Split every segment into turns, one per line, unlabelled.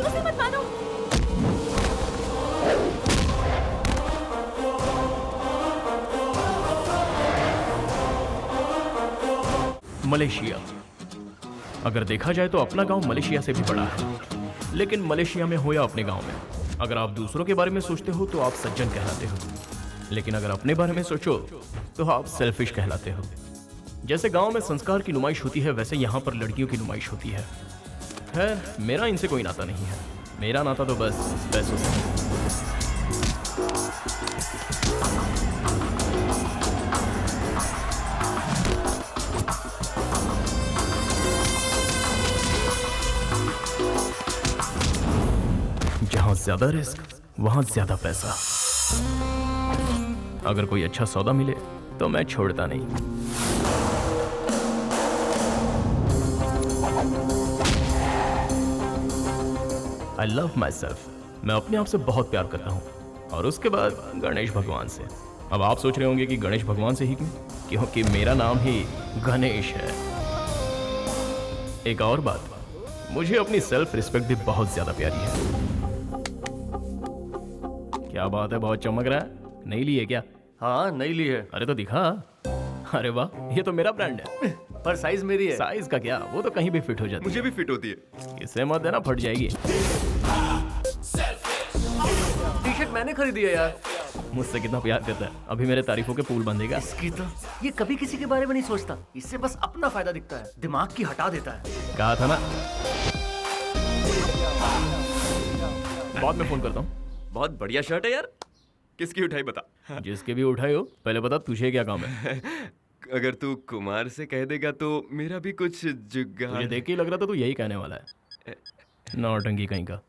उसे मत मानो।
मलेशिया। अगर देखा जाए तो अपना गांव मलेशिया से भी बड़ा है, लेकिन मलेशिया में हो या अपने गांव में, अगर आप दूसरों के बारे में सोचते हो तो आप सज्जन कहलाते हो, लेकिन अगर अपने बारे में सोचो तो आप सेल्फिश कहलाते हो। जैसे गांव में संस्कार की नुमाइश होती है, वैसे यहाँ पर लड़कियों की नुमाइश होती है। खैर, मेरा इनसे कोई नाता नहीं है, मेरा नाता तो बस पैसों से। जहां ज्यादा रिस्क वहां ज्यादा पैसा। अगर कोई अच्छा सौदा मिले तो मैं छोड़ता नहीं। I love my self. मैं अपने आप से बहुत प्यार करता हूं, और उसके बाद गणेश भगवान से। अब आप सोच रहे होंगे कि गणेश भगवान से ही क्यों? क्योंकि मेरा नाम ही गणेश है। एक और बात, मुझे अपनी सेल्फ रिस्पेक्ट भी बहुत ज्यादा प्यारी है। क्या बात है, बहुत चमक रहा है। नहीं ली है क्या?
हाँ, नहीं ली है।
अरे तो दिखा। अरे वाह, ये तो मेरा ब्रांड है।
पर साइज मेरी है।
साइज का क्या, वो तो कहीं भी फिट हो जाती है।
मुझे भी फिट होती है।
इससे मत देना, फट जाएगी।
टी शर्ट मैंने खरीदी है यार।
मुझसे कितना प्यार करता है, अभी मेरे तारीफों के पुल बंधेगा।
इसकी तो ये कभी किसी के बारे में नहीं सोचता, इससे बस अपना फायदा दिखता है, दिमाग की हटा देता है।
कहा था ना। बाद में फोन करता हूँ।
बहुत बढ़िया शर्ट है यार। किसकी उठाई बता।
जिसके भी उठाए हो, पहले बता तुझे क्या काम है।
अगर तू कुमार से कह देगा तो मेरा भी कुछ जुगाड़।
मुझे देख के ही लग रहा था तू यही कहने वाला है। नौटंकी कहीं का।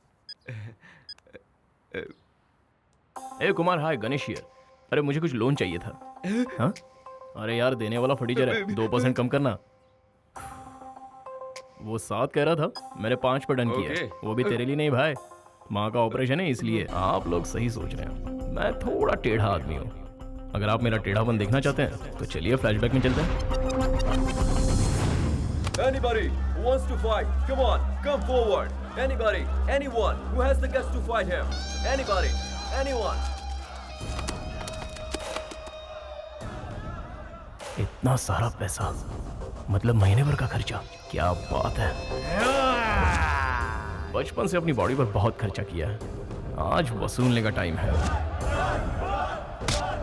ए कुमार, हाय, गणेश हियर। अरे मुझे कुछ लोन चाहिए था। हाँ? अरे यार, देने वाला फटीचर है, 2% कम करना। वो 7 कह रहा था, मैंने 5 पर डन किया। वो भी तेरे लिए नहीं भाई, माँ का ऑपरेशन है इसलिए। आप लोग सही सोच रहे हैं, मैं थोड़ा टेढ़ा आदमी हूँ। अगर आप मेरा टेढ़ापन देखना चाहते हैं तो चलिए फ्लैशबैक में चलते हैं।
Anybody who wants to fight, come on, come forward. Anybody, anyone who has the guts to fight him. Anybody, anyone.
इतना सारा पैसा, मतलब महीने भर का खर्चा। क्या बात है। बचपन से अपनी बॉडी पर बहुत खर्चा किया है, आज वसूलने का टाइम है।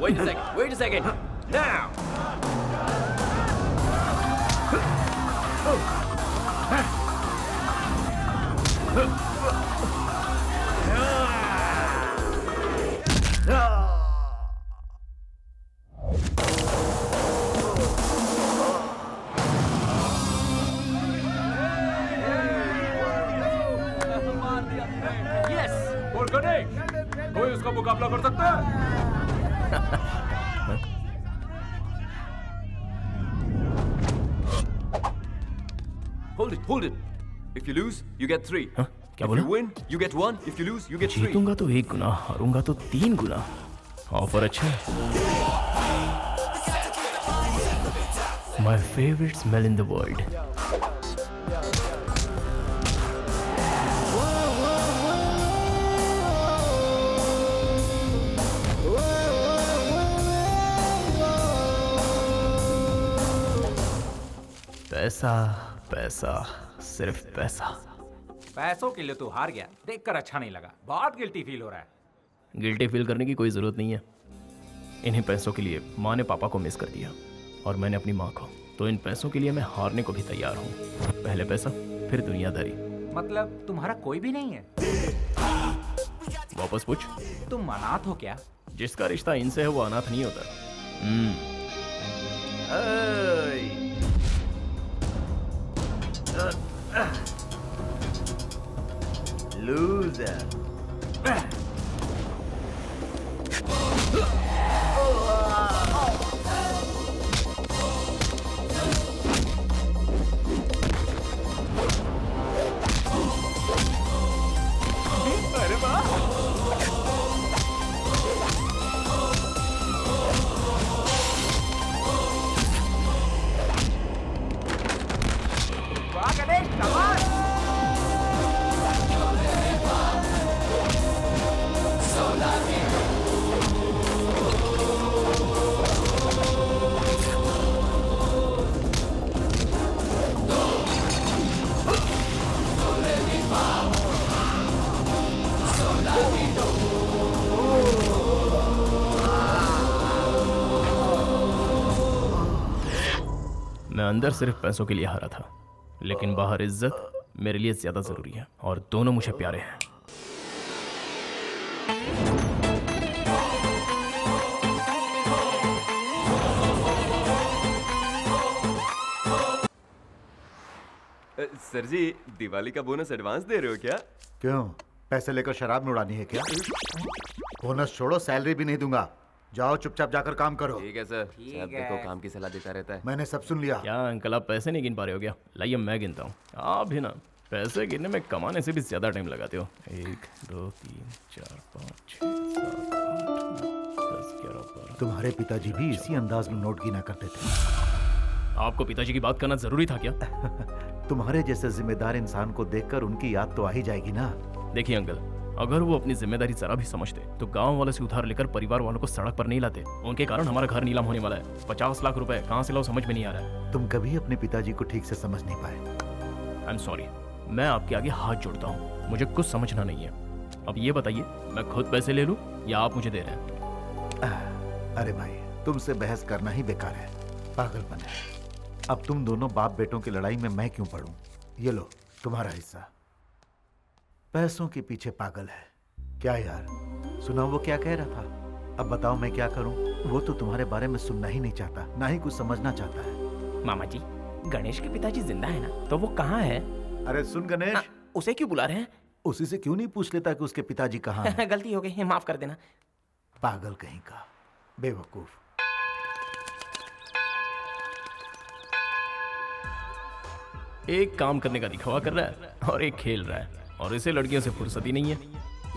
Wait a second, wait a second. Now.
बोल गणेश, कोई उसका मुकाबला कर सकता है?
Hold it. If you lose, you get 3.
हाँ? क्या
If
बोला?
you win, you get 1. If you lose, you get 3.
जीतूंगा तो 1 गुना, हारूंगा तो 3 गुना। ऑफर अच्छा है। My favourite smell in the world. पैसा पैसा, सिर्फ पैसा।
पैसों के लिए तू हार गया, देखकर अच्छा नहीं लगा, बहुत गिल्टी फील हो रहा है।
गिल्टी फील करने की कोई जरूरत नहीं है। इन्हीं पैसों के लिए माँ ने पापा को मिस कर दिया, और मैंने अपनी माँ को। तो इन पैसों के लिए मैं हारने को भी तैयार हूँ। पहले पैसा, फिर दुनियादारी।
मतलब तुम्हारा कोई भी नहीं है?
वापस पूछ।
तुम अनाथ हो क्या?
जिसका रिश्ता इनसे है वो अनाथ नहीं होता।
Loser.
वाह गणेश, कमाल!
मैं अंदर सिर्फ पैसों के लिए हारा था, लेकिन बाहर इज्जत मेरे लिए ज्यादा जरूरी है और दोनों मुझे प्यारे हैं।
सर जी, दिवाली का बोनस एडवांस दे रहे हो क्या?
क्यों, पैसे लेकर शराब में उड़ानी है क्या? बोनस छोड़ो, सैलरी भी नहीं दूंगा। जाओ चुपचाप जाकर काम करो।
ठीक है सर। साहब देखो काम की सलाह देता रहता है।
मैंने सब सुन लिया।
क्या अंकल, आप पैसे नहीं गिन पा रहे हो क्या? लाइए मैं गिनता हूँ। आप भी ना पैसे गिनने में कमाने से भी ज्यादा टाइम लगाते हो। 1 2 3 4 5 6 7 8 9 10 11 12।
तुम्हारे पिताजी भी इसी अंदाज में नोट गिना करते थे।
आपको पिताजी की बात करना जरूरी था क्या?
तुम्हारे जैसे जिम्मेदार इंसान को देखकर उनकी याद तो आ ही जाएगी ना।
देखिए अंकल, अगर वो अपनी जिम्मेदारी जरा भी समझते तो गांव वालों से उधार लेकर परिवार वालों को सड़क पर नहीं लाते। उनके कारण हमारा घर नीलाम होने वाला है। 50 लाख रुपए कहाँ से लाओ समझ में नहीं आ रहा है।
तुम कभी अपने पिताजी को ठीक से समझ नहीं पाए।
आई एम सॉरी, मैं आपके आगे हाथ जोड़ता हूँ, मुझे कुछ समझना नहीं है। अब ये बताइए, मैं खुद पैसे ले लूँ या आप मुझे दे रहे हैं?
अरे भाई, तुमसे बहस करना ही बेकार है, पागलपन है। अब तुम दोनों बाप बेटों की लड़ाई में मैं क्यों पढ़ूं? ये लो तुम्हारा हिस्सा। पैसों के पीछे पागल है क्या यार? सुना वो क्या कह रहा था? अब बताओ मैं क्या करूं? वो तो तुम्हारे बारे में सुनना ही नहीं चाहता, ना ही कुछ समझना चाहता है।
मामा जी, गणेश के पिताजी जिंदा है ना? तो वो कहाँ है?
अरे सुन गणेश,
उसे क्यों बुला रहे हैं?
उसी से क्यों नहीं पूछ लेता कि उसके पिताजी कहाँ हैं?
गलती हो गई, माफ कर देना।
पागल कहीं का, बेवकूफ।
एक काम करने का दिखावा कर रहा है और एक खेल रहा है, और इसे लड़कियों से फुर्सत ही नहीं है।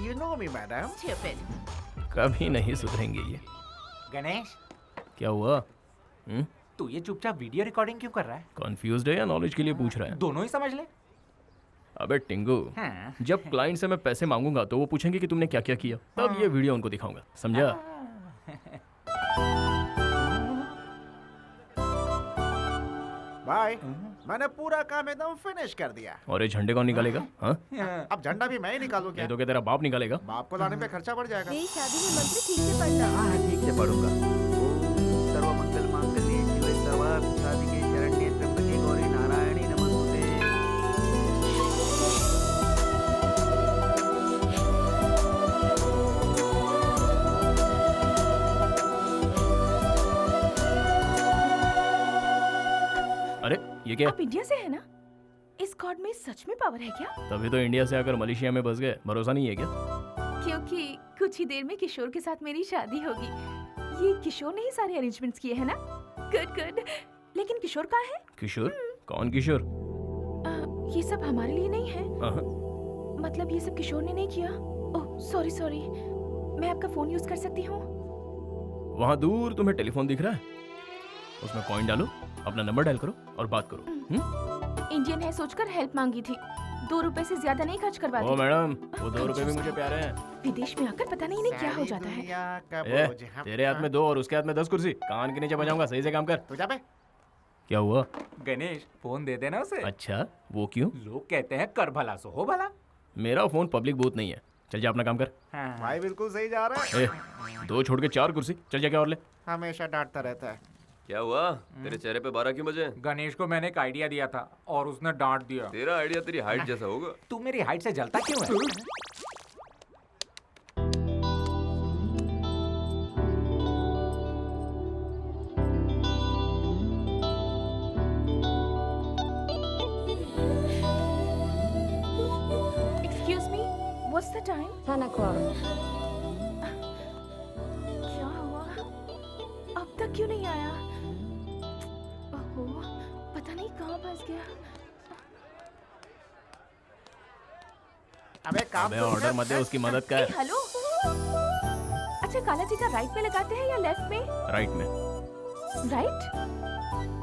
You know me, madam.
कभी नहीं सुधरेंगे ये।
गणेश,
क्या हुआ?
तू ये चुपचाप वीडियो रिकॉर्डिंग क्यों कर रहा है?
कॉन्फ्यूज्ड है या नॉलेज के लिए पूछ रहा है?
दोनों ही समझ ले।
अबे टिंगू,
हाँ।
जब क्लाइंट से मैं पैसे मांगूंगा तो वो पूछेंगे कि तुमने क्या क्या किया, तब ये वीडियो उनको दिखाऊंगा, समझा?
भाई, मैंने पूरा काम एकदम फिनिश कर दिया।
और ये झंडे कौन निकालेगा? हाँ?
अब झंडा भी मैं ही निकालूं क्या?
ये तो क्या तेरा बाप निकालेगा?
बाप को लाने पे खर्चा बढ़ जाएगा।
मेरी शादी में मंत्र ठीक से पढ़ना।
हाँ, ठीक से पढ़ूंगा। ओम सर्वमंगल मांगल्ये शिवे सर्वार्थ साधिके शरण्ये त्र्यंबके गौरी नारायणी नमोस्तुते।
अरे ये क्या?
आप इंडिया से है ना? इस गॉड में सच में पावर है क्या?
तभी तो इंडिया से आकर मलेशिया में बस गए, भरोसा नहीं है क्या?
क्योंकि कुछ ही देर में किशोर के साथ मेरी शादी होगी। ये किशोर ने ही सारे अरेंजमेंट्स किए हैं ना? Good good. लेकिन किशोर कहाँ है?
किशोर? कौन किशोर?
ये सब हमारे लिए नहीं है।
हाँ।
मतलब ये सब किशोर ने नहीं किया। Oh sorry sorry. मैं आपका फोन यूज कर सकती हूँ?
वहाँ दूर तुम्हें टेलीफोन दिख रहा है? उसमें कॉइन डालो, अपना नंबर डायल करो और बात करो।
इंडियन है सोचकर हेल्प मांगी थी। 2 रुपए से ज्यादा नहीं खर्च
ओ
करवाती।
मैडम, वो 2 रुपए भी मुझे प्यारे हैं।
विदेश में आकर पता नहीं इन्हें क्या हो जाता है।
ए, तेरे हाथ में 2 और उसके हाथ में 10 कुर्सी, कान के नीचे बजाऊंगा, सही से काम कर।
तू जा बे।
क्या हुआ?
गणेश, फोन दे देना उसे।
अच्छा, वो क्यों?
लोग कहते हैं कर भला सो हो भला।
मेरा फोन पब्लिक बूथ नहीं है, चल जा अपना काम कर।
हाँ।
भाई बिल्कुल सही जा रहा है।
ए, 2 छोड़ के 4 कुर्सी, चल जा क्या और ले।
हमेशा डांटता रहता है।
क्या हुआ? तेरे चेहरे पे 12 क्यों बजे?
गणेश को मैंने एक आइडिया दिया था और उसने डांट दिया।
तेरा आइडिया तेरी हाइट जैसा होगा।
तू मेरी हाइट से जलता क्यों है?
Excuse me, what's the time?
10 o'clock.
क्या हुआ? अब तक क्यों नहीं आया? ओहो, पता नहीं कहाँ फंस गया।
अबे काम
अबे ऑर्डर मत दे, उसकी मदद
ए,
कर।
हेलो। अच्छा, काला टीका राइट में लगाते हैं या लेफ्ट में?
राइट में,
राइट,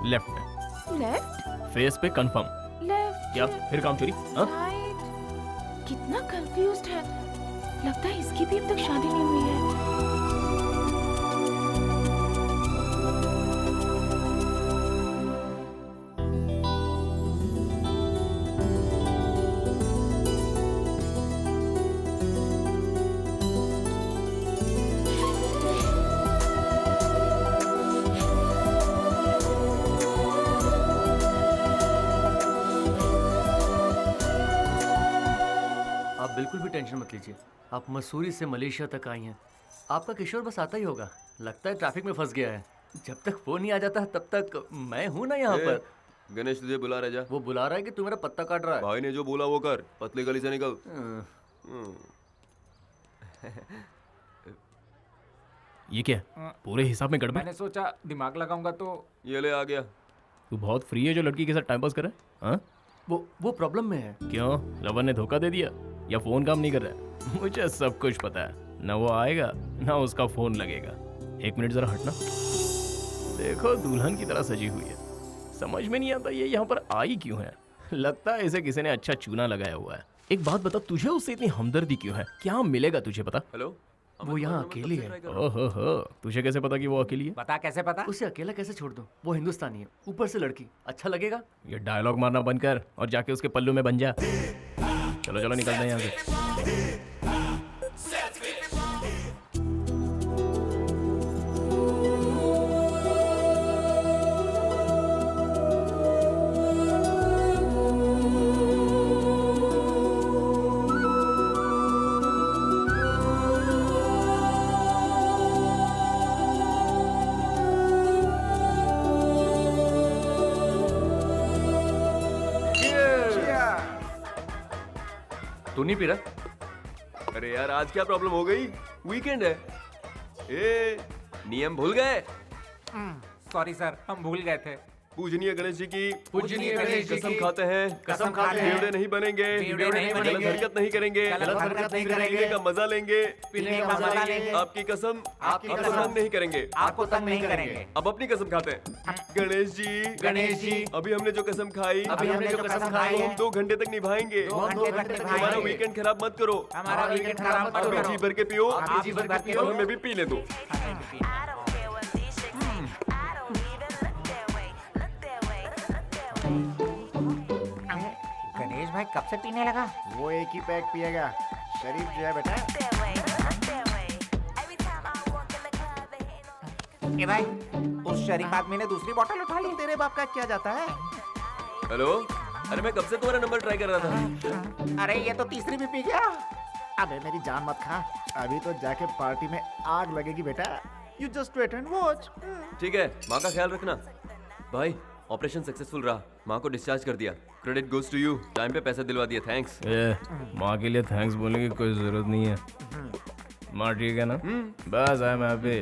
लेफ्ट में,
लेफ्ट,
फेस पे कंफर्म।
लेफ्ट।
क्या फिर काम चोरी? हाँ?
राइट। कितना कंफ्यूज्ड है। लगता है इसकी भी अब तक शादी नहीं हुई है।
बिल्कुल भी टेंशन मत लीजिए। आप मसूरी से मलेशिया तक आई हैं, आपका किशोर बस आता ही होगा। लगता है ट्रैफिक में फंस गया है। जब तक वो नहीं आ जाता तब तक मैं हूं ना यहाँ पर।
गणेश तुझे बुला रहा जा।
वो बुला रहा है कि तू मेरा पत्ता काट रहा है?
भाई ने जो बोला वो कर, पतली गली से निकल।
ये क्या पूरे हिसाब में गड़बड़?
मैंने सोचा दिमाग लगाऊंगा तो।
ये ले आ गया।
तू बहुत फ्री है जो लड़की के साथ टाइम पास कर रहा है? हाँ?
वो प्रॉब्लम में है।
क्यों? लवर ने धोखा दे दिया या फोन काम नहीं कर रहा है? मुझे सब कुछ पता है। ना वो आएगा ना उसका फोन लगेगा। एक मिनट जरा हटना। देखो दुल्हन की तरह सजी हुई है। समझ में नहीं आता ये यहाँ पर आई क्यों है। लगता है इसे किसी ने अच्छा चूना लगाया हुआ है। एक बात बता, तुझे उससे इतनी हमदर्दी क्यों है? क्या मिलेगा तुझे पता?
हेलो,
वो यहाँ अकेली है।
ओहो, तुझे कैसे पता कि वो अकेली है?
पता कैसे पता?
उसे अकेला कैसे छोड़ दूं? वो हिंदुस्तानी है, ऊपर से लड़की। अच्छा लगेगा?
ये डायलॉग मारना बंद कर और जाके उसके पल्लू में बन जा। चलो चलो निकलते हैं यहाँ से।
तू नहीं पी रहा?
अरे यार आज क्या प्रॉब्लम हो गई? वीकेंड है। ए, नियम भूल गए?
सॉरी सर, हम भूल गए थे।
पूजनीय गणेश जी की
पूजनीय गणेश जी
कसम
की
खाते हैं,
कसम खाते हैं,
बेवड़े नहीं बनेंगे,
बेवड़े नहीं
गलत
बनेंगे,
हरकत नहीं करेंगे,
गलत हरकत नहीं करेंगे,
पीने का मजा लेंगे,
पीने का मजा लेंगे,
आपकी कसम
आपकी
आपको
कसम,
तंग नहीं करेंगे।
आपको तंग नहीं करेंगे।
अब अपनी कसम खाते हैं। गणेश जी, अभी हमने जो कसम खाई,
अभी हमने जो कसम खाई
वो
है,
हम 2 घंटे तक निभाएंगे।
2 घंटे तक
हमारा
निभाएंगे।
वीकेंड खराब मत करो।
हमारा वीकेंड खराब मत
आप भी
करो।
जी भर के पियो,
आप भी जी भर के पियो।
और हमें भी पीने दो।
गणेश भाई कब से पीने लगा?
वो एक ही पैक पिएगा, शरीफ जो है बेटा।
ए भाई, उस शरीफ आदमी ने दूसरी बोतल उठा ली।
तेरे बाप का क्या जाता है?
हेलो, अरे मैं कब से तुम्हारा नंबर ट्राई कर रहा था।
अरे ये तो तीसरी भी पी गया।
अबे मेरी जान मत खा, अभी तो जाके पार्टी में आग लगेगी बेटा। You just wait and watch.
ठीक है, माँ का ख्याल रखना। भाई ऑपरेशन सक्सेसफुल रहा, माँ को डिस्चार्ज कर दिया। Credit goes to you, time पे पैसे दिलवा दिया, थैंक्स।
माँ के लिए थैंक्स बोलने की कोई जरूरत नहीं है। माँ ठीक है ना? बस आई एम हैप्पी।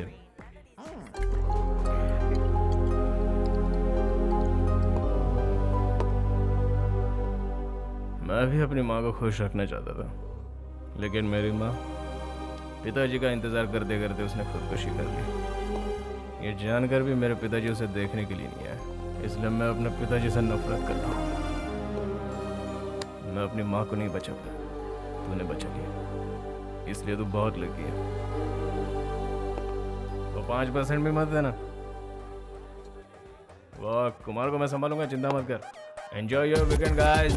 मैं भी अपनी माँ को खुश रखना चाहता था, लेकिन मेरी माँ पिताजी का इंतजार करते करते उसने खुदकुशी कर ली। ये जानकर भी मेरे पिताजी उसे देखने के लिए नहीं आए, इसलिए मैं अपने पिताजी से नफरत करता हूँ। मैं अपनी माँ को नहीं बचा पाया, तूने बचा लिया, इसलिए तू बहुत लगी है। तो 5% भी मत देना। वाह, कुमार को मैं संभालूंगा, चिंता मत कर। Enjoy your weekend guys.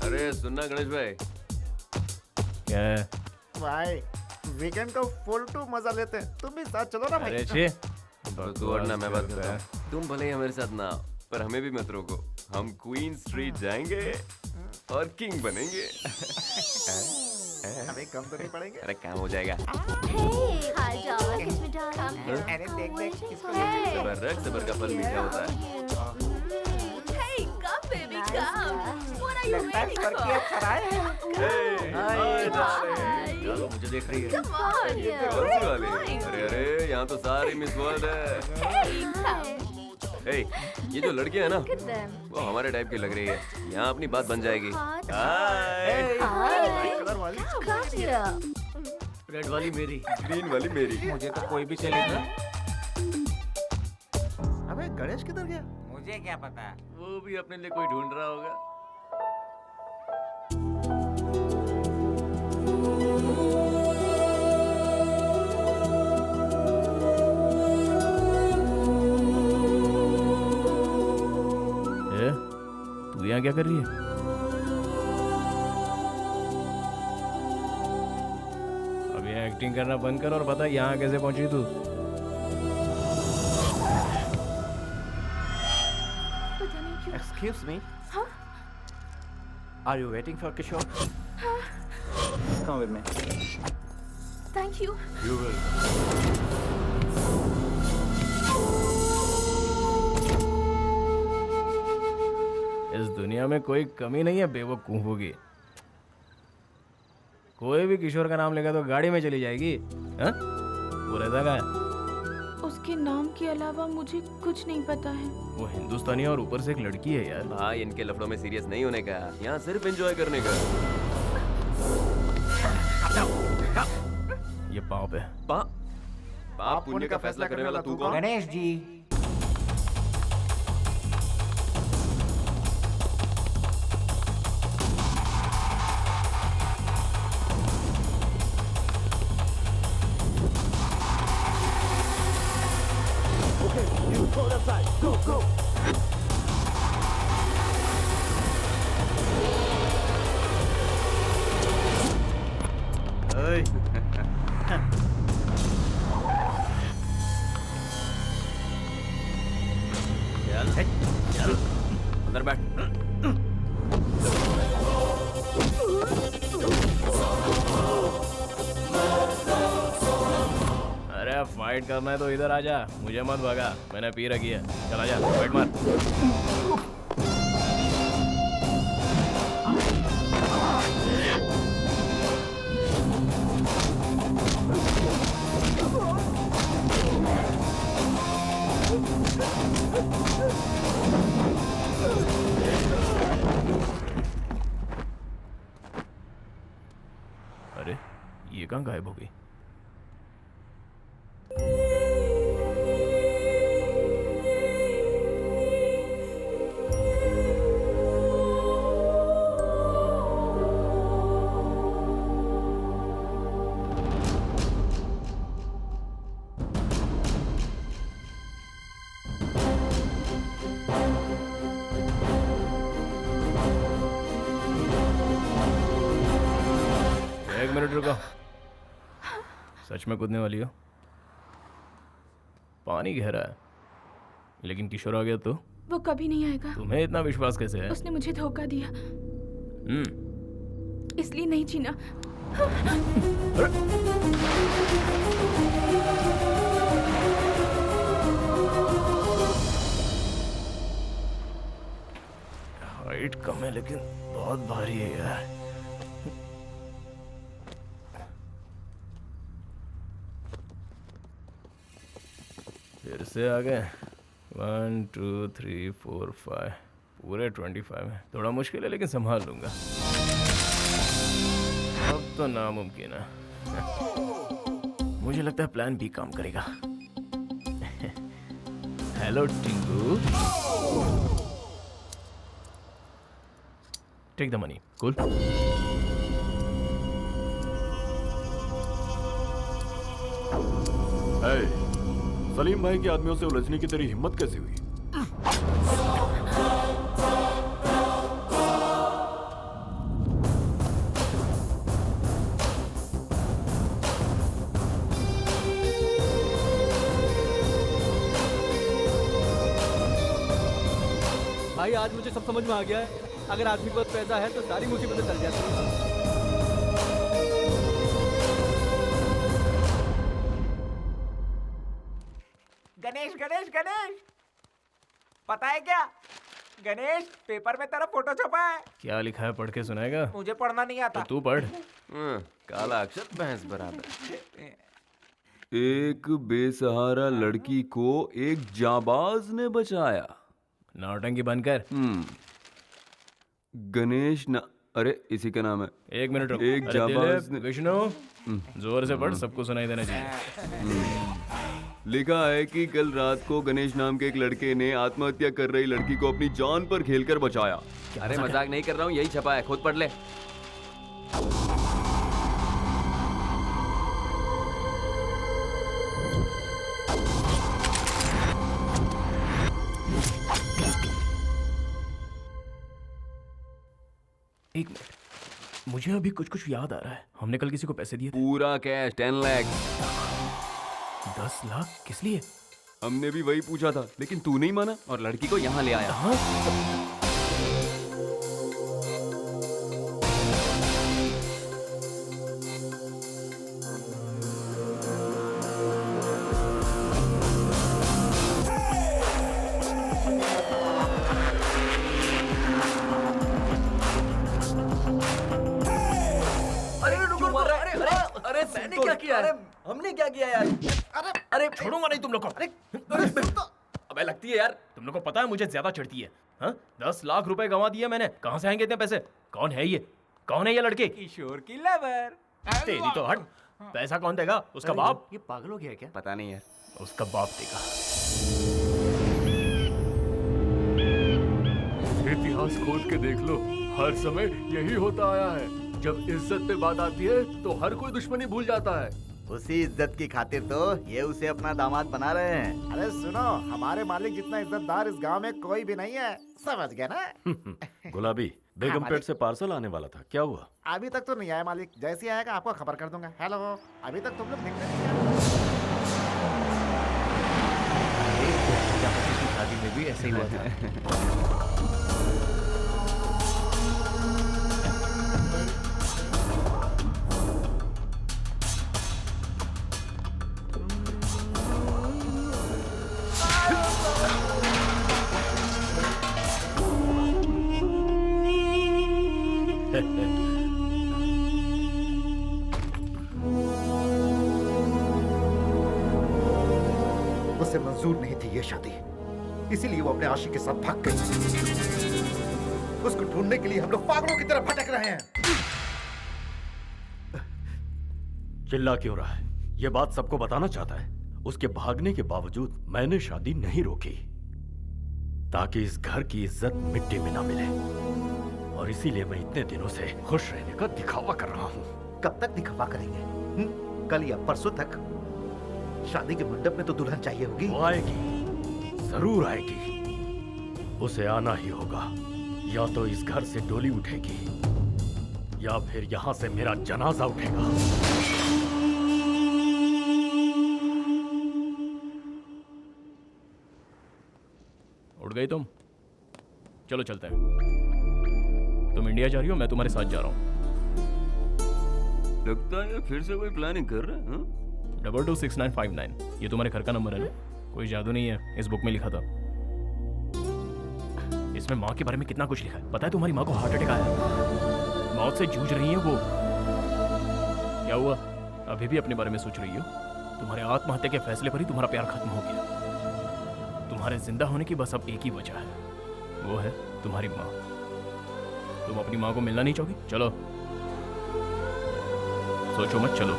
अरे सुनना गणेश भाई,
क्या है?
भाई वीकेंड को फुल टू मजा लेते हैं, तुम भी साथ चलो ना भाई।
अरे छी,
तो तू वरना मैं बात करता हूँ। तुम भले ही हमारे साथ ना आओ, पर हमें भी मत रोको। हम क्वीन स्ट्रीट जाएंगे और किंग बनेंगे।
अबे कम तो नहीं पड़ेंगे?
अरे काम हो जाएगा।
Hi, darling. Kiss me, darling.
अरे देख देख इसको।
Hey.
सबर रख, सबर का फल मीठा होता है।
Hey, come, baby, come. What are you
लगता है
waiting
सर की
for?
अच्छा रहा है।
Hey,
Hi.
चलो, मुझे देख रही है।
Come on.
कौन सी वाली? अरे अरे, यहाँ तो सारी मिस वर्ल्ड है।
Hey, come.
Hey, ये जो लड़की है ना,
Look at them.
वो हमारे टाइप की लग रही है। यहाँ अपनी बात बन जाएगी।
Hot.
हाय,
Hi.
कलर वाली।
Come here.
रेड वाली मेरी।
ग्रीन वाली मेरी।
मुझे तो कोई भी चलेगा।
अबे गणेश किधर गया?
मुझे क्या पता।
वो भी अपने लिए कोई ढूंढ रहा होगा।
तू यहाँ क्या कर रही है? अब यहाँ एक्टिंग करना बंद कर और बता यहाँ कैसे पहुंची तू?
Excuse me.
Huh?
Are you waiting for Kishore? Come with me.
Thank you.
You will.
इस दुनिया में कोई कमी नहीं है बेवकूफों की। कोई भी किशोर का नाम लेगा तो गाड़ी में चली जाएगी। हाँ? वो रहता का है?
उसके नाम के अलावा मुझे कुछ नहीं पता है।
वो हिंदुस्तानी है और ऊपर से एक लड़की है यार।
भाई इनके लफड़ों में सीरियस नहीं होने का, यहाँ सिर्फ एंजॉय करने का।
ये पाप है।
पाप पुण्य का फैसला करने वाला तू कौन?
गणेश जी।
चल अंदर बैठ।
अरे फाइट करना है तो इधर आ जा, मुझे मत भगा, मैंने पी रखी है। चला जा, फाइट मार। अरे ये कहाँ गायब हो गई? एक मिनट रुको। सच में कूदने वाली हो? पानी गहरा है, लेकिन किशोर आ गया तो?
वो कभी नहीं आएगा।
तुम्हें इतना विश्वास कैसे है?
उसने मुझे धोखा दिया, इसलिए नहीं जीना। हाइट कम है लेकिन बहुत भारी है यार। फिर से आ गए। 1 2 3 4 5 पूरे 25 है। थोड़ा मुश्किल है लेकिन संभाल लूंगा। अब तो नामुमकिन है। मुझे लगता है प्लान बी काम करेगा। Hello Tinku, take the money. Cool.
Salim भाई के आदमियों से उलझने की तेरी हिम्मत कैसे हुई?
भाई आज मुझे सब समझ में आ गया है। अगर आदमी के पास पैसा है तो सारी मुसीबतें टल जाती हैं।
गणेश गणेश गणेश, पता है क्या गणेश, पेपर में तेरा फोटो छपा है।
क्या लिखा है पढ़ के सुनाएगा?
मुझे पढ़ना नहीं आता।
तो तू पढ़।
काला अक्षर भैंस बराबर। एक बेसहारा लड़की को एक जाबाज ने बचाया।
नौटंकी बंद कर।
गणेश ना, अरे इसी का नाम है।
एक मिनट रुक।
एक
अरे
जाबाज
दिलीप, विष्णु, जोर से पढ़, सबको सुनाई देना चाहिए।
लिखा है कि कल रात को गणेश नाम के एक लड़के ने आत्महत्या कर रही लड़की को अपनी जान पर खेलकर बचाया। अरे मजाक नहीं कर रहा हूँ, यही छपा है, खुद पढ़ ले।
एक मिनट, मुझे अभी कुछ कुछ याद आ रहा है। हमने कल किसी को पैसे दिए थे।
पूरा कैश 10 लाख।
10 लाख किस लिए?
हमने भी वही पूछा था, लेकिन तू नहीं माना और लड़की को यहाँ ले आया।
हाँ?
क्या है?
हमने क्या किया यार?
अरे
छोड़ूंगा नहीं तुम लोग को।
अबे लगती है यार।
तुम लोग को पता है मुझे ज्यादा चढ़ती है। हाँ, 10 लाख रुपए गंवा दिए मैंने। कहाँ से आएंगे इतने पैसे? कौन है ये? कौन है ये लड़के?
किशोर की लवर।
तेरी तो हट। पैसा कौन देगा? उसका बाप।
ये पागल हो गया है क्या?
पता नहीं यार।
उसका बाप देगा।
इतिहास खोद के देख लो, हर समय यही होता आया है। जब इज्जत पे बात आती है तो हर कोई दुश्मनी भूल जाता है।
उसी इज्जत की खातिर तो ये उसे अपना दामाद बना रहे हैं। अरे सुनो, हमारे मालिक जितना इज्जतदार इस गांव में कोई भी नहीं है, समझ गया ना?
गुलाबी, बेगमपेट
मालिक।
से पार्सल आने वाला था, क्या हुआ?
अभी तक तो नहीं आया मालिक, जैसे ही आएगा आपको खबर कर दूंगा। हेलो, अभी तक तुम लोग दिखते नहीं है।
प्रजापति की शादी में भी ऐसे ही हुआ था।
उसे मंजूर नहीं थी ये शादी, इसीलिए वो अपने आशिक के साथ भाग गई। उसको ढूंढने के लिए हम लोग पागलों की तरह भटक रहे हैं।
चिल्ला क्यों रहा है? ये बात सबको बताना चाहता है। उसके भागने के बावजूद मैंने शादी नहीं रोकी, ताकि इस घर की इज्जत मिट्टी में ना मिले। और इसीलिए मैं इतने दिनों से खुश रहने का दिखावा कर रहा हूँ।
कब तक दिखावा करेंगे? कल या परसों तक? शादी के मंडप में तो दुल्हन चाहिए होगी।
वो आएगी, जरूर आएगी। उसे आना ही होगा। या तो इस घर से डोली उठेगी, या फिर यहाँ से मेरा जनाजा उठेगा।
उठ गई तुम? चलो चलते हैं। तुम इंडिया जा रही हो, मैं तुम्हारे साथ जा रहा हूँ।
लगता है फिर से कोई प्लानिंग कर रहा है। हाँ?
226959, ये तुम्हारे घर का नंबर है ना? कोई जादू नहीं है, इस बुक में लिखा था। इसमें माँ के बारे में कितना कुछ लिखा है। पता है तुम्हारी माँ को हार्ट अटैक आया, मौत से जूझ रही है वो। क्या हुआ, अभी भी अपने बारे में सोच रही हो? तुम्हारे आत्महत्या के फैसले पर ही तुम्हारा प्यार खत्म हो गया। तुम्हारे जिंदा होने की बस अब एक ही वजह है, वो है तुम्हारी माँ। तुम अपनी माँ को मिलना नहीं चाहोगी? चलो, सोचो मत, चलो।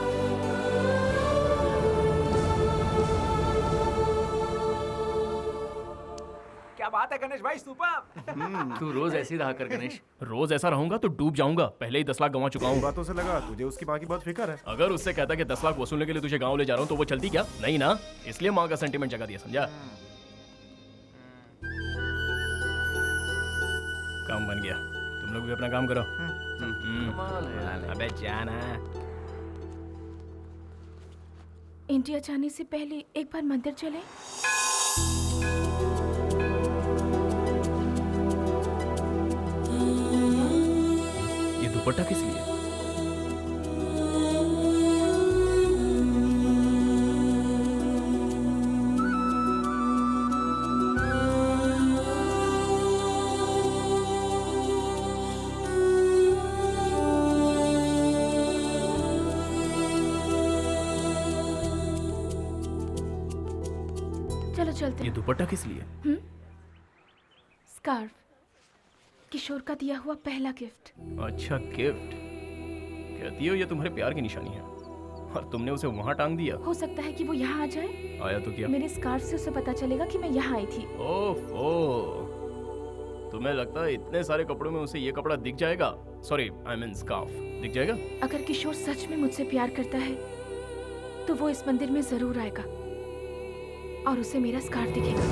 क्या बात है गणेश भाई, सुपर।
तू रोज ऐसे ही रहा कर गणेश।
रोज ऐसा रहूंगा तो डूब जाऊंगा। पहले ही 10 लाख गंवा चुका हूँ।
बातों से लगा तुझे उसकी माँ की बहुत फिक्र है।
अगर उससे कहता कि 10 लाख वसूलने के लिए तुझे गांव ले जा रहा हूँ तो वो चलती क्या? नहीं ना, इसलिए माँ का सेंटीमेंट जगा दिया, समझा? काम बन गया, तुम लोग भी अपना काम करो। अबे जाना।
इंडिया जाने से पहले एक बार मंदिर चले।
ये दुपट्टा किस लिए?
चलो चलते
ये
हैं।
दुपट्टा किस लिए?
स्कार्फ, किशोर का दिया हुआ पहला गिफ्ट।
अच्छा, गिफ्ट। कहती हो ये तुम्हारे प्यार की निशानी है, और तुमने उसे वहां टांग दिया।
हो सकता है कि वो यहाँ आ जाए।
आया तो क्या?
मेरे स्कार्फ से उसे पता चलेगा कि मैं यहाँ आई थी।
ओफो, तुम्हें लगता है इतने सारे कपड़ों में उसे ये कपड़ा दिख जाएगा? सॉरी, आई मीन स्कार्फ दिख जाएगा?
अगर किशोर सच में मुझसे प्यार करता है तो वो इस मंदिर में जरूर आएगा और उसे मेरा स्कार्फ दिखेगा।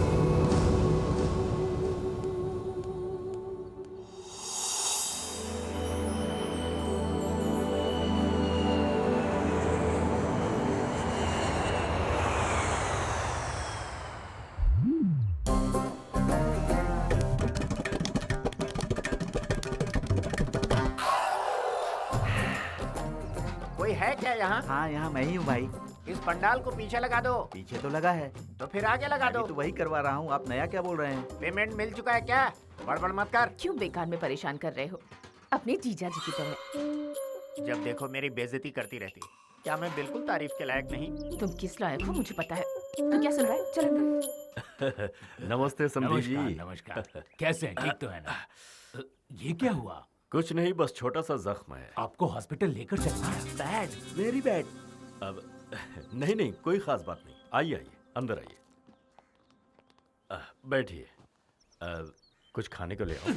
कोई है क्या यहाँ?
हाँ, यहाँ मैं ही हूँ भाई।
इस पंडाल को पीछे लगा दो।
पीछे तो लगा है,
तो फिर आगे लगा दो।
अभी तो वही करवा रहा हूँ। आप नया क्या बोल रहे हैं?
पेमेंट मिल चुका है क्या? बड़बड़ मत कर।
क्यों बेकार में परेशान कर रहे हो? अपने जीजा जी की तरह।
जब देखो मेरी बेइज्जती करती रहती। क्या मैं बिल्कुल तारीफ के लायक नहीं?
तुम किस लायक हो मुझे पता है। तू क्या सुन रहा है? चल अंदर।
नमस्ते समधी जी।
नमस्कार। कैसे हैं? ठीक तो है ना? ये क्या हुआ?
कुछ नहीं, बस छोटा सा जख्म है।
आपको हॉस्पिटल लेकर चलना है।
Bad, very bad. अब नहीं नहीं, कोई खास बात नहीं। आइए आइए, अंदर आइए। बैठिए। कुछ खाने को ले आओ।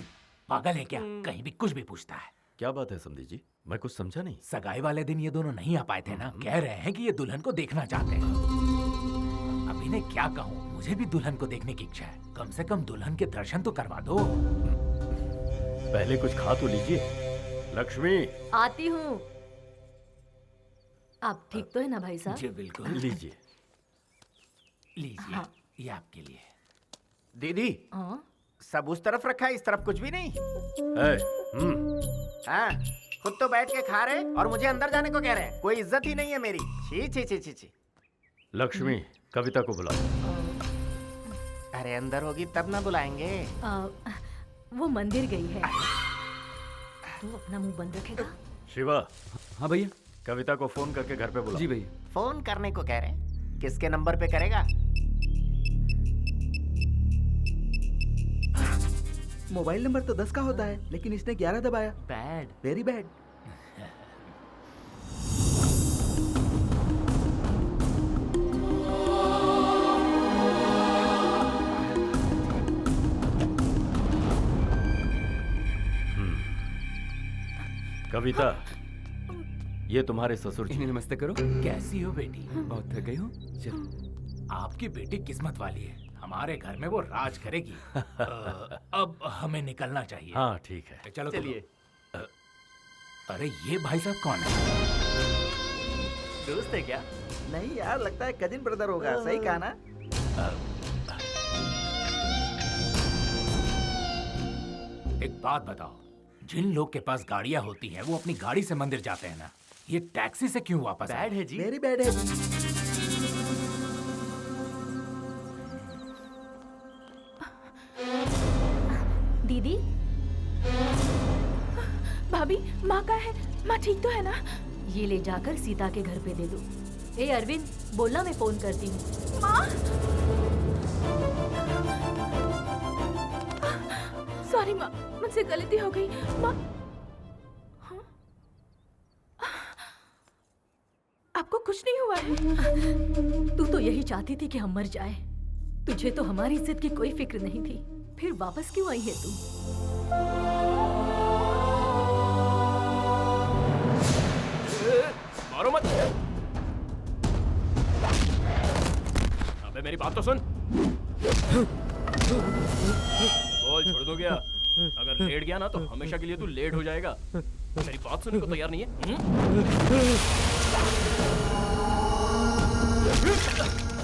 पागल है क्या? कहीं भी कुछ भी पूछता है।
क्या बात है समधी जी? मैं कुछ समझा नहीं।
सगाई वाले दिन ये दोनों नहीं आ पाए थे ना? कह रहे हैं कि ये दुल्हन को देखना चाहते हैं। अब इन्हें क्या कहूँ, मुझे भी दुल्हन को देखने की इच्छा है। कम से कम दुल्हन के दर्शन तो करवा दो।
पहले कुछ खा तो लीजिए। लक्ष्मी,
आती हूँ। आप ठीक तो है ना भाई साहब?
जी बिल्कुल।
लीजिए।
लीजिए।
हाँ।
ये आपके लिए।
दीदी,
हाँ?
सब उस तरफ रखा है, इस तरफ कुछ भी नहीं। हाँ, खुद तो बैठ के खा रहे और मुझे अंदर जाने को कह रहे हैं। कोई इज्जत ही नहीं है मेरी। छी छी छी छी छी।
लक्ष्मी, कविता को बुलाओ।
अरे अंदर होगी तब ना बुलाएंगे।
वो मंदिर गई है। तू अपना मुंह बंद रखेगा?
शिवा।
हाँ भैया।
कविता को फोन करके घर पे बुलाओ।
जी भैया।
फोन करने को कह रहे हैं? किसके नंबर पे करेगा?
मोबाइल नंबर तो 10 का होता है, लेकिन इसने 11 दबाया।
Bad,
very bad.
कविता, ये तुम्हारे ससुर जी।
नमस्ते करो।
कैसी हो बेटी?
बहुत थक गई हो? चल।
आपकी बेटी किस्मत वाली है, हमारे घर में वो राज करेगी। अब हमें निकलना चाहिए।
हाँ ठीक है,
चलो
चलिए।
अरे ये भाई साहब कौन है?
दोस्त है क्या?
नहीं यार, लगता है कजिन ब्रदर होगा। सही कहा ना?
एक बात बताओ, जिन लोग के पास गाड़ियां होती हैं वो अपनी गाड़ी से मंदिर जाते हैं ना, ये टैक्सी से क्यों वापस आए?
बैड है जी।
वेरी बैड है जी।
दीदी,
भाभी, माँ का है? माँ ठीक तो है ना?
ये ले जाकर सीता के घर पे दे दो। ए अरविंद, बोलना मैं फोन करती हूँ।
माँ, सॉरी माँ, मुझसे गलती हो गई। माँ, हाँ? आपको कुछ नहीं हुआ है?
तू तो यही चाहती थी कि हम मर जाए। तुझे तो हमारी इज्जत की कोई फिक्र नहीं थी। फिर वापस क्यों आई है तू?
मारो मत। अबे मेरी बात तो सुन। बोल, छोड़ दो क्या? अगर लेट गया ना तो हमेशा के लिए तू लेट हो जाएगा। मेरी बात सुनने को तैयार नहीं है?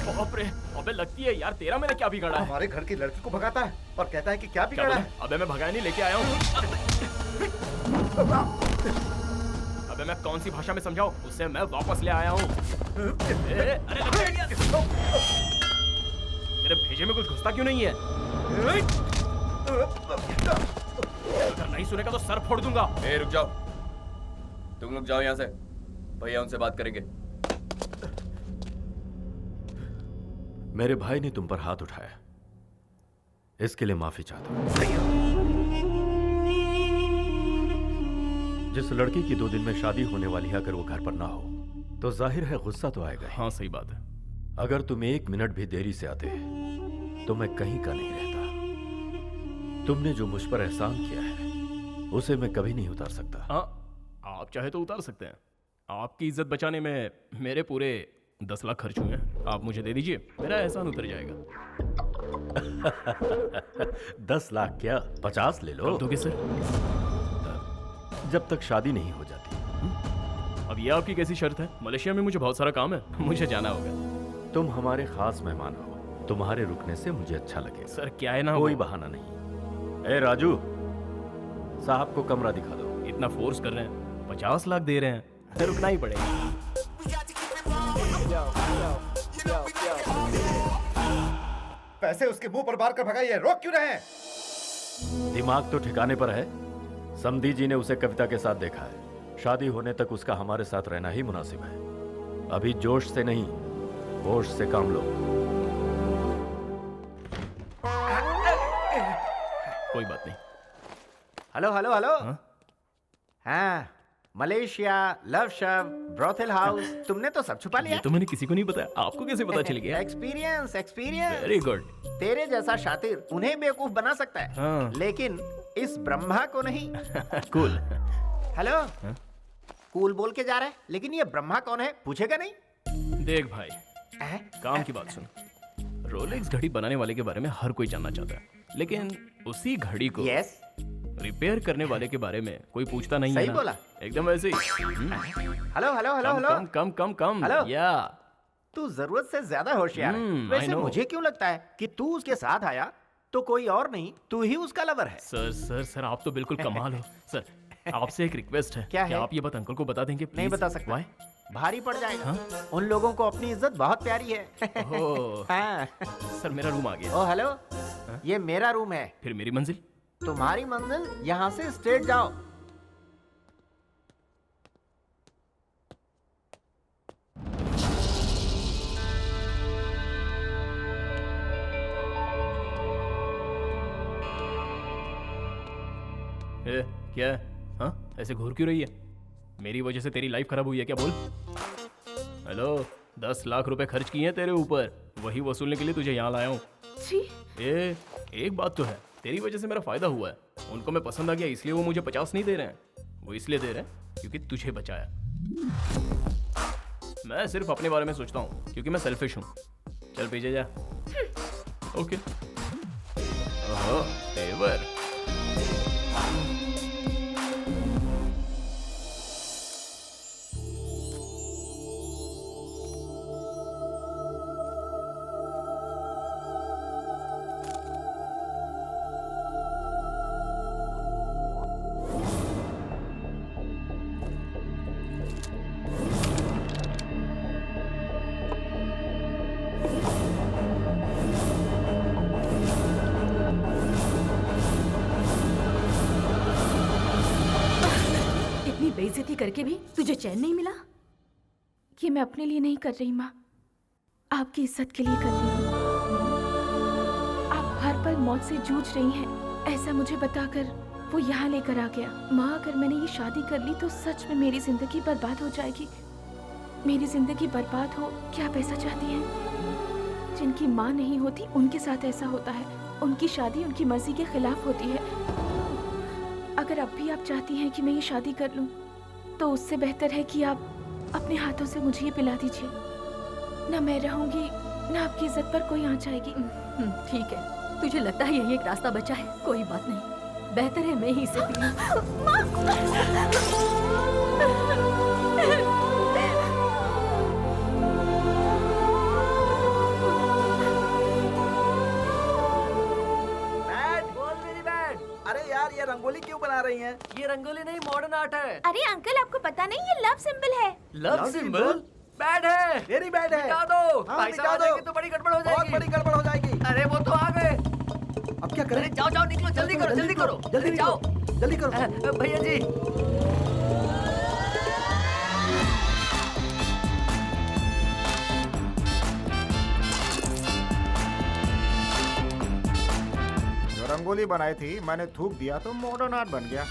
बाप रे, अबे लगती है यार, तेरा मैंने क्या बिगाड़ा है?
हमारे घर की लड़की को भगाता है और कहता है कि क्या बिगाड़ा है?
अबे मैं भगाया नहीं, लेके आया हूँ। अबे मैं कौन सी भाषा में समझाऊं? उसे मैं वापस ले आया हूँ। अरे तेरे भेजे में कुछ घुसता क्यों नहीं है? अगर नहीं सुनेगा तो सर फोड़ दूंगा।
रुक जाओ, तुम लोग जाओ यहाँ से, भैया उनसे बात करेंगे।
मेरे भाई ने तुम पर हाथ उठाया, इसके लिए माफी चाहता हूं। जिस लड़की की 2 दिन में शादी होने वाली है, अगर वो घर पर ना हो तो जाहिर है गुस्सा तो आएगा।
हाँ सही बात है।
अगर तुम 1 मिनट भी देरी से आते तो मैं कहीं का नहीं रहता। तुमने जो मुझ पर एहसान किया है उसे मैं कभी नहीं उतार सकता।
हाँ, आप चाहे तो उतार सकते हैं। आपकी इज्जत बचाने में मेरे पूरे 10 लाख खर्च हुए हैं। आप मुझे दे दीजिए, मेरा एहसान उतर जाएगा।
10 लाख क्या, 50 ले लो।
दोगे सर?
जब तक शादी नहीं हो जाती।
अब ये आपकी कैसी शर्त है? मलेशिया में मुझे बहुत सारा काम है, मुझे जाना होगा।
तुम हमारे खास मेहमान हो, तुम्हारे रुकने से मुझे अच्छा लगे।
सर क्या है ना,
कोई बहाना नहीं। ए राजू, साहब को कमरा दिखा दो।
इतना फोर्स कर रहे हैं, 50 लाख दे रहे हैं, रुकना ही पड़ेगा।
पैसे उसके मुंह पर मार कर भगाइए, रोक क्यों रहे हैं?
दिमाग तो ठिकाने पर है। समधी जी ने उसे कविता के साथ देखा है। शादी होने तक उसका हमारे साथ रहना ही मुनासिब है। अभी जोश से नहीं, होश से काम लो।
कोई बात नहीं।
Hello hello hello. हाँ, मलेशिया, लव शव, ब्रोथल हाउस, तुमने तो सब छुपा लिया।
ये तो मैंने किसी को नहीं बताया, आपको कैसे पता चल गया?
Experience experience.
Very good.
तेरे जैसा शातिर उन्हें बेवकूफ बना सकता है,
हाँ।
लेकिन इस ब्रह्मा को नहीं।
कूल।
हेलो, कूल बोल के जा रहा है, लेकिन ये ब्रह्मा कौन है पूछेगा नहीं?
देख भाई, काम की बात सुन। रोलेक्स घड़ी बनाने वाले के बारे में हर कोई जानना चाहता है, लेकिन उसी घड़ी को
यस
रिपेयर करने वाले के बारे में कोई पूछता नहीं है
सही
ना?
बोला।
एकदम वैसे ही।
Hello hello hello hello.
Come come come come.
Hello.
या
तू जरूरत से ज्यादा होशियार है।
I
वैसे
know।
मुझे क्यों लगता है कि तू उसके साथ आया तो कोई और नहीं, तू ही उसका लवर है।
सर सर सर, आप तो बिल्कुल कमाल हो। सर, आपसे एक रिक्वेस्ट है।
क्या है?
आप ये बात अंकल को बता देंगे?
नहीं
please?
बता सकता।
Why?
भारी पड़ जाएगा। उन लोगों को अपनी इज्जत बहुत प्यारी है।
ओह,
हाँ।
सर मेरा रूम आ गया।
ओ हेलो, ये मेरा रूम है।
फिर मेरी मंजिल?
तुम्हारी मंजिल यहाँ से स्ट्रेट जाओ।
क्या? हाँ, ऐसे घूर क्यों रही है? मेरी वजह से तेरी लाइफ खराब हुई है क्या? बोल। हेलो, 10 लाख रुपए खर्च किए हैं तेरे ऊपर, वही वसूलने के लिए तुझे यहाँ लाया हूँ। एक बात तो है, तेरी वजह से मेरा फायदा हुआ है। उनको मैं पसंद आ गया, इसलिए वो मुझे 50 नहीं दे रहे हैं। वो इसलिए दे रहे हैं क्योंकि तुझे बचाया। मैं सिर्फ अपने बारे में सोचता हूँ क्योंकि मैं सेल्फिश हूँ। चल पीछे जा। ओके। ओहो, तेवर।
बेइज्जती करके भी तुझे चैन नहीं मिला?
ये मैं अपने लिए नहीं कर रही माँ, आपकी इज्जत के लिए कर रही हूँ। आप हर पल मौत से जूझ रही हैं, ऐसा मुझे बताकर वो यहाँ लेकर आ गया। माँ, अगर मैंने ये शादी कर ली तो सच में मेरी जिंदगी बर्बाद हो जाएगी। मेरी जिंदगी बर्बाद हो, क्या आप ऐसा चाहती हैं? जिनकी माँ नहीं होती उनके साथ ऐसा होता है। उनकी शादी उनकी मर्जी के खिलाफ होती है। अगर अब भी आप चाहती हैं कि मैं ये शादी कर लूं, तो उससे बेहतर है कि आप अपने हाथों से मुझे ये पिला दीजिए। ना मैं रहूंगी, ना आपकी इज्जत पर कोई आंच आएगी।
ठीक है, तुझे लगता है यही एक रास्ता बचा है, कोई बात नहीं, बेहतर है मैं ही इसे पी लूं।
ये रंगोली क्यों बना रही हैं?
ये रंगोली नहीं, मॉडर्न आर्ट है।
अरे अंकल, आपको पता नहीं ये लव सिंबल है।
Love symbol? बैड है।
वेरी बैड है।
मिटा दो।
हाँ,
भाई साहब आ जाएंगे तो बड़ी गड़बड़ हो जाएगी।
बहुत बड़ी गड़बड़ हो जाएगी।
अरे वो तो आ गए।
अब क्या करें?
जाओ जाओ, निकलो, जल्दी करो, जल्दी करो,
जल्दी
जाओ,
जल्दी करो।
भैया जी।
रंगोली बनाई थी, मैंने थूक दिया तो मॉडर्न आर्ट बन गया।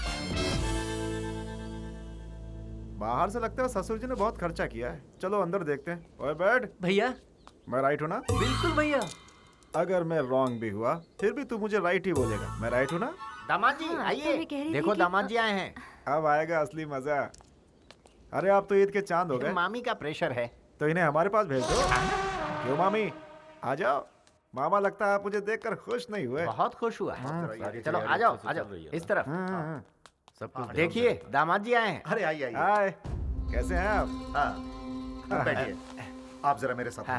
बाहर से लगता है ससुर जी ने बहुत खर्चा किया है। चलो अंदर देखते हैं। ओए बैठ।
भैया,
मैं राइट हूँ ना?
बिल्कुल भैया।
अगर मैं रॉन्ग भी हुआ फिर भी तू मुझे राइट ही बोलेगा। मैं राइट हूँ ना?
दामाद जी आइए, देखो दामाद जी आए हैं।
अब आएगा असली मजा। अरे आप तो ईद के चांद हो गए।
मामी का प्रेशर है
तो इन्हें हमारे पास भेज दो। क्यों मामी, आ जाओ। मामा लगता है आप मुझे देखकर खुश नहीं हुए।
बहुत खुश हुआ। चलो आ जाओ, आ जाओ इस तरफ।
सब कुछ
देखिए दामाद जी आए हैं।
अरे आइए आइए।
हाय, कैसे हैं आप?
हाँ, बैठिए। आप जरा मेरे साथ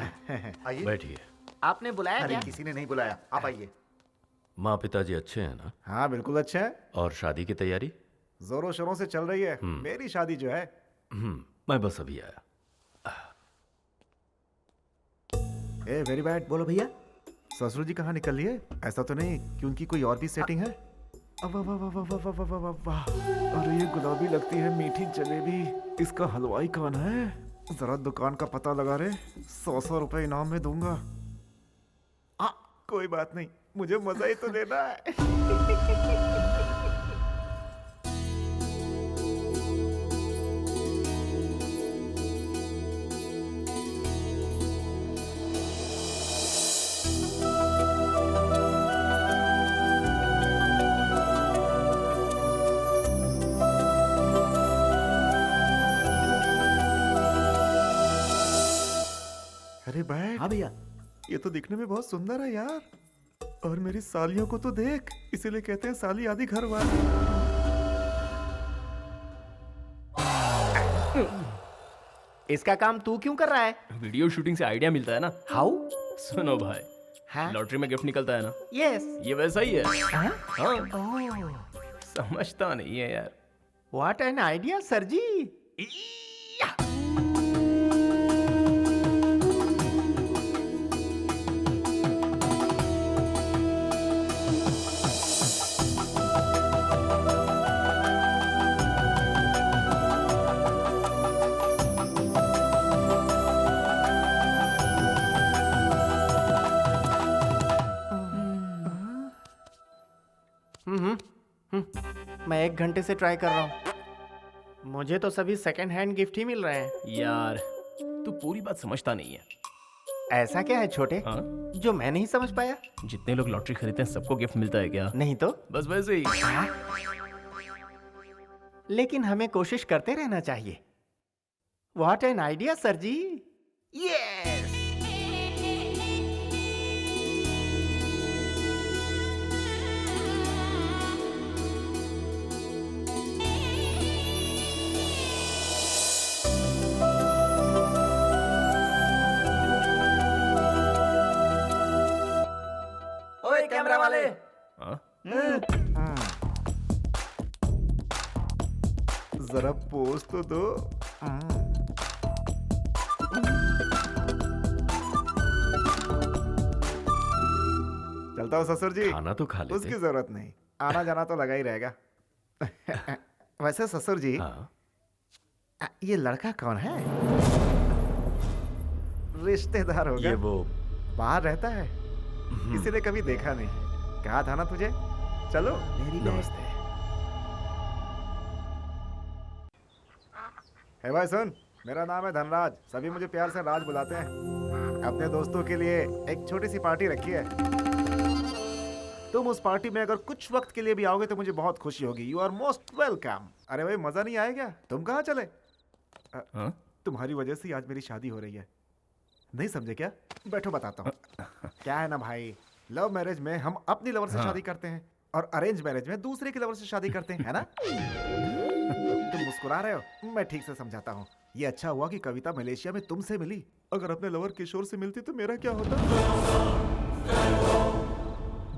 आइए।
बैठिए।
आपने बुलाया
अरे
क्या?
किसी ने नहीं बुलाया, आप आइए।
माँ पिताजी अच्छे हैं ना?
हाँ बिल्कुल अच्छे हैं।
और शादी की तैयारी
जोरों शोरों से चल रही है। मेरी शादी जो है।
मैं बस अभी आया।
A very bad.
बोलो भैया।
ससुर जी कहाँ निकल लिए? ऐसा तो नहीं कि उनकी कोई और भी सेटिंग है? वाह वाह वाह वाह वाह वाह वाह वाह। अरे ये गुलाबी लगती है मीठी जलेबी। इसका हलवाई कौन है? जरा दुकान का पता लगा रे, 100 रुपए इनाम में दूंगा। कोई बात नहीं, मुझे मजा ही तो लेना है। अरे बैठ।
हाँ भैया।
ये तो दिखने में बहुत सुंदर है यार। और मेरी सालियों को तो देख, इसीलिए कहते हैं साली आदि घर वाली।
इसका काम तू क्यों कर रहा है?
वीडियो शूटिंग से आइडिया मिलता है ना।
हाउ?
सुनो भाई,
हाँ?
लॉटरी में गिफ्ट निकलता है ना।
यस।
ये वैसा ही है।
हाँ?
हाँ। समझता नहीं है यार।
व्हाट एन आइडिया सर जी। मैं 1 घंटे से ट्राई कर रहा हूँ। मुझे तो सभी सेकंड हैंड गिफ्ट ही मिल रहे हैं।
यार तू पूरी बात समझता नहीं है।
ऐसा क्या है छोटे?
हाँ?
जो मैं नहीं समझ पाया?
जितने लोग लॉटरी खरीदते हैं सबको गिफ्ट मिलता है क्या?
नहीं तो
बस वैसे ही।
लेकिन हमें कोशिश करते रहना चाहिए। What an idea sir ji. Yes.
ओए कैमरा वाले।
हाँ?
जरा पोज तो दो। चलता हूँ ससुर जी।
खाना तो खा लेते।
उसकी जरूरत नहीं, आना जाना तो लगा ही रहेगा। वैसे ससुर जी, ये लड़का कौन है? रिश्तेदार होगा।
ये वो
बाहर रहता है, इसीलिए कभी देखा नहीं। कहा था ना तुझे। चलो।
नमस्ते।
हे भाई सुन, मेरा नाम है धनराज, सभी मुझे प्यार से राज बुलाते हैं। अपने दोस्तों के लिए एक छोटी सी पार्टी रखी है। तुम उस पार्टी में अगर कुछ वक्त के लिए भी आओगे तो मुझे बहुत खुशी होगी। You are most welcome. अरे भाई मजा नहीं आएगा? तुम कहाँ चले? तुम्हारी वजह से आज मेरी शादी हो रही है, नहीं समझे क्या? बैठो बताता हूँ। क्या है ना भाई, लव मैरिज में हम अपनी लवर से शादी करते हैं और अरेंज मैरिज में दूसरे की लवर से शादी करते हैं, है ना? तुम मुस्कुरा रहे हो, मैं ठीक से समझाता हूँ। ये अच्छा हुआ कि कविता मलेशिया में तुमसे मिली। अगर अपने लवर किशोर से मिलती तो मेरा क्या होता?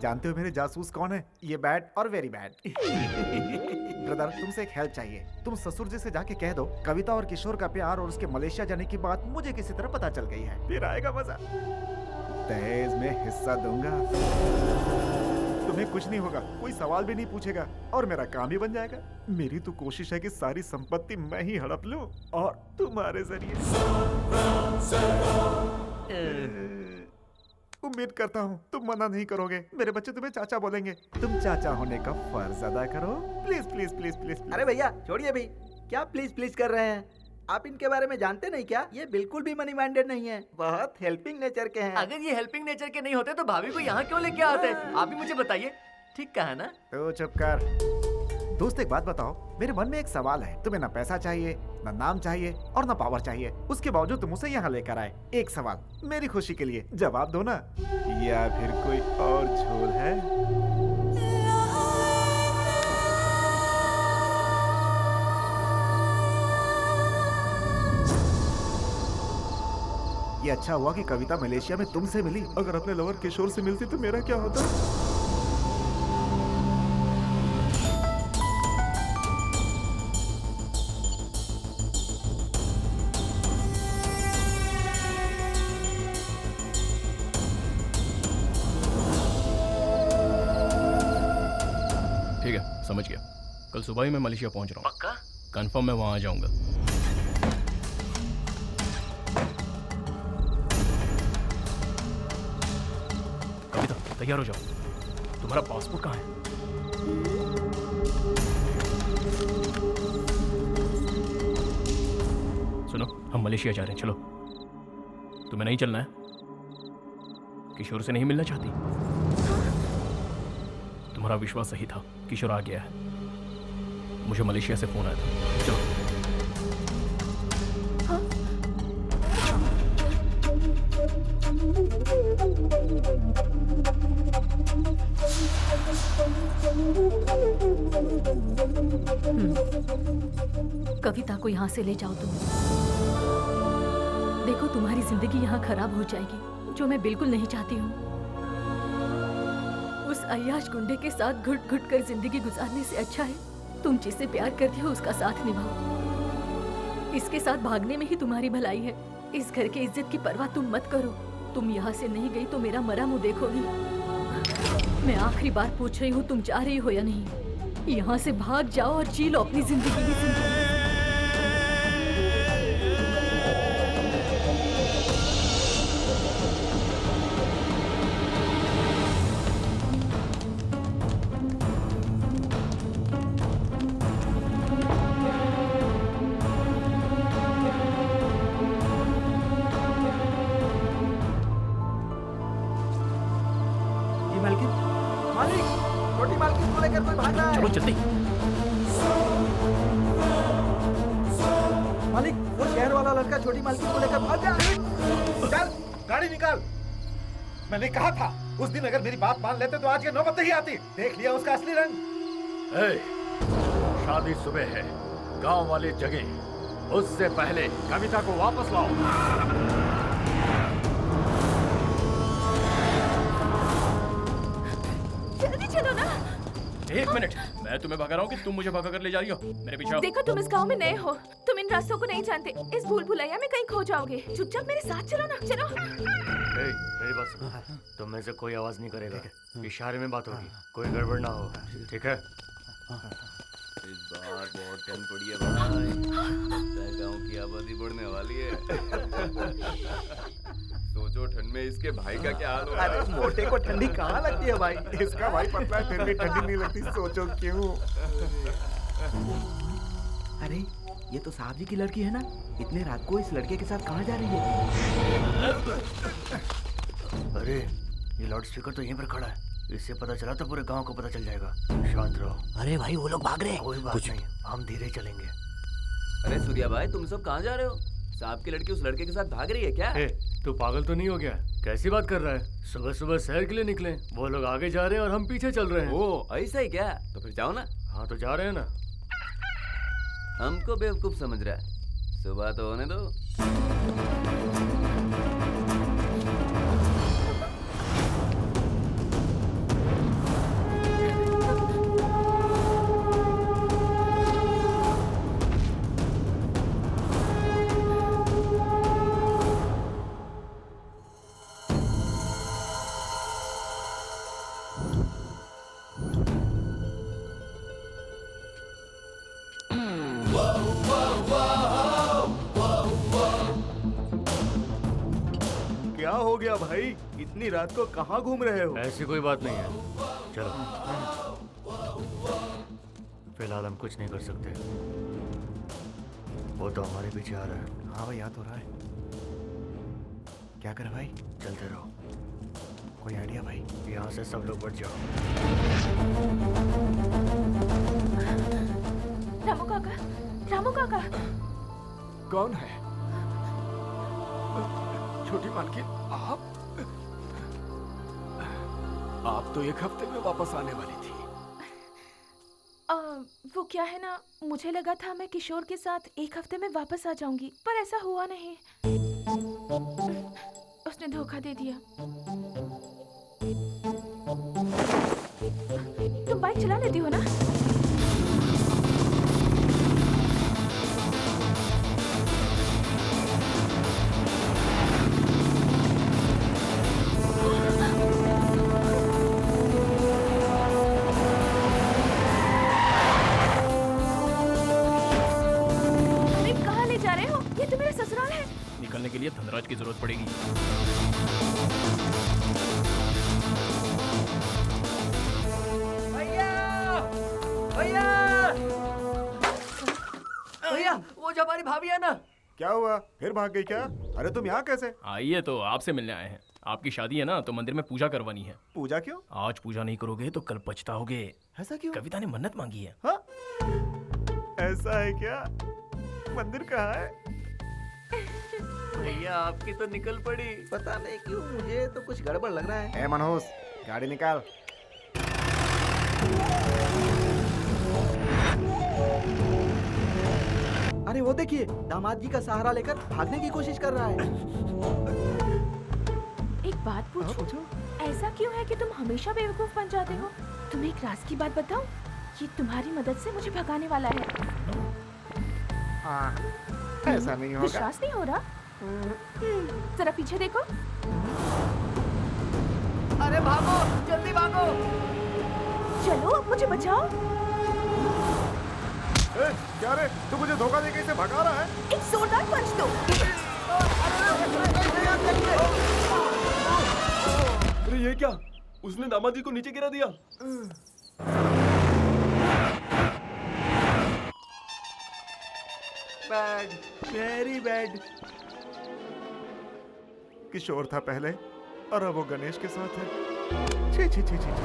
जानते हो मेरे जासूस कौन है? ये बैड और वेरी बैड। ब्रदर, तुमसे एक हेल्प चाहिए। तुम ससुर जी से जाके कह दो कविता और किशोर का प्यार और उसके मलेशिया जाने की बात मुझे किसी तरह पता चल गई है। फिर आएगा मजा। दहेज में हिस्सा दूंगा, तुम्हें कुछ नहीं होगा, कोई सवाल भी नहीं पूछेगा और मेरा काम ही बन जाएगा। मेरी तो कोशिश है कि सारी संपत्ति मैं ही हड़प लूं और तुम्हारे जरिए। उम्मीद करता हूँ तुम मना नहीं करोगे। मेरे बच्चे तुम्हें चाचा बोलेंगे। तुम चाचा होने का फर्ज अदा करो। Please please please please.
अरे भैया छोड़िए भाई, क्या प्लीज प्लीज कर रहे हैं? आप इनके बारे में जानते नहीं क्या? ये बिल्कुल भी मनी माइंडेड नहीं है, बहुत हेल्पिंग नेचर के हैं।
अगर ये हेल्पिंग नेचर के नहीं होते तो भाभी को यहाँ क्यों लेके आते? आप ही मुझे बताइए। ठीक कहा ना?
तो चुप कर। दोस्त एक बात बताओ, मेरे मन में एक सवाल है। तुम्हें ना पैसा चाहिए, ना नाम चाहिए और ना पावर चाहिए, उसके बावजूद तुम उसे यहाँ लेकर आए। एक सवाल मेरी खुशी के लिए जवाब दो ना, या फिर कोई और झोल है? ये अच्छा हुआ कि कविता मलेशिया में तुमसे मिली। अगर अपने लवर किशोर से मिलती तो मेरा क्या होता?
ठीक है, समझ गया। कल सुबह ही मैं मलेशिया पहुंच रहा हूँ।
पक्का?
कंफर्म मैं वहां आ जाऊंगा। तैयार हो जाओ। तुम्हारा पासपोर्ट कहाँ है? सुनो, हम मलेशिया जा रहे हैं, चलो। तुम्हें नहीं चलना है? किशोर से नहीं मिलना चाहती? तुम्हारा विश्वास सही था, किशोर आ गया है। मुझे मलेशिया से फोन आया था, चलो।
कविता को यहाँ से ले जाओ तुम। देखो तुम्हारी जिंदगी यहाँ खराब हो जाएगी, जो मैं बिल्कुल नहीं चाहती हूँ। उस अय्याश गुंडे के साथ घुट घुट कर जिंदगी गुजारने से अच्छा है तुम जिससे प्यार करती हो उसका साथ निभाओ। इसके साथ भागने में ही तुम्हारी भलाई है। इस घर की इज्जत की परवाह तुम मत करो। तुम यहाँ से नहीं गई तो मेरा मरा मुंह देखोगी। मैं आखिरी बार पूछ रही हूँ, तुम जा रही हो या नहीं? यहाँ से भाग जाओ और जी लो अपनी जिंदगी की जिंदगी।
चलो जल्दी।
मालिक, वो शहर वाला लड़का छोटी मालकिन को लेकर भाग गया।
चल, गाड़ी निकाल। मैंने कहा था उस दिन अगर मेरी बात मान लेते तो आज ये नौबत नहीं आती। देख लिया उसका असली रंग।
शादी सुबह है, गांव वाले जगह। उससे पहले कविता को वापस लाओ।
जल्दी चलो ना।
एक मिनट, मैं तुम्हें भगा रहा हूँ कि तुम मुझे भगा कर ले जा रही हो? मेरे पीछे आओ।
देखो, तुम इस गांव में नए हो, तुम इन रास्तों को नहीं जानते। इस भूल भुलैया में कहीं खो जाओगे। चुपचाप मेरे साथ चलो ना, चलो।
मेरी बात सुनो, तुम में से कोई आवाज नहीं करेगा। इशारे में बात होगी, कोई गड़बड़ ना हो, ठीक है?
इस बार बहुत ठंड पड़ी है भाई। गांव की आबादी बढ़ने वाली है। सोचो ठंड में इसके भाई का क्या हाल होगा।
अरे मोटे को ठंडी कहाँ लगती है भाई?
इसका भाई पतला है, फिर भी ठंडी नहीं लगती। सोचो क्यों।
अरे ये तो साहब जी की लड़की है ना? इतने रात को इस लड़के के साथ कहाँ जा रही है?
अरे ये लाउड स्पीकर तो यहीं पर खड़ा है। इससे पता चला तो पूरे गांव को पता चल जाएगा। शांत रहो।
अरे भाई वो लोग भाग रहे हैं।
कोई बात नहीं, हम धीरे चलेंगे।
अरे सूर्या भाई, तुम सब कहाँ जा रहे हो? साहब की लड़की उस लड़के के साथ भाग रही है क्या?
तू पागल तो नहीं हो गया? कैसी बात कर रहा है? सुबह सुबह शहर के लिए निकले, वो लोग आगे जा रहे हैं और हम पीछे चल रहे हैं।
ओ ऐसा ही क्या? तो फिर जाओ ना।
हाँ तो जा रहे हैं ना।
हमको बेवकूफ समझ रहा है? सुबह तो होने दो।
क्या हो गया भाई? इतनी रात को कहाँ घूम रहे हो?
ऐसी कोई बात नहीं है, चलो। फिलहाल हम कुछ नहीं कर सकते। वो तो हमारे पीछे आ रहा है।
हाँ भाई, याद हो रहा है। क्या कर भाई?
चलते रहो।
कोई आइडिया भाई?
यहाँ से सब लोग बढ़ जाओ।
रामू काका, रामू काका।
कौन है? छोटी मालकिन, आप तो एक हफ्ते में वापस आने वाली थी।
वो क्या है ना, मुझे लगा था मैं किशोर के साथ एक हफ्ते में वापस आ जाऊंगी, पर ऐसा हुआ नहीं। उसने धोखा दे दिया। तुम बाइक चला लेती हो ना?
निकलने के लिए धनराज की जरूरत पड़ेगी।
भैया भैया, वो जो हमारी भाभी है ना।
क्या हुआ, फिर भाग गई क्या? अरे तुम यहाँ कैसे?
आइए तो आपसे मिलने आए हैं। आपकी शादी है ना, तो मंदिर में पूजा करवानी है।
पूजा क्यों?
आज पूजा नहीं करोगे तो कल पछताओगे।
ऐसा क्यों?
कविता ने मन्नत मांगी है।
हाँ? ऐसा है क्या? मंदिर कहाँ है?
भैया आपकी तो निकल पड़ी।
पता नहीं क्यों मुझे तो कुछ गड़बड़ लग रहा है।
ए मनोज, गाड़ी निकाल।
अरे वो देखिए, दामाद जी का सहारा लेकर भागने की कोशिश कर रहा है।
एक बात पूछूं? ऐसा क्यों है कि तुम हमेशा बेवकूफ बन जाते हो? तुम्हें एक राज की बात बताऊं? ये तुम्हारी मदद से मुझे भगाने वाला है।
ऐसा नहीं होगा।
विश्वास नहीं हो रहा? जरा पीछे देखो।
अरे भागो, जल्दी भागो।
चलो अब मुझे बचाओ।
ए, क्या रे, तू मुझे धोखा देके इसे भगा रहा है?
एक जोरदार पंच दो।
अरे ये क्या, उसने दामाद जी को नीचे गिरा दिया।
Bad, very bad.
किशोर था पहले और अब वो गणेश के साथ है। छी छी छी छी छी।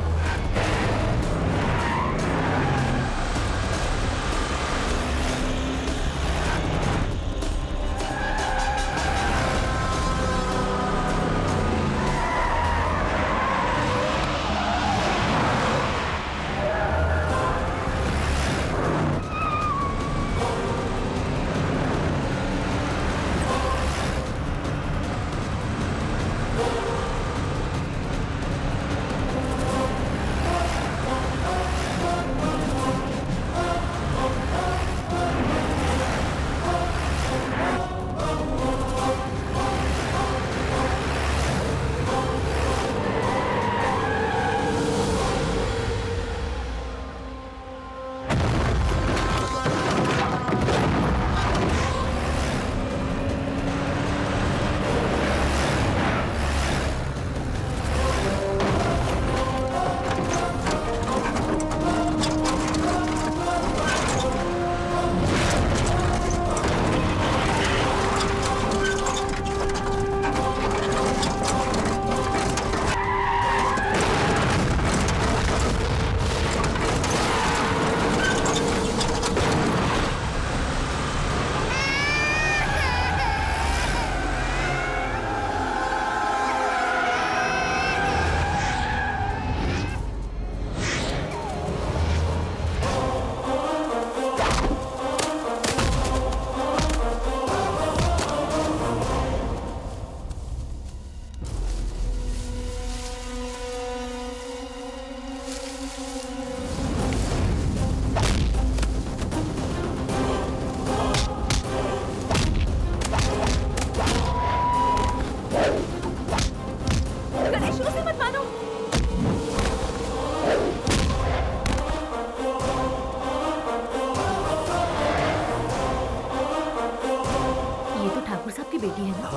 बेटी है ना?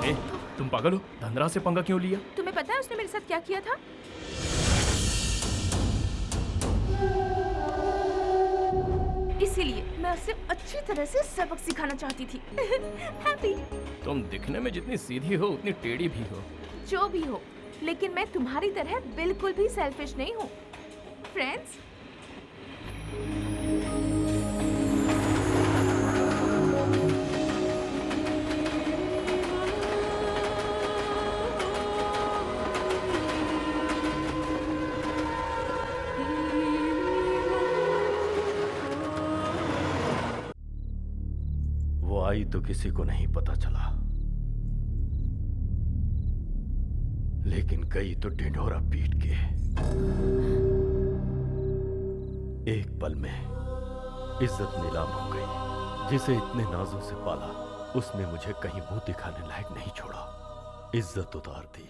ए, तुम पागल हो? धनराज से पंगा क्यों लिया?
तुम्हें पता है उसने मेरे साथ क्या किया था? इसीलिए मैं उसे अच्छी तरह से सबक सिखाना चाहती थी। हैप्पी।
तुम दिखने में जितनी सीधी हो उतनी टेढ़ी भी हो।
जो भी हो, लेकिन मैं तुम्हारी तरह बिल्कुल भी सेल्फिश नहीं हूँ। फ्रेंड्स,
वो आई तो किसी को नहीं पता चला, लेकिन गई तो ढिंढोरा पीट के। एक पल में इज्जत नीलाम हो गई। जिसे इतने नाजों से पाला, उसने मुझे कहीं मुंह दिखाने लायक नहीं छोड़ा, इज्जत उतार दी।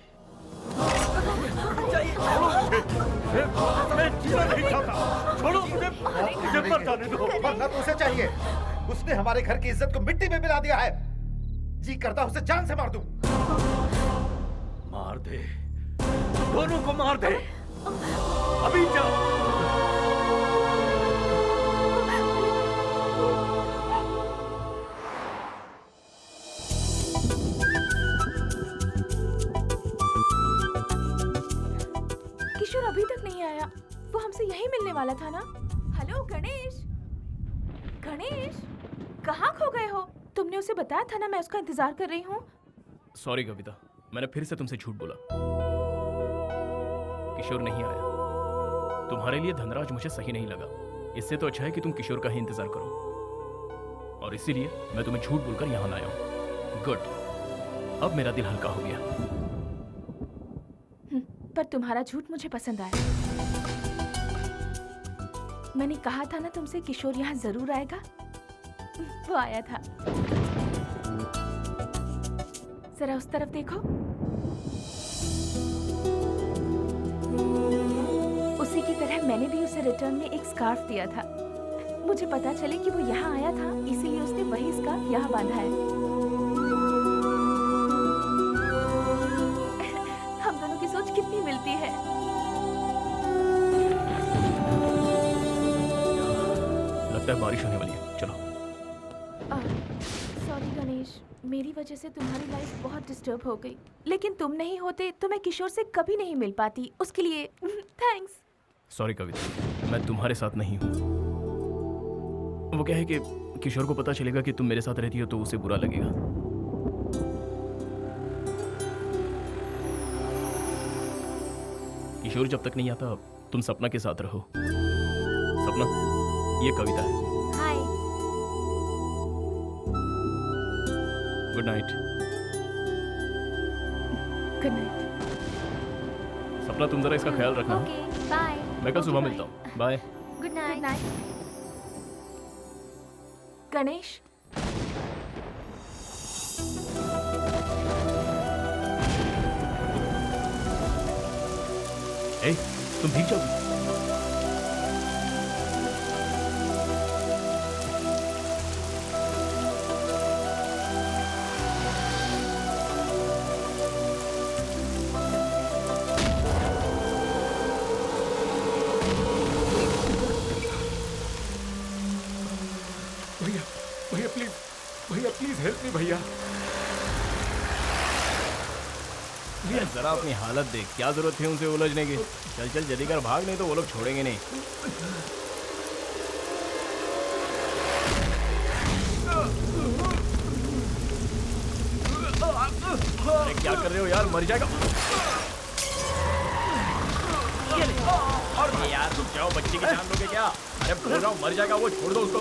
छोड़ो मुझे मर जाने दो।
मरना तो उसे चाहिए। उसने हमारे घर की इज्जत को मिट्टी में मिला दिया है।
जी करता उसे जान से मार दूं।
मार दे, दोनों को मार दे, अभी जा।
किशोर अभी तक नहीं आया। वो हमसे यही मिलने वाला था ना। हेलो गणेश, गणेश कहाँ खो गए हो? तुमने उसे बताया था ना मैं उसका इंतजार कर रही हूँ।
सॉरी कविता, मैंने फिर से तुमसे झूठ बोला। किशोर नहीं आया। तुम्हारे लिए धनराज मुझे सही नहीं लगा। इससे तो अच्छा है कि तुम किशोर का ही इंतजार करो, और इसीलिए मैं तुम्हें झूठ बोलकर यहाँ लाया हूँ। गुड, अब मेरा दिल हल्का हो गया।
पर तुम्हारा झूठ मुझे पसंद आया। मैंने कहा था ना तुमसे किशोर यहाँ जरूर आएगा। वो आया था। जरा उस तरफ देखो। उसी की तरह मैंने भी उसे रिटर्न में एक स्कार्फ दिया था। मुझे पता चले कि वो यहाँ आया था, इसीलिए उसने वही स्कार्फ यहाँ बांधा है। हम दोनों की सोच कितनी मिलती है।
लगता है बारिश होने वाली है। चलो।
सॉरी गणेश, मेरी वजह से तुम्हारी लाइफ बहुत डिस्टर्ब हो गई। लेकिन तुम नहीं होते तो मैं किशोर से कभी नहीं मिल पाती। उसके लिए थैंक्स।
सॉरी कविता, मैं तुम्हारे साथ नहीं हूँ। वो क्या है कि किशोर को पता चलेगा कि तुम मेरे साथ रहती हो तो उसे बुरा लगेगा। किशोर जब तक नहीं आता तुम सपना के साथ रहो। सपना, ये कविता है।
Hi.
Good night.
Good night.
Sapna, तुम जरा इसका ख्याल रखना।
Okay, bye.
मैं कल सुबह मिलता हूँ। बाय।
Good night.
गणेश,
ए, तुम भीग जाओगी।
भैया प्लीज हेल्प मी भैया।
भैया जरा अपनी हालत देख, क्या जरूरत थी उनसे उलझने की। चल चल जल्दी कर, भाग, नहीं तो वो लोग छोड़ेंगे नहीं। अरे क्या कर रहे हो यार, मर जाएगा। और यार रुक जाओ, बच्चे की जान लोगे क्या? अरे बोल रहा हूँ मर जाएगा वो, छोड़ दो उसको।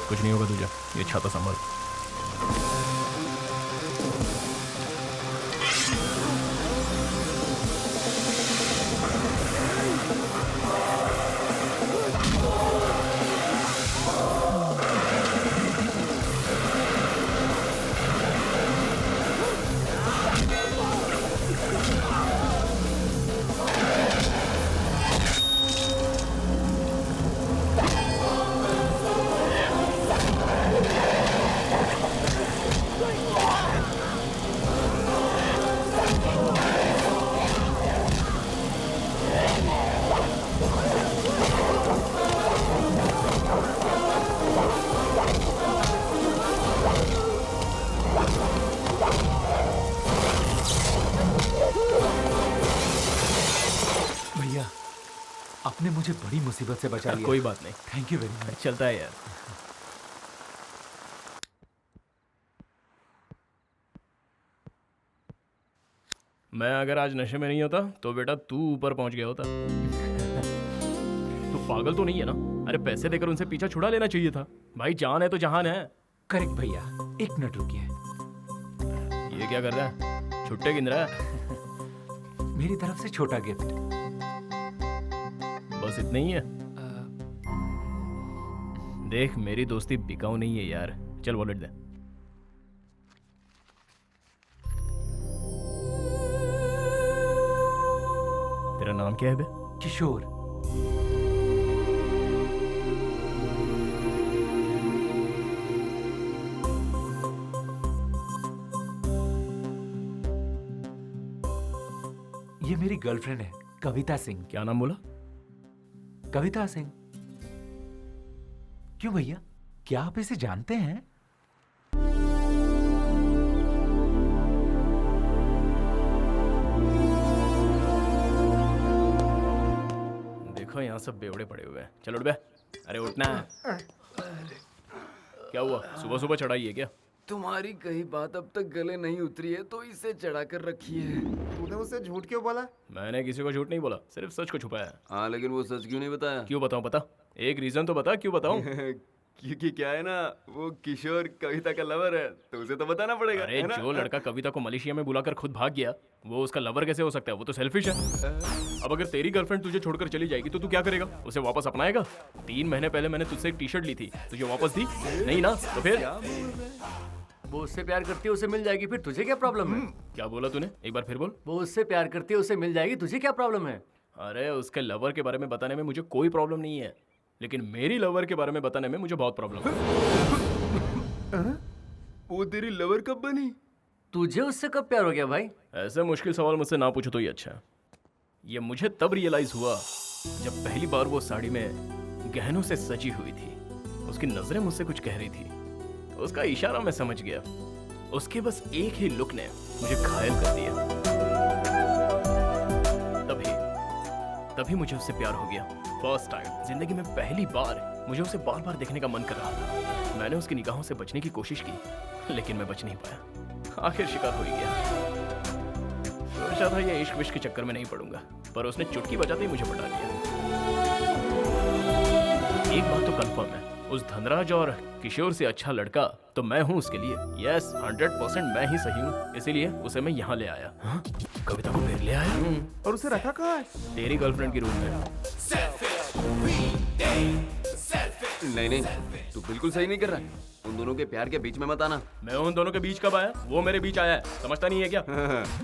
कुछ नहीं होगा तुझे, ये छाता संभाल।
आपने मुझे बड़ी मुसीबत से बचा लिया।
कोई बात नहीं,
थैंक यू वेरी मच।
चलता है यार। मैं अगर आज नशे में नहीं होता तो बेटा तू ऊपर पहुंच गया होता। तू पागल तो नहीं है ना? अरे पैसे देकर उनसे पीछा छुड़ा लेना चाहिए था। भाई जान है तो जहान है।
करेक्ट भैया, एक मिनट रुकिए।
ये क्या कर रहा है? छुट्टे गिन रहा है?
मेरी तरफ से छोटा गिफ्ट।
बस इतना ही है? देख मेरी दोस्ती बिकाऊ नहीं है यार। चल वॉलेट दे। तेरा नाम क्या है बे?
किशोर। ये मेरी गर्लफ्रेंड है, कविता सिंह।
क्या नाम बोला?
कविता सिंह। क्यों भैया, क्या आप इसे जानते हैं?
देखो यहाँ सब बेवड़े पड़े हुए हैं। चल उठ बे। अरे उठना है। क्या हुआ? सुबह सुबह चढ़ाई है क्या?
तुम्हारी कही बात अब तक गले नहीं उतरी है तो इसे चढ़ा कर रखी है।
तूने उससे झूठ क्यों बोला?
मैंने किसी को झूठ नहीं बोला, सिर्फ सच को छुपाया।
हाँ लेकिन वो सच क्यों नहीं बताया?
क्यों बताऊं? बता, एक रीजन तो बता, क्यों बताऊं?
क्योंकि क्या है ना, वो किशोर कविता का लवर है तो उसे तो बताना पड़ेगा।
अरे
है ना?
जो लड़का कविता को मलेशिया में बुलाकर खुद भाग गया वो उसका लवर कैसे हो सकता है? वो तो सेल्फिश है। अब अगर तेरी गर्लफ्रेंड तुझे छोड़कर चली जाएगी तो तू क्या करेगा? उसे वापस अपनाएगा? 3 महीने पहले मैंने तुझसे एक टी शर्ट ली थी, तुझे वापस दी नहीं ना? तो फिर
वो उससे प्यार करती है, उसे मिल जाएगी, फिर तुझे क्या प्रॉब्लम है?
क्या बोला तूने? एक बार फिर बोल।
वो उससे प्यार करती है, उसे मिल जाएगी, तुझे क्या प्रॉब्लम है?
अरे उसके लवर के बारे में बताने में मुझे कोई प्रॉब्लम नहीं है, लेकिन मेरी लवर के बारे में बताने में मुझे बहुत प्रॉब्लम है।
वो तेरी लवर कब बनी?
तुझे उससे कब प्यार हो गया भाई?
ऐसे मुश्किल सवाल मुझसे ना पूछो तो ही अच्छा है। ये मुझे तब रियलाइज हुआ जब पहली बार वो साड़ी में गहनों से सजी हुई थी। उसकी नजरें मुझसे कुछ कह रही थी, उसका इशारा मैं समझ गया। उसके बस एक ही लुक ने मुझे घायल कर दिया। तभी मुझे उससे प्यार हो गया। फर्स्ट टाइम जिंदगी में पहली बार मुझे उसे बार बार देखने का मन कर रहा था। मैंने उसकी निगाहों से बचने की कोशिश की, लेकिन मैं बच नहीं पाया। आखिर शिकार हो ही गया। सोचा था ये इश्क विश्क के चक्कर में नहीं पड़ूंगा, पर उसने चुटकी बजाते ही मुझे पटा लिया। एक बात तो कंफर्म है, उस धनराज और किशोर से अच्छा लड़का तो मैं हूँ उसके लिए। यस 100% मैं ही सही हूँ, इसीलिए उसे मैं यहाँ ले आया। हाँ? कविता को फिर ले आया?
और उसे रखा कहाँ है?
तेरी गर्लफ्रेंड की रूम में।
नहीं, तू बिल्कुल सही नहीं कर रहा है। उन दोनों के प्यार के बीच में मत आना।
मैं उन दोनों के बीच कब आया? वो मेरे बीच आया है, समझता नहीं है क्या?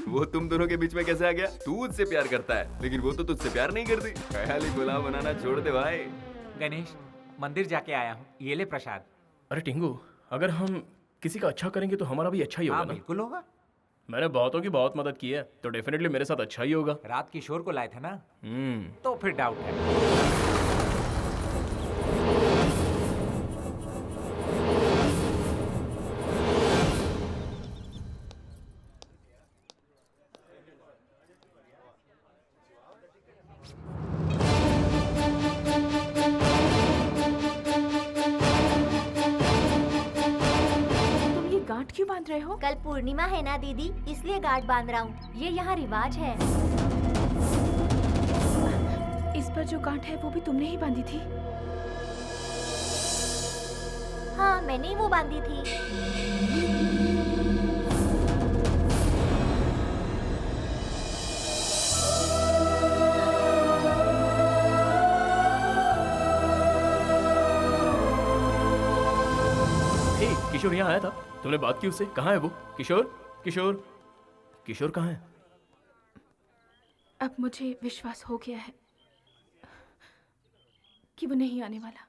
वो तुम दोनों के बीच में कैसे आ गया? तू उससे प्यार करता है, लेकिन वो तो तुझसे प्यार नहीं करती। ख्याली पुलाव बनाना छोड़ दे भाई।
गणेश, मंदिर जाके आया हूँ, ये ले प्रसाद।
अरे टिंगू, अगर हम किसी का अच्छा करेंगे तो हमारा भी अच्छा ही होगा
हाँ,
ना?
बिल्कुल होगा।
मैंने बहुतों की बहुत मदद की है, तो डेफिनेटली मेरे साथ अच्छा ही होगा।
रात किशोर को लाए थे ना,
तो
फिर डाउट है।
गांठ क्यों बांध रहे हो?
कल पूर्णिमा है ना दीदी, इसलिए गांठ बांध रहा हूँ। ये यहाँ रिवाज है।
इस पर जो गांठ है वो भी तुमने ही बांधी थी?
हाँ, मैंने ही वो बांधी थी।
किशोर यहाँ आया था, तुमने बात की उससे? कहाँ है वो? किशोर किशोर किशोर कहाँ है?
अब मुझे विश्वास हो गया है कि वो नहीं आने वाला।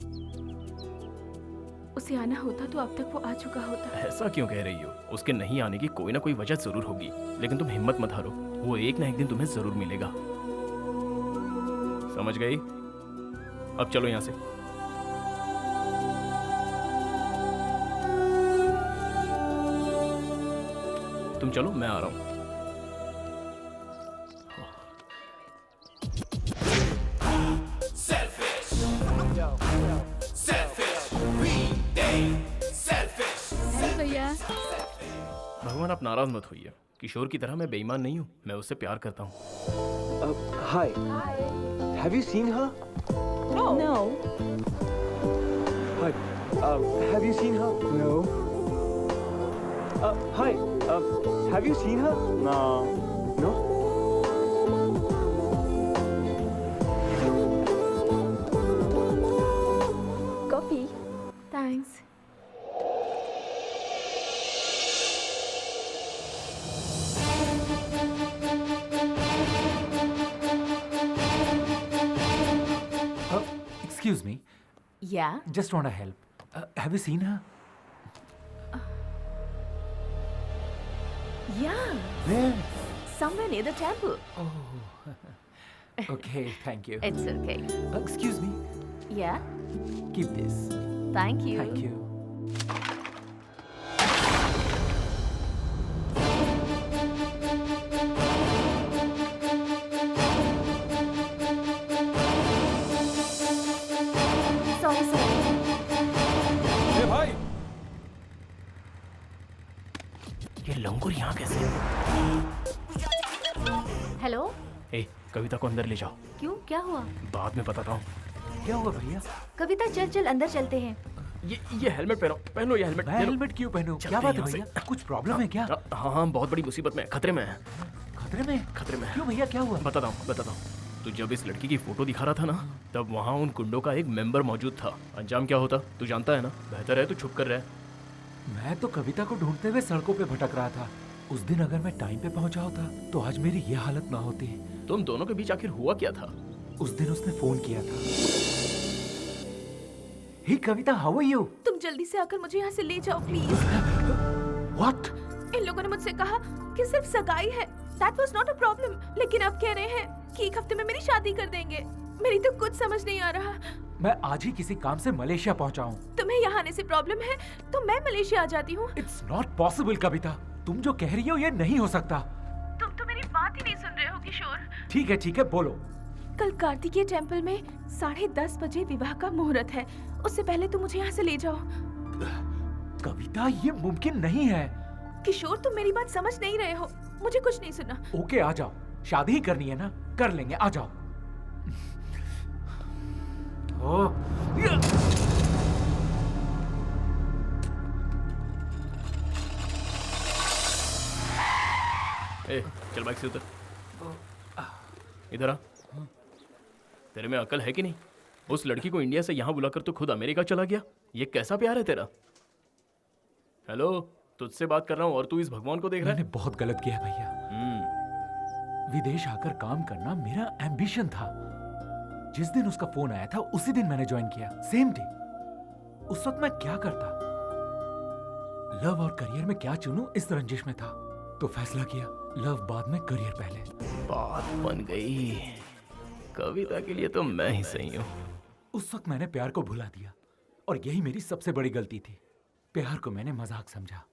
उसे आना होता तो अब तक वो आ चुका होता।
ऐसा क्यों कह रही हो? उसके नहीं आने की कोई ना कोई वजह जरूर होगी, लेकिन तुम हिम्मत मत हारो, वो एक ना एक दिन तुम्हें जरूर मिलेगा। समझ गई? अब चलो यहाँ से। तुम चलो, मैं आ रहा हूं।
भैया,
भगवान आप नाराज मत होइए। किशोर की तरह मैं बेईमान नहीं हूँ, मैं उससे प्यार करता हूँ।
Hi. Have you seen her?
No.
Hi. Have you seen her? No. Hi. Have you seen her? No. No?
Coffee. Thanks.
Excuse me.
Yeah.
Just want to help. Have you seen her?
Yeah.
Where?
Somewhere near the temple.
Oh. Okay, thank you.
It's okay.
Excuse me.
Yeah.
Keep this.
Thank you.
Thank you.
Sorry, sorry.
Hey, भाई.
ये लंगूर यहाँ कैसे?
Hello,
ए, कविता को अंदर ले जाओ।
क्यों, क्या हुआ?
बाद में बताता हूँ।
क्या हुआ भैया?
कविता चल चल अंदर चलते हैं।
ये हेलमेट पहनो ये हेलमेट।
मैं हेलमेट क्यों पहनूं? क्या बात है भैया? कुछ प्रॉब्लम है क्या?
हाँ, बहुत बड़ी मुसीबत में, खतरे में है।
खतरे में?
खतरे में।
क्यों भैया, क्या हुआ?
बताता हूँ। तू जब इस लड़की की फोटो दिखा रहा था ना, तब वहाँ उन गुंडों का एक मेंबर मौजूद था। अंजाम क्या होता तू जानता है ना? बेहतर है तू छुप कर रहे।
मैं तो कविता को ढूंढते हुए सड़कों पे भटक रहा था। उस दिन अगर मैं टाइम पे पहुंचा होता तो आज मेरी ये हालत ना होती।
तुम दोनों के बीच आखिर हुआ क्या था?
उस दिन उसने फोन किया था। हे कविता, हाउ आर यू?
तुम जल्दी से आकर मुझे यहाँ से ले जाओ प्लीज।
व्हाट?
इन लोगों ने मुझसे कहा कि सिर्फ सगाई है। That was not a problem. लेकिन अब कह रहे हैं कि एक हफ्ते में मेरी शादी कर देंगे। मेरी तो कुछ समझ नहीं आ रहा।
मैं आज ही किसी काम से मलेशिया पहुंचा हूँ।
तुम्हें यहाँ आने से प्रॉब्लम है तो मैं मलेशिया आ जाती हूँ।
इट्स नॉट पॉसिबल कविता, तुम जो कह रही हो ये नहीं हो सकता।
तुम तो मेरी बात ही नहीं सुन रहे हो किशोर।
ठीक है, बोलो।
कल कार्तिकेय टेम्पल में 10:30 बजे विवाह का मुहूर्त है। उससे पहले तुम मुझे यहाँ से ले जाओ।
कविता, ये मुमकिन नहीं है।
किशोर, तुम मेरी बात समझ नहीं रहे हो। मुझे कुछ नहीं सुनना।
ओके, आ जाओ। शादी ही करनी है ना, कर लेंगे, आ जाओ।
ए, चल बाइक से उतर। इधर आ। तेरे में अकल है कि नहीं? उस लड़की को इंडिया से यहाँ बुलाकर तो खुद अमेरिका चला गया। ये कैसा प्यार है तेरा? हेलो, तुझसे बात कर रहा हूँ और तू इस भगवान को देख रहा है?
मैंने बहुत गलत किया भैया। विदेश आकर काम करना मेरा एम्बिशन था। जिस दिन उसका फोन आया था उसी दिन मैंने ज्वाइन किया, सेम डे। उस वक्त मैं क्या करता, लव और करियर में क्या चुनूं, इस रंजिश में था। तो फैसला किया, लव बाद में, करियर पहले।
बात बन गई। कविता के लिए तो मैं ही सही हूँ।
उस वक्त मैंने प्यार को भुला दिया और यही मेरी सबसे बड़ी गलती थी। प्यार को मैंने मजाक समझा,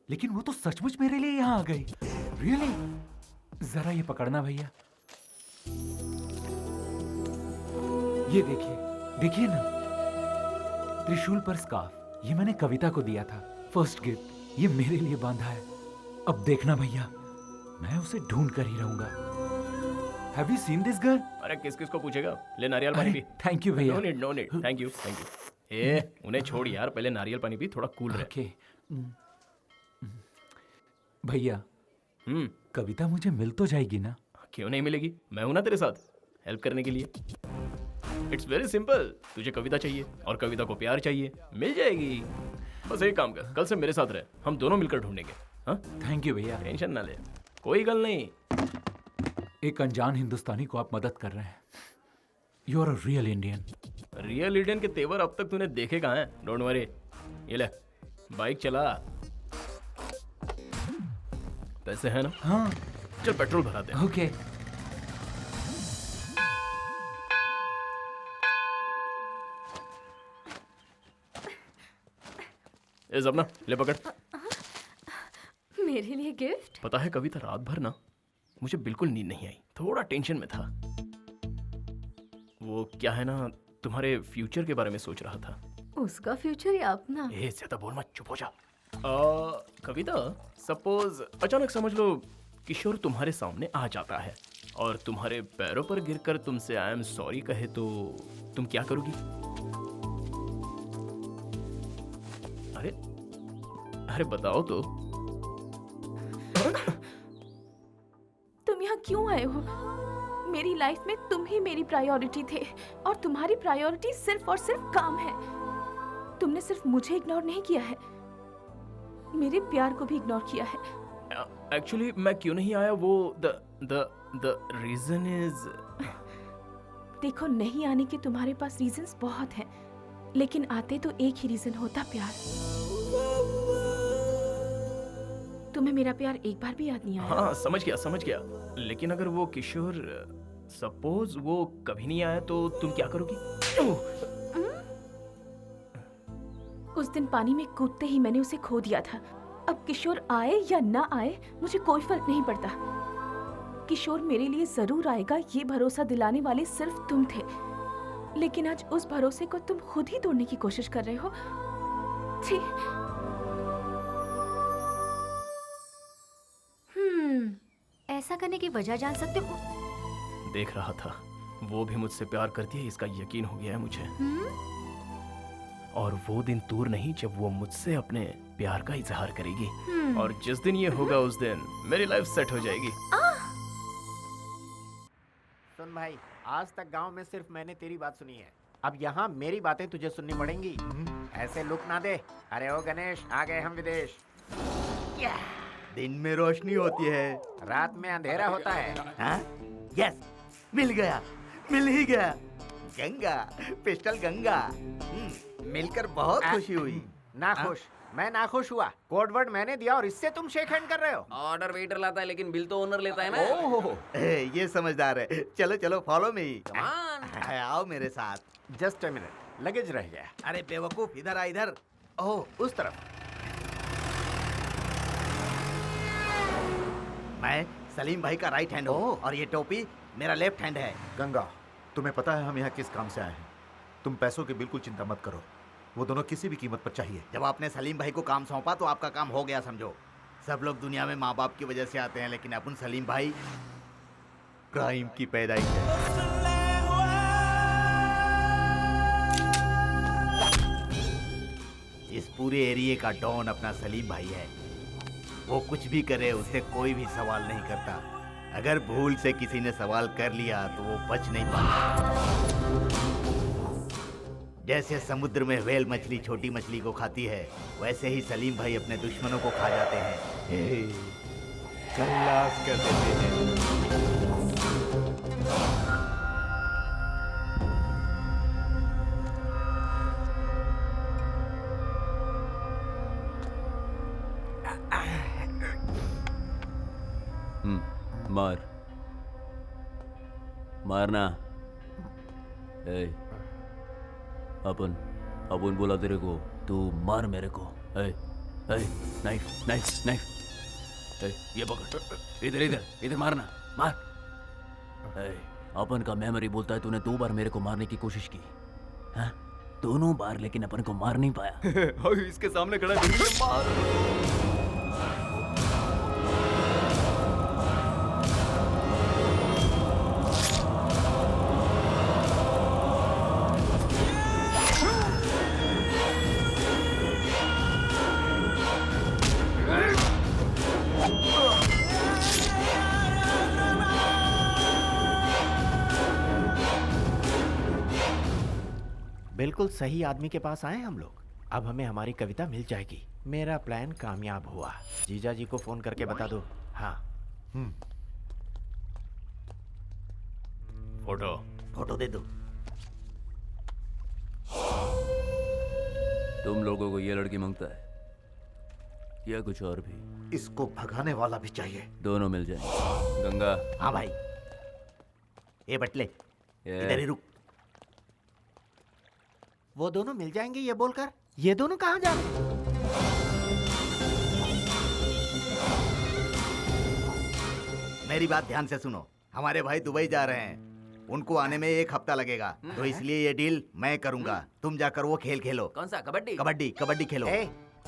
लेकिन वो तो सचमुच मेरे लिए यहाँ आ गई। रियली? जरा ये पकड़ना भैया। ये देखिए ना, त्रिशूल पर स्कार्फ। ये मैंने कविता को दिया था, फर्स्ट गिफ्ट। ये मेरे लिए बांधा है। अब देखना भैया, मैं उसे ढूंढ कर ही रहूंगा। Have you seen this girl?
अरे किस को पूछेगा? ले नारियल पानी पी।
थैंक यू भैया।
No need. Thank you. ए, उन्हें छोड़ यार, पहले नारियल पानी पी, थोड़ा कूल रहे।
ओके। भैया, कविता मुझे मिल तो जाएगी ना?
क्यों नहीं मिलेगी? मैं हूं ना तेरे साथ हेल्प करने के लिए। It's very simple. तुझे कविता चाहिए और कविता को प्यार चाहिए, मिल जाएगी। बस एक काम कर, कल से मेरे साथ रहे, हम दोनों मिलकर ढूंढेंगे। हाँ?
थैंक यू भैया।
टेंशन ना ले, कोई गल नहीं।
एक अनजान हिंदुस्तानी को आप मदद कर रहे हैं। You are a real Indian.
Real Indian के तेवर अब तक तूने देखे कहाँ हैं? Don't worry. ये ले, बाइक चला। पैसे है ना?
हाँ।
चल पेट्रोल भराते हैं।
ओके।
ए जबना, ले पकड़।
मेरे लिए गिफ्ट?
पता है कविता, रात भर ना मुझे बिल्कुल नींद नहीं आई, थोड़ा टेंशन में था। वो क्या है ना, तुम्हारे फ्यूचर के बारे में सोच रहा था।
उसका फ्यूचर या अपना?
ए ज्यादा बोल मत, चुप हो जा। कविता, सपोज अचानक समझ लो किशोर तुम्हारे सामने आ जाता है और तुम्हारे पैरों पर गिरकर तुमसे आई एम सॉरी कहे तो तुम क्या करोगी? अरे अरे बताओ तो।
तुम यहाँ क्यों आए हो? मेरी लाइफ में तुम ही मेरी प्रायोरिटी थे और तुम्हारी प्रायोरिटी सिर्फ और सिर्फ काम है। तुमने सिर्फ मुझे इग्नोर नहीं किया है, मेरे प्यार को भी इग्नोर किया है।
एक्चुअली मैं क्यों नहीं आया वो द रीजन इज।
देखो, नहीं आने के तुम्हारे पास रीजंस बहुत हैं, लेकिन आते तो एक ही रीजन होता, प्यार। तुम्हें मेरा प्यार एक बार भी याद नहीं आया?
हाँ समझ गया, लेकिन अगर वो किशोर सपोज वो कभी नहीं आया तो तुम क्या करोगी?
उस दिन पानी में कूदते ही मैंने उसे खो दिया था। अब किशोर आए या ना आए मुझे कोई फर्क नहीं पड़ता। किशोर मेरे लिए जरूर आएगा, ये भरोसा दिलाने वाले सिर्फ तुम थे, लेकिन आज उस भरोसे को तुम खुद ही तोड़ने की कोशिश कर रहे हो। छी।
ऐसा करने की वजह जान सकते हो?
देख रहा था, वो भी मुझसे प्यार करती है, इसका यकीन हो गया है मुझे। और वो दिन दूर नहीं जब वो मुझसे अपने प्यार का इजहार करेगी, और जिस दिन ये होगा उस दिन मेरी लाइफ सेट हो जाएगी।
सुन भाई, आज तक गांव में सिर्फ मैंने तेरी बात सुनी है, अब यहाँ मेरी बातें तुझे सुननी पड़ेंगी। ऐसे लुक ना दे। अरे ओ गणेश, आ गए हम विदेश।
दिन में रोशनी होती है,
रात में अंधेरा होता है।
हाँ? यस, मिल ही गया। गंगा, पिस्टल गंगा। मिलकर बहुत खुशी हुई।
नाखुश? मैं नाखुश हुआ। कोड वर्ड मैंने दिया और इससे तुम शेक हैंड कर रहे हो।
ऑर्डर वेटर लाता है लेकिन बिल तो ओनर लेता है ना।
ओह, ये समझदार है। चलो चलो, फॉलो मी। आओ मेरे साथ।
जस्ट अ मिनट, लगेज रह गया।
अरे बेवकूफ, इधर आ इधर। ओह, उस तरफ। मैं सलीम भाई का राइट हैंड हूँ और ये टोपी मेरा लेफ्ट हैंड है।
गंगा, तुम्हें पता है हम यहाँ किस काम से आए हैं? तुम पैसों की बिल्कुल चिंता मत करो, वो दोनों किसी भी कीमत पर चाहिए।
जब आपने सलीम भाई को काम सौंपा तो आपका काम हो गया समझो। सब लोग दुनिया में माँ बाप की वजह से आते हैं, लेकिन अपन सलीम भाई क्राइम की पैदाइश है। इस पूरे एरिया का डॉन अपना सलीम भाई है। वो कुछ भी करे, उससे कोई भी सवाल नहीं करता। अगर भूल से किसी ने सवाल कर लिया तो वो बच नहीं पाता। जैसे समुद्र में व्हेल मछली छोटी मछली को खाती है, वैसे ही सलीम भाई अपने दुश्मनों को खा जाते हैं। खल्लास कर देते हैं।
मार मारना। अपन बोला तेरे को, तू मार मेरे को। नाइफ नाइफ नाइफ, ये पकड़। इधर मारना, मार। अपन का मेमोरी बोलता है तूने 2 बार मेरे को मारने की कोशिश की, हाँ? दोनों बार, लेकिन अपन को मार नहीं पाया।
इसके सामने खड़ा करके मार।
बिल्कुल सही आदमी के पास आए हम लोग। अब हमें हमारी कविता मिल जाएगी। मेरा प्लान कामयाब हुआ। जीजा जी को फोन करके बता दो। हाँ।
फोटो
दे दो।
तुम लोगों को ये लड़की मांगता है या कुछ और भी?
इसको भगाने वाला भी चाहिए।
दोनों मिल जाए। गंगा।
हाँ भाई। ये बटले, इधर ही रुक।
वो दोनों मिल जाएंगे ये बोलकर, ये दोनों कहाँ जा रहे हैं?
मेरी बात ध्यान से सुनो। हमारे भाई दुबई जा रहे हैं, उनको आने में 1 हफ्ता लगेगा, तो इसलिए ये डील मैं करूंगा। तुम जाकर वो खेल खेलो।
कौन सा? कबड्डी?
कबड्डी खेलो।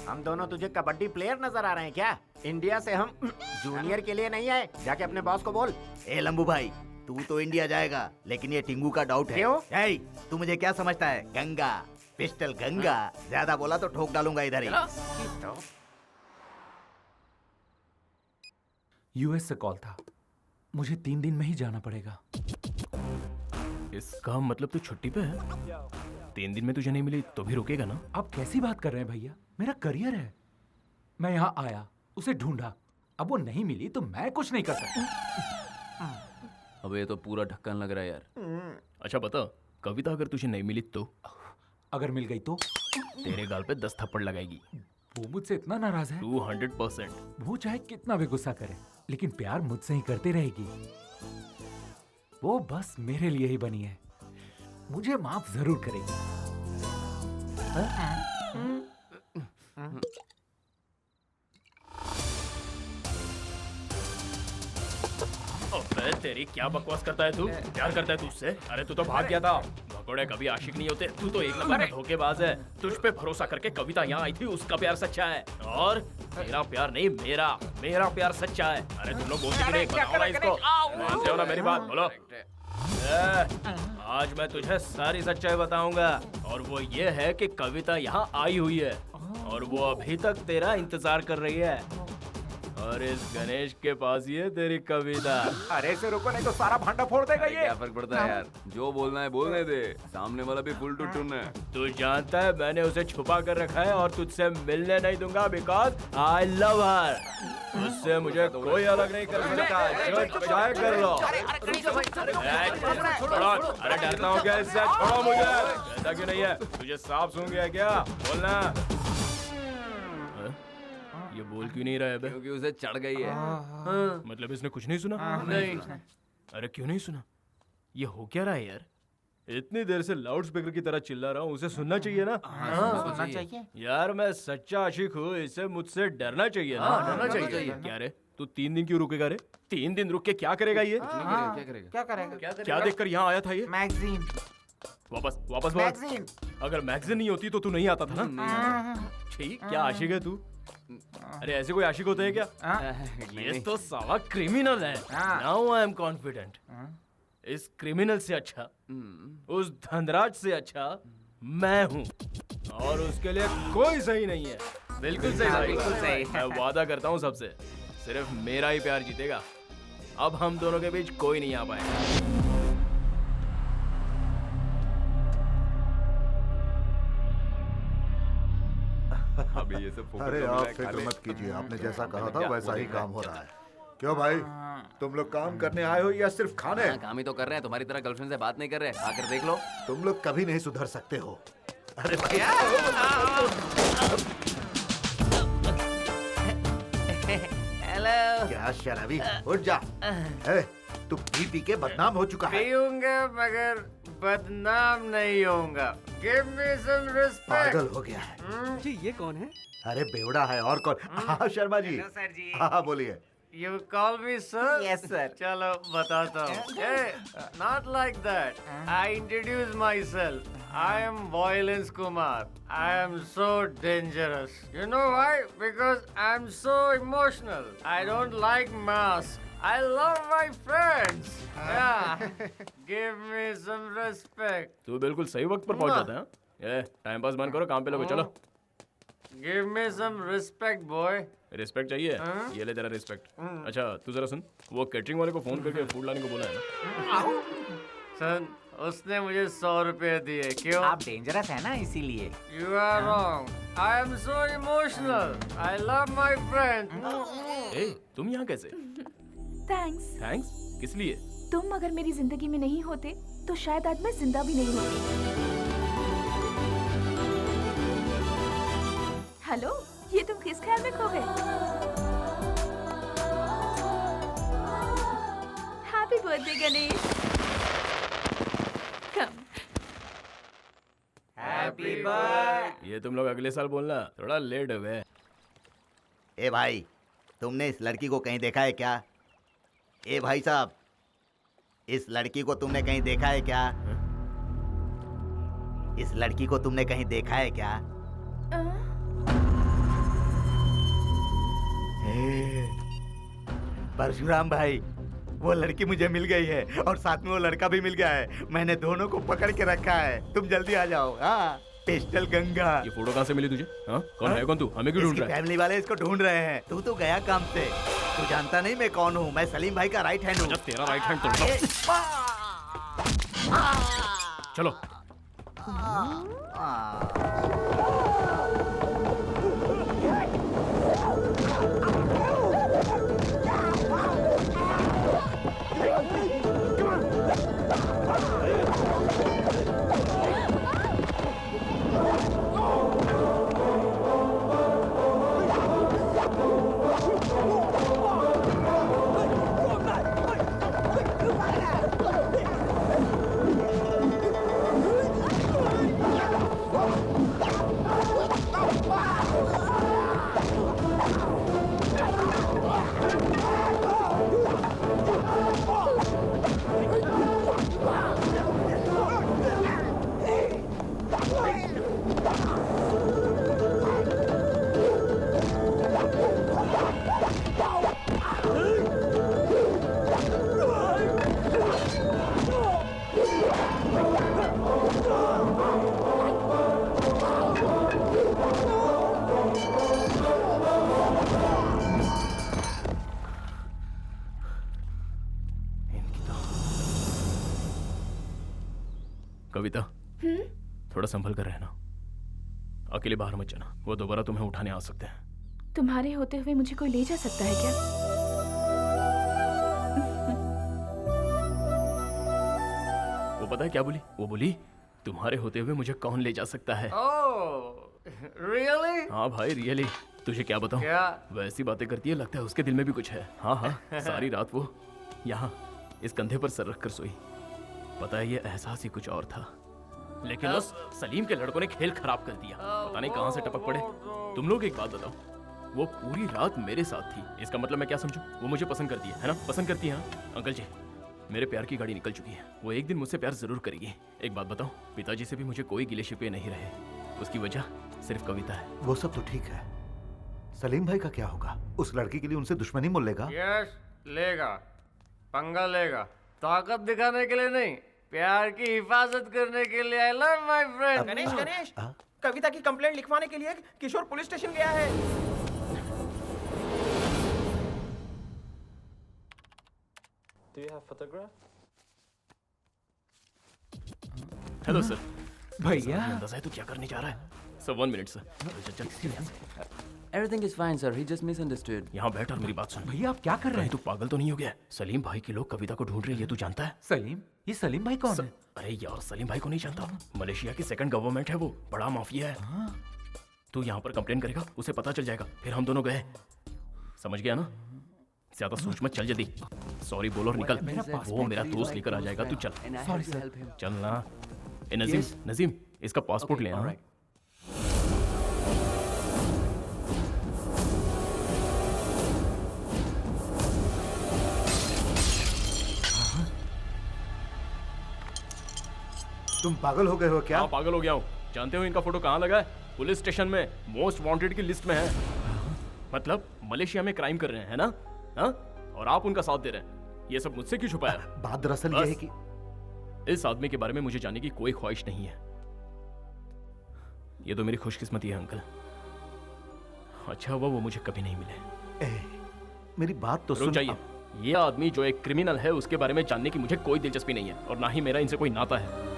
हम दोनों तुझे कबड्डी प्लेयर नजर आ रहे हैं क्या? इंडिया से हम जूनियर के लिए नहीं आए। जाके अपने बॉस को बोल।
ए लंबू भाई, तू तो इंडिया जाएगा, लेकिन ये टिंगू का डाउट है।
क्यों?
ए, तू मुझे क्या समझता है? गंगा, पिस्टल गंगा। ज्यादा बोला तो ठोक डालूंगा इधर ही।
यूएस से कॉल था, मुझे 3 दिन में ही जाना पड़ेगा।
इसका मतलब तू छुट्टी पे है? 3 दिन में तुझे नहीं मिली तो भी रुकेगा ना?
आप कैसी बात कर रहे हैं भैया? मेरा करियर है। मैं यहाँ आया, उसे ढूंढा, अब वो नहीं मिली तो मैं कुछ नहीं कर सकता।
अब ये तो पूरा ढक्कन लग रहा है यार।
अच्छा बता, कविता अगर तुझे नहीं मिली तो?
अगर मिल गई तो?
तेरे गाल पे 10 थप्पड़ लगाएगी।
वो मुझसे इतना नाराज है?
200%।
वो चाहे कितना भी गुस्सा करे, लेकिन प्यार मुझसे ही करती रहेगी। वो बस मेरे लिए ही बनी है, मुझे माफ जरूर करेगी।
अबे तेरी क्या बकवास करता है तू? प्यार करता है तू उससे? अरे तू तो भाग गया था। भगोड़े कभी आशिक नहीं होते। तू तो एक नंबर का धोखेबाज है। तुझ पे भरोसा करके कविता यहाँ आई थी, उसका प्यार सच्चा है। और तेरा प्यार नहीं, मेरा प्यार सच्चा है। अरे तुम लोग बोलते कि नहीं? बताओ ना इसको। मानते हो ना मेरी बात? बोलो। आज मैं तुझे सारी सच्चाई बताऊंगा, और वो ये है कि कविता यहाँ आई हुई है और वो अभी तक तेरा इंतजार कर रही है। और इस गणेश के पास ही है तेरी कविता।
अरे से रुको, नहीं तो सारा भांडा फोड़ देगा ये।
क्या फर्क पड़ता है यार, जो बोलना है बोलने दे, सामने वाला भी फुल टू टून है।
तू जानता है मैंने उसे छुपा कर रखा है और तुझसे मिलने नहीं दूंगा, बिकॉज आई लव हर। उससे मुझे कोई अलग नहीं कर सकता, जो चाहे कर लो। अरे डरता हूँ क्या इससे? छोड़ो मुझे। ऐसा क्यों नहीं है? तुझे सांप सूंघ गया क्या? बोलना। ये बोल क्यों नहीं रहा है बे?
क्योंकि उसे चढ़ गई है।
मतलब इसने कुछ नहीं सुना?
नहीं।
अरे क्यों नहीं सुना? ये हो क्या रहा है यार? इतनी देर से लाउड स्पीकर की तरह चिल्ला रहा हूँ, उसे सुनना चाहिए ना?
सुनना चाहिए।
यार मैं सच्चा आशिक हूँ, इसे मुझसे डरना चाहिए ना?
डरना चाहिए।
क्या रे, तू 3 दिन क्यों रुकेगा रे? 3 दिन रुक के क्या करेगा ये?
क्या करेगा?
क्या देखकर यहाँ आया था ये?
मैगजीन।
वापस बोल।
मैगजीन।
अगर मैगजीन नहीं होती तो तू नहीं आता था ना? ठीक, क्या आशिक है तू? अरे ऐसे कोई आशिक होते हैं क्या? ये तो साला क्रिमिनल है। Now I am confident. इस क्रिमिनल से अच्छा, उस धनराज से अच्छा मैं हूँ, और उसके लिए कोई सही नहीं है। बिल्कुल सही, बिल्कुल सही। मैं वादा करता हूँ सबसे, सिर्फ मेरा ही प्यार जीतेगा। अब हम दोनों के बीच कोई नहीं आ पाएगा।
अभी ये सब फोकट
अरे
तो
आप
मिला है,
फिक्र
खाली।
मत कीजिए, आपने जैसा कहा था वैसा ही काम हो रहा है। क्यों भाई, तुम लोग काम करने आए हो या सिर्फ खाने?
काम ही तो कर रहे हैं, तुम्हारी तरह गर्लफ्रेंड से बात नहीं कर रहे। आकर देख लो।
तुम लोग कभी नहीं सुधर सकते हो। अरे भाई
हेलो।
क्या शराबी, उठ जा। तू पी पी के बदनाम हो चुका है।
पीऊंगा मगर बदनाम नहीं होऊंगा। Give me some respect.
पागल हो गया है।
जी ये कौन है?
अरे बेवड़ा है और कौन? हाँ शर्मा जी।
Hello, sir जी।
हाँ बोलिए।
You call me sir?
Yes, sir.
चलो बताता हूँ। Hey, not like that. I introduce myself. I am Violence Kumar. I am so dangerous. You know why? Because I am so emotional. I don't like masks. I love my friends. Yeah. Give me some respect.
तू बिल्कुल सही वक्त पर पहुंच जाता है। ये time pass बंद करो, काम पे लगो। चलो।
Give me some respect, boy.
Respect चाहिए? ये ले तेरा रिस्पेक्ट। अच्छा तू जरा सुन, वो कैटरिंग वाले को फोन करके फूड लाने को बोला है ना?
सन, उसने मुझे 100 रुपए दिए। क्यों?
आप डेंजरस है ना, इसीलिए।
You are wrong. I am so emotional. I love my friend.
ए, तुम यहाँ कैसे?
थैंक्स।
थैंक्स? किस लिए?
तुम अगर मेरी जिंदगी में नहीं होते तो शायद आज मैं जिंदा भी नहीं होती। हेलो, ये तुम किस ख्याल में खो गए? Happy birthday Ganesh. Come.
Happy birthday.
ये तुम लोग अगले साल बोलना, थोड़ा लेट हो गए।
ए भाई, तुमने इस लड़की को कहीं देखा है क्या? ए भाई साहब, इस लड़की को तुमने कहीं देखा है क्या? इस लड़की को तुमने कहीं देखा है क्या? परशुराम भाई, वो लड़की मुझे मिल गई है और साथ में वो लड़का भी मिल गया है। मैंने दोनों को पकड़ के रखा है। तुम जल्दी आ जाओ। हाँ, पिस्टल गंगा।
ये फोटो कहाँ से मिली तुझे? हाँ? कौन है? कौन तू? हमें क्यों ढूंढ रहा है?
फैमिली वाले इसको ढूंढ रहे हैं। तू तो गया काम से। तू जानता नहीं मैं कौन हूँ? मैं सलीम भाई का राइट हैंड हूँ।
तेरा राइट हैंड तोड़। चलो। कविता, थोड़ा संभल कर रहना। अकेले बाहर मत जाना, वो दोबारा तुम्हें उठाने आ सकते हैं।
तुम्हारे होते हुए मुझे कोई ले जा सकता है क्या?
वो पता है क्या बोली? वो बोली तुम्हारे होते हुए मुझे कौन ले जा सकता है।
रियली?
हाँ भाई रियली। तुझे क्या बताऊं?
क्या?
वैसी बातें करती है, लगता है उसके दिल में भी कुछ है। हाँ हाँ, सारी रात वो यहाँ इस कंधे पर सर रखकर सोई। पता है ये एहसास ही कुछ और था, लेकिन उस सलीम के लड़कों ने खेल खराब कर दिया। पता नहीं कहाँ से टपक पड़े। तुम लोग एक बात बताओ, वो पूरी रात मेरे साथ थी, इसका मतलब मैं क्या समझूं? वो मुझे पसंद करती है ना? पसंद करती है हाँ? अंकल जी, मेरे प्यार की गाड़ी निकल चुकी है। वो एक दिन मुझसे प्यार जरूर करेगी। एक बात बताओ, पिताजी से भी मुझे कोई गिले शिकवे नहीं रहे। उसकी वजह सिर्फ कविता है।
वो सब तो ठीक है, सलीम भाई का क्या होगा? उस लड़की के लिए उनसे दुश्मनी मोल लेगा?
यस, लेगा, पंगा लेगा। ताकत दिखाने के लिए नहीं, प्यार की हिफाजत करने के लिए। I love my friend.
Ganesh, Ganesh, Kavita की कंप्लेंट लिखवाने के लिए किशोर पुलिस स्टेशन गया है।
Do you have photograph?
Hello sir.
भैया,
अंदाजा है तू क्या करने जा रहा है? Sir 1 minute sir.
Everything is fine, sir. He just misunderstood.
यहाँ बैठ और मेरी बात सुन।
भैया आप क्या कर रहे हैं?
तू पागल तो नहीं हो गया? सलीम भाई के लोग कविता को ढूंढ रहे हैं, ये तू जानता है?
सलीम? ये सलीम भाई कौन है?
अरे यार, सलीम भाई को नहीं जानता? मलेशिया की सेकंड गवर्नमेंट है वो, बड़ा माफिया है। तू यहाँ पर कंप्लेन करेगा, उसे पता चल जाएगा, फिर हम दोनों गए। समझ गया ना? ज्यादा सोच मत, चल जल्दी। सॉरी बोल और निकल। वो मेरा दोस्त लेकर आ जाएगा, तू चल।
Sorry sir.
चल ना। ए नजीम, नजीम इसका पासपोर्ट ले आ।
तुम पागल हो गए हो क्या?
हाँ पागल हो गया हूँ। जानते हो इनका फोटो कहाँ लगा है? पुलिस स्टेशन में, मोस्ट वांटेड की लिस्ट में है। मतलब मलेशिया में क्राइम कर रहे हैं ना? हाँ? और आप उनका साथ दे रहे हैं। ये सब मुझसे क्यों छुपाया?
बात दरअसल ये है कि
इस आदमी के बारे में मुझे जानने की कोई ख्वाहिश नहीं है। ये तो मेरी खुशकिस्मती है अंकल। अच्छा हुआ वो मुझे कभी नहीं मिले।
मेरी बात तो
रुक
सुन।
जाइए। ये आदमी जो एक क्रिमिनल है उसके बारे में जानने की मुझे कोई दिलचस्पी नहीं है, और ना ही मेरा इनसे कोई नाता है।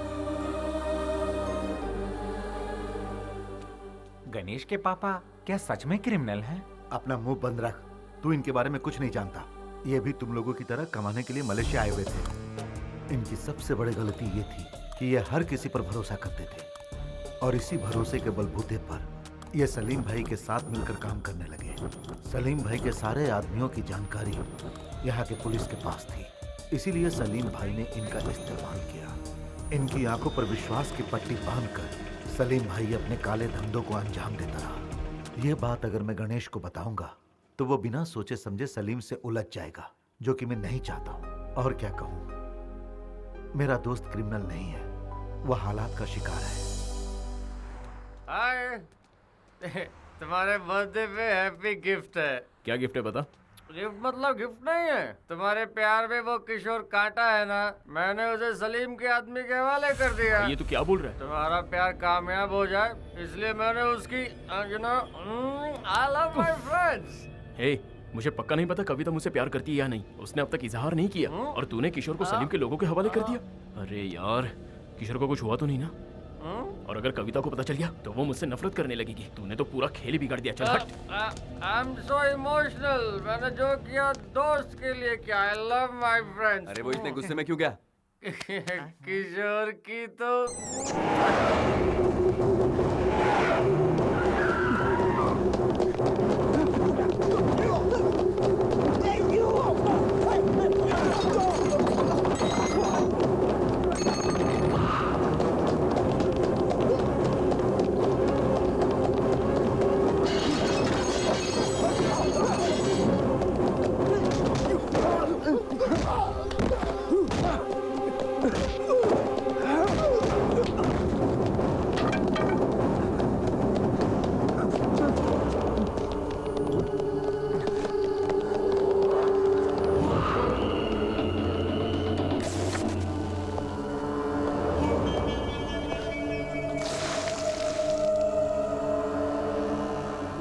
गणेश के पापा क्या सच में क्रिमिनल हैं?
अपना मुंह बंद रख। तू इनके बारे में कुछ नहीं जानता। ये भी तुम लोगों की तरह कमाने के लिए मलेशिया आए हुए थे। इनकी सबसे बड़ी गलती ये थी कि ये हर किसी पर भरोसा करते थे, और इसी भरोसे के बलबूते पर ये सलीम भाई के साथ मिलकर काम करने लगे। सलीम भाई के सारे आदमियों की जानकारी यहाँ के पुलिस के पास थी, इसीलिए सलीम भाई ने इनका इस्तेमाल किया। इनकी आंखों पर विश्वास की पट्टी बांधकर सलीम भाई अपने काले धंधों को अंजाम देता रहा। ये बात अगर मैं गणेश को बताऊंगा तो वो बिना सोचे समझे सलीम से उलझ जाएगा, जो कि मैं नहीं चाहता हूँ। और क्या कहूँ, मेरा दोस्त क्रिमिनल नहीं है, वह हालात का शिकार है।
हाय, तुम्हारे बर्थडे पे हैप्पी गिफ्ट है।
क्या गिफ्ट है बता?
गिफ्ट मतलब गिफ्ट नहीं है, तुम्हारे प्यार में वो किशोर कांटा है ना, मैंने उसे सलीम के आदमी के हवाले कर दिया।
ये तो क्या बोल रहा है?
तुम्हारा प्यार कामयाब हो जाए इसलिए मैंने उसकी you know I love my friends.
Hey, मुझे पक्का नहीं पता कविता मुझसे प्यार करती है या नहीं। उसने अब तक इजहार नहीं किया और तूने किशोर को सलीम के लोगों के हवाले कर दिया। अरे यार, किशोर को कुछ हुआ तो नहीं ना? और अगर कविता को पता चल गया तो वो मुझसे नफरत करने लगेगी। तूने तो पूरा खेल ही बिगाड़ दिया। चल हट।
I am so emotional. मैंने जो किया दोस्त के लिए किया। आई लव माय फ्रेंड्स।
अरे वो इतने गुस्से में क्यों गया?
किशोर की तो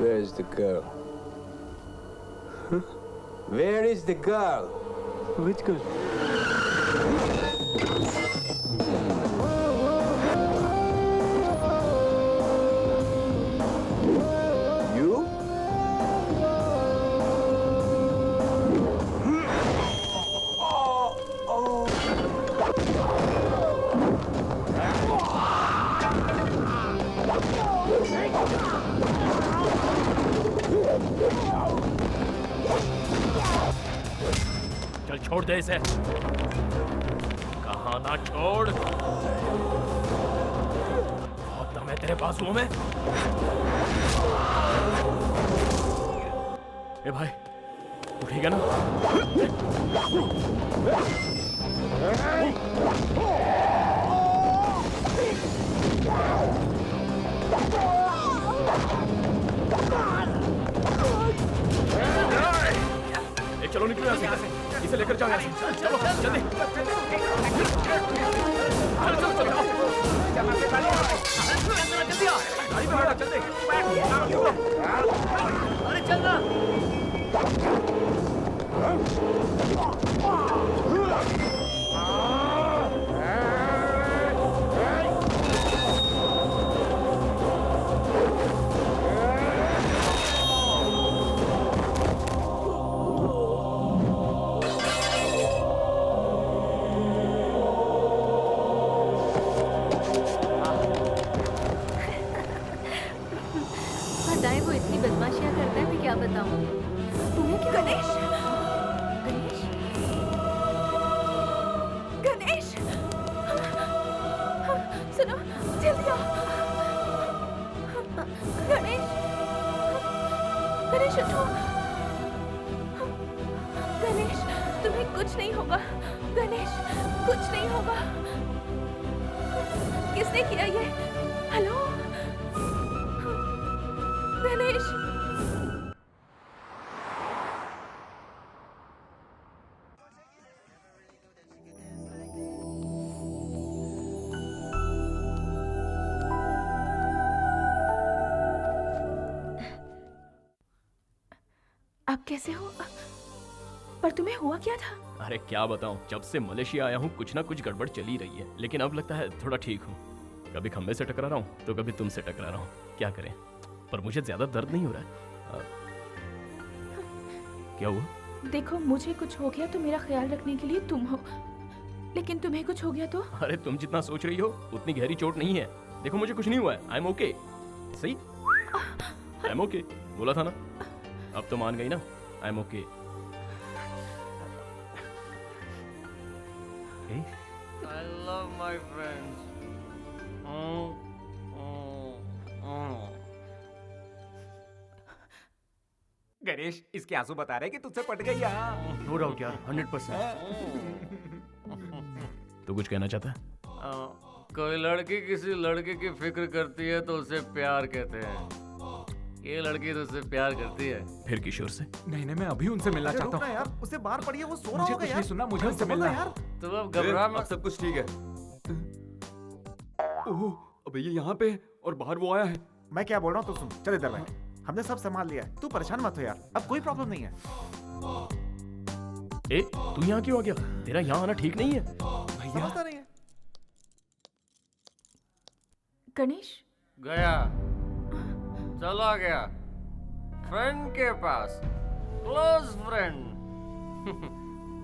Where is the girl? Huh? Where is the girl? Which girl? You?
चल छोड़ दे इसे। कहा ना छोड़। बहुत दम है तेरे बाजुओं में। ए भाई, उठेगा ना? ए, चलो निकलो यहाँ से। इसे लेकर जाओ यहाँ से। चलो जल्दी। जल्दी आ। गाड़ी में बैठो, जल्दी। अरे चल ना।
बताएं वो इतनी बदमाशियां करता है, मैं क्या बताऊं? तुम्हें क्या? गणेश! गणेश! गणेश! सुनो, जल्दी आओ। गणेश! गणेश उठो। गणेश, तुम्हें कुछ नहीं होगा। गणेश, कुछ नहीं होगा। किसने किया ये? हेलो? गणेश! आप कैसे हो? पर तुम्हें हुआ क्या था?
अरे क्या बताऊं, जब से मलेशिया आया हूँ कुछ ना कुछ गड़बड़ चली रही है, लेकिन अब लगता है थोड़ा ठीक हूँ। कभी खंबे से टकरा रहा हूँ तो कभी तुमसे टकरा रहा हूँ। क्या करें, पर मुझे ज्यादा दर्द नहीं हो रहा है। क्या हुआ?
देखो, मुझे कुछ हो गया तो मेरा ख्याल रखने के लिए तुम हो, लेकिन तुम्हें कुछ हो गया तो?
अरे तुम जितना सोच रही हो उतनी गहरी चोट नहीं है। देखो मुझे कुछ नहीं हुआ है। I am okay. सही, आई एम ओके बोला था ना। अब तो मान गई ना। I am okay.
I love my friends.
Ganesh, इसके आंसू बता रहे कि तुझसे पट गई यार।
नो डाउट यार, 100%। तो कुछ कहना चाहता है?
कोई लड़की किसी लड़के की फिक्र करती है तो उसे प्यार कहते हैं। ये लड़की तुझसे प्यार करती है।
फिर किशोर से?
नहीं नहीं, मैं अभी उनसे मिलना
अरे
चाहता
रुक ना
हूँ।
यार, उससे बाहर पड़ी है, वो सो रहा
मुझे
होगा
कुछ
यार।
नहीं सुनना, मुझे
अरे
उनसे
बोल ना
मिलना है।
यार।
तू अब घबरा मत।
अब सब कुछ ठीक है। ओह, अबे ये यहाँ पे है और बाहर वो आया है।
मैं क्या बोल रहा हूँ तो सुन, चल इधर बैठ। हमने सब संभाल लिया है, तू परेशान मत हो यार, अब कोई प्रॉब्लम नहीं है।
ए, तू यहाँ क्यों आ गया? तेरा यहाँ आना ठीक नहीं है।
समझता नहीं है।
गणेश
गया, चला गया फ्रेंड के पास, क्लोज फ्रेंड।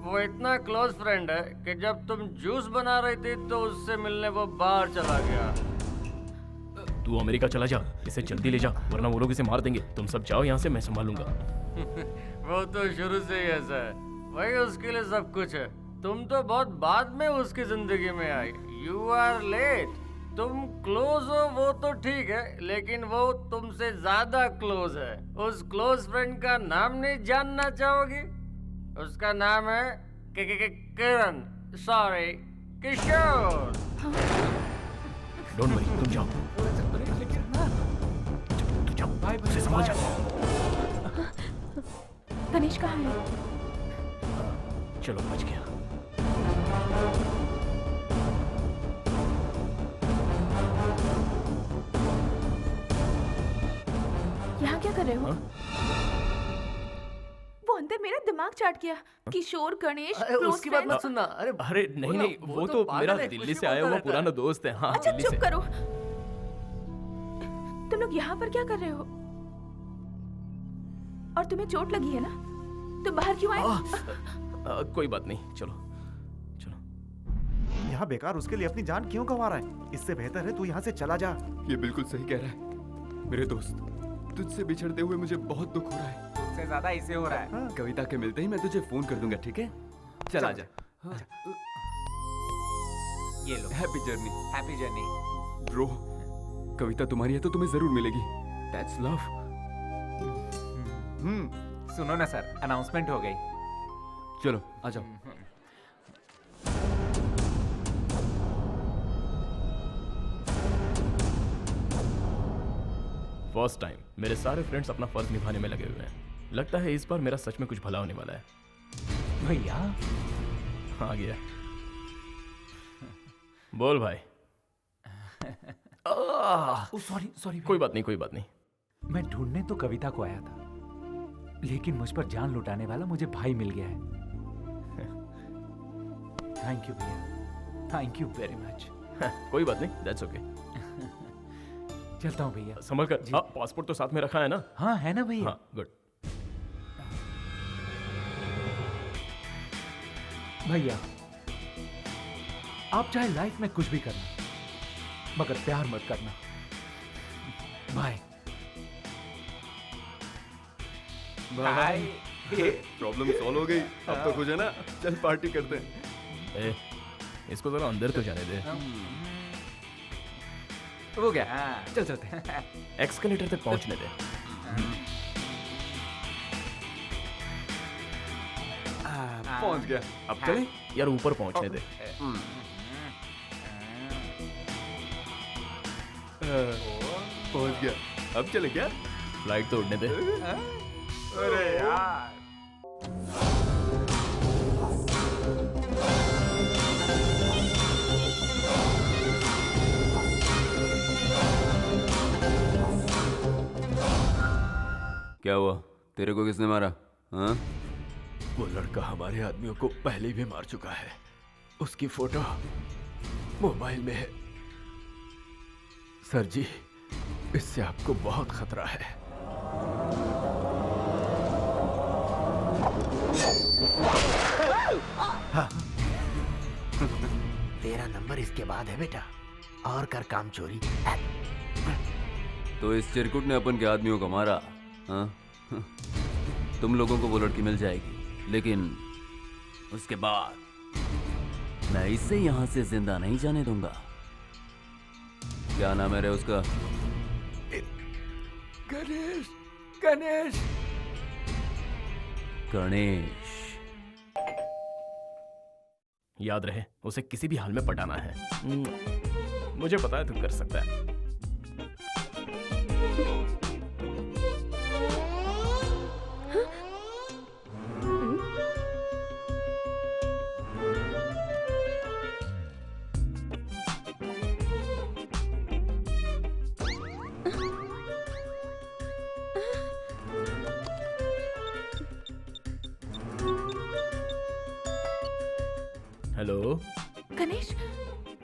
वो इतना क्लोज फ्रेंड है कि जब तुम जूस बना रही थी तो उससे मिलने वो बाहर चला गया।
तू अमेरिका चला जा, इसे जल्दी ले जा, वरना वो लोग इसे मार देंगे। तुम सब जाओ यहाँ से, मैं संभालूंगा।
वो तो शुरू से ही ऐसा है, वही उसके लिए सब कुछ है। तुम तो बहुत बाद में उसकी जिंदगी में आई। You are late. तुम क्लोज हो वो तो ठीक है, लेकिन वो तुमसे ज्यादा क्लोज है। उस क्लोज फ्रेंड का नाम नहीं जानना चाहोगी? उसका नाम है किरण, सॉरी किशोर।
डोंट वरी, तुम जाओ। तू जाओ, उसे संभाल जा।
गणेश कहाँ है?
चलो, बच गया।
यहाँ क्या कर रहे हो? वो अंदर मेरा दिमाग चाट गया। किशोर, गणेश, close
उसकी बात
friends।
मत सुनना। अरे
अरे नहीं नहीं, वो तो मेरा दिल्ली से आया हुआ पुराना दोस्त है। हाँ,
अच्छा
दिल्ली
चुप
से।
करो। तुम लोग यहाँ पर क्या कर रहे हो? और तुम्हें चोट लगी है ना? तुम बाहर क्यों आए?
कोई बात नहीं, चलो।
यहाँ बेकार उसके लिए अपनी जान क्यों गंवा रहा है? इससे बेहतर है तू यहाँ से चला जा।
ये बिल्कुल सही कह रहा है मेरे दोस्त। तुझसे बिछड़ते हुए मुझे बहुत दुख हो रहा है।
तुझसे ज्यादा इसे हो रहा है।
कविता के मिलते ही मैं तुझे फोन कर दूंगा, ठीक है? चल आजा।
ये लो,
happy journey.
Happy journey.
Bro, Kavita तुम्हारी है तो तुम्हें जरूर मिलेगी। That's love.
सुनो ना सर, अनाउंसमेंट हो गई।
चलो आ जाओ।
फर्स्ट टाइम मेरे सारे फ्रेंड्स अपना फर्ज निभाने में लगे हुए हैं। लगता है इस बार मेरा सच में कुछ भला होने वाला है।
भैया
आ गया। बोल भाई।
Sorry sorry.
कोई बात नहीं, कोई बात नहीं।
मैं ढूंढने तो कविता को आया था, लेकिन मुझ पर जान लुटाने वाला मुझे भाई मिल गया है। थैंक यू भैया, थैंक यू वेरी मच।
कोई बात नहीं, दैट्स ओके।
चलता हूँ भैया।
संभल कर। हाँ, पासपोर्ट तो साथ में रखा है ना?
हाँ है ना भैया।
हाँ, गुड।
भैया आप चाहे लाइफ में कुछ भी करना, मगर प्यार मत करना। Bye
bye. प्रॉब्लम सॉल्व हो गई। अब तो खुश है ना? चल पार्टी करते हैं।
इसको जरा अंदर तो जाने दे।
हो गया, चल चलते हैं।
एक्सकलेटर तक पहुंचने दे।
पहुंच गया। अब चले?
यार ऊपर पहुंचने दे।
पहुंच गया। अब चले क्या?
फ्लाइट तो उड़ने दे।
अरे यार।
क्या हुआ? तेरे को किसने मारा? हाँ?
वो लड़का हमारे आदमियों को पहले भी मार चुका है। उसकी फोटो मोबाइल में है। सर जी, इससे आपको बहुत खतरा है।
हाँ। तेरा नंबर इसके बाद है बेटा, और कर काम चोरी।
तो इस चिरकुट ने अपन के आदमियों को मारा। हाँ? तुम लोगों को वो लड़की मिल जाएगी, लेकिन उसके बाद मैं इसे यहां से जिंदा नहीं जाने दूंगा। क्या नाम है रे उसका?
गणेश। गणेश।
गणेश।
याद रहे, उसे किसी भी हाल में पटाना है। मुझे पता है तू कर सकता है। हेलो।
गणेश,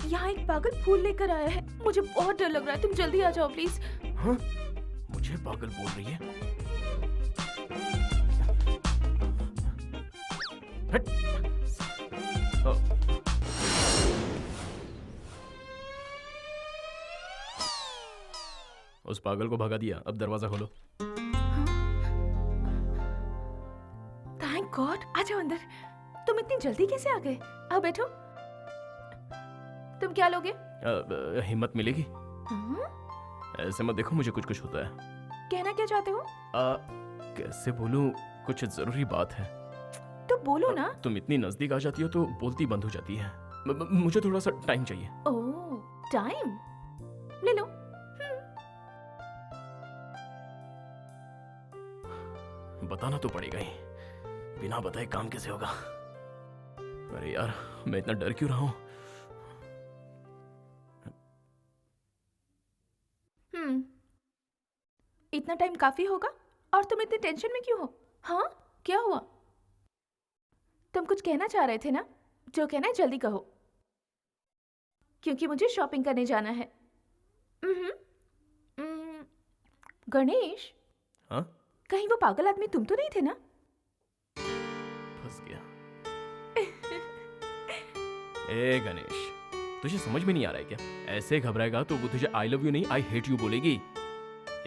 यहाँ एक पागल फूल लेकर आया है। मुझे बहुत डर लग रहा है, तुम जल्दी आ जाओ प्लीज।
हाँ? मुझे पागल बोल रही है? हट। उस पागल को भगा दिया, अब दरवाजा खोलो।
थैंक गॉड, आ जाओ अंदर। तुम इतनी जल्दी कैसे आ गए? आओ बैठो। तुम क्या लोगे?
हिम्मत मिलेगी? ऐसे मत देखो, मुझे कुछ कुछ होता है।
कहना क्या चाहते हो?
कैसे बोलूं, कुछ जरूरी बात है।
तो बोलो ना।
तुम इतनी नजदीक आ जाती हो तो बोलती बंद हो जाती है। मुझे थोड़ा सा टाइम चाहिए।
ओह, टाइम ले लो।
बताना तो पड़ेगा ही, बिना बताए काम कैसे होगा? अरे यार, मैं इतना डर क्यों रहा हूं?
इतना टाइम काफी होगा? और तुम इतनी टेंशन में क्यों हो? हाँ, क्या हुआ? तुम कुछ कहना चाह रहे थे ना? जो कहना है जल्दी कहो, क्योंकि मुझे शॉपिंग करने जाना है। गणेश,
हाँ?
कहीं वो पागल आदमी तुम तो नहीं थे ना?
फंस गया। ए गणेश, तुझे समझ में नहीं आ रहा है क्या? ऐसे घबराएगा तो वो तुझे आई लव यू नहीं आई हेट यू बोलेगी।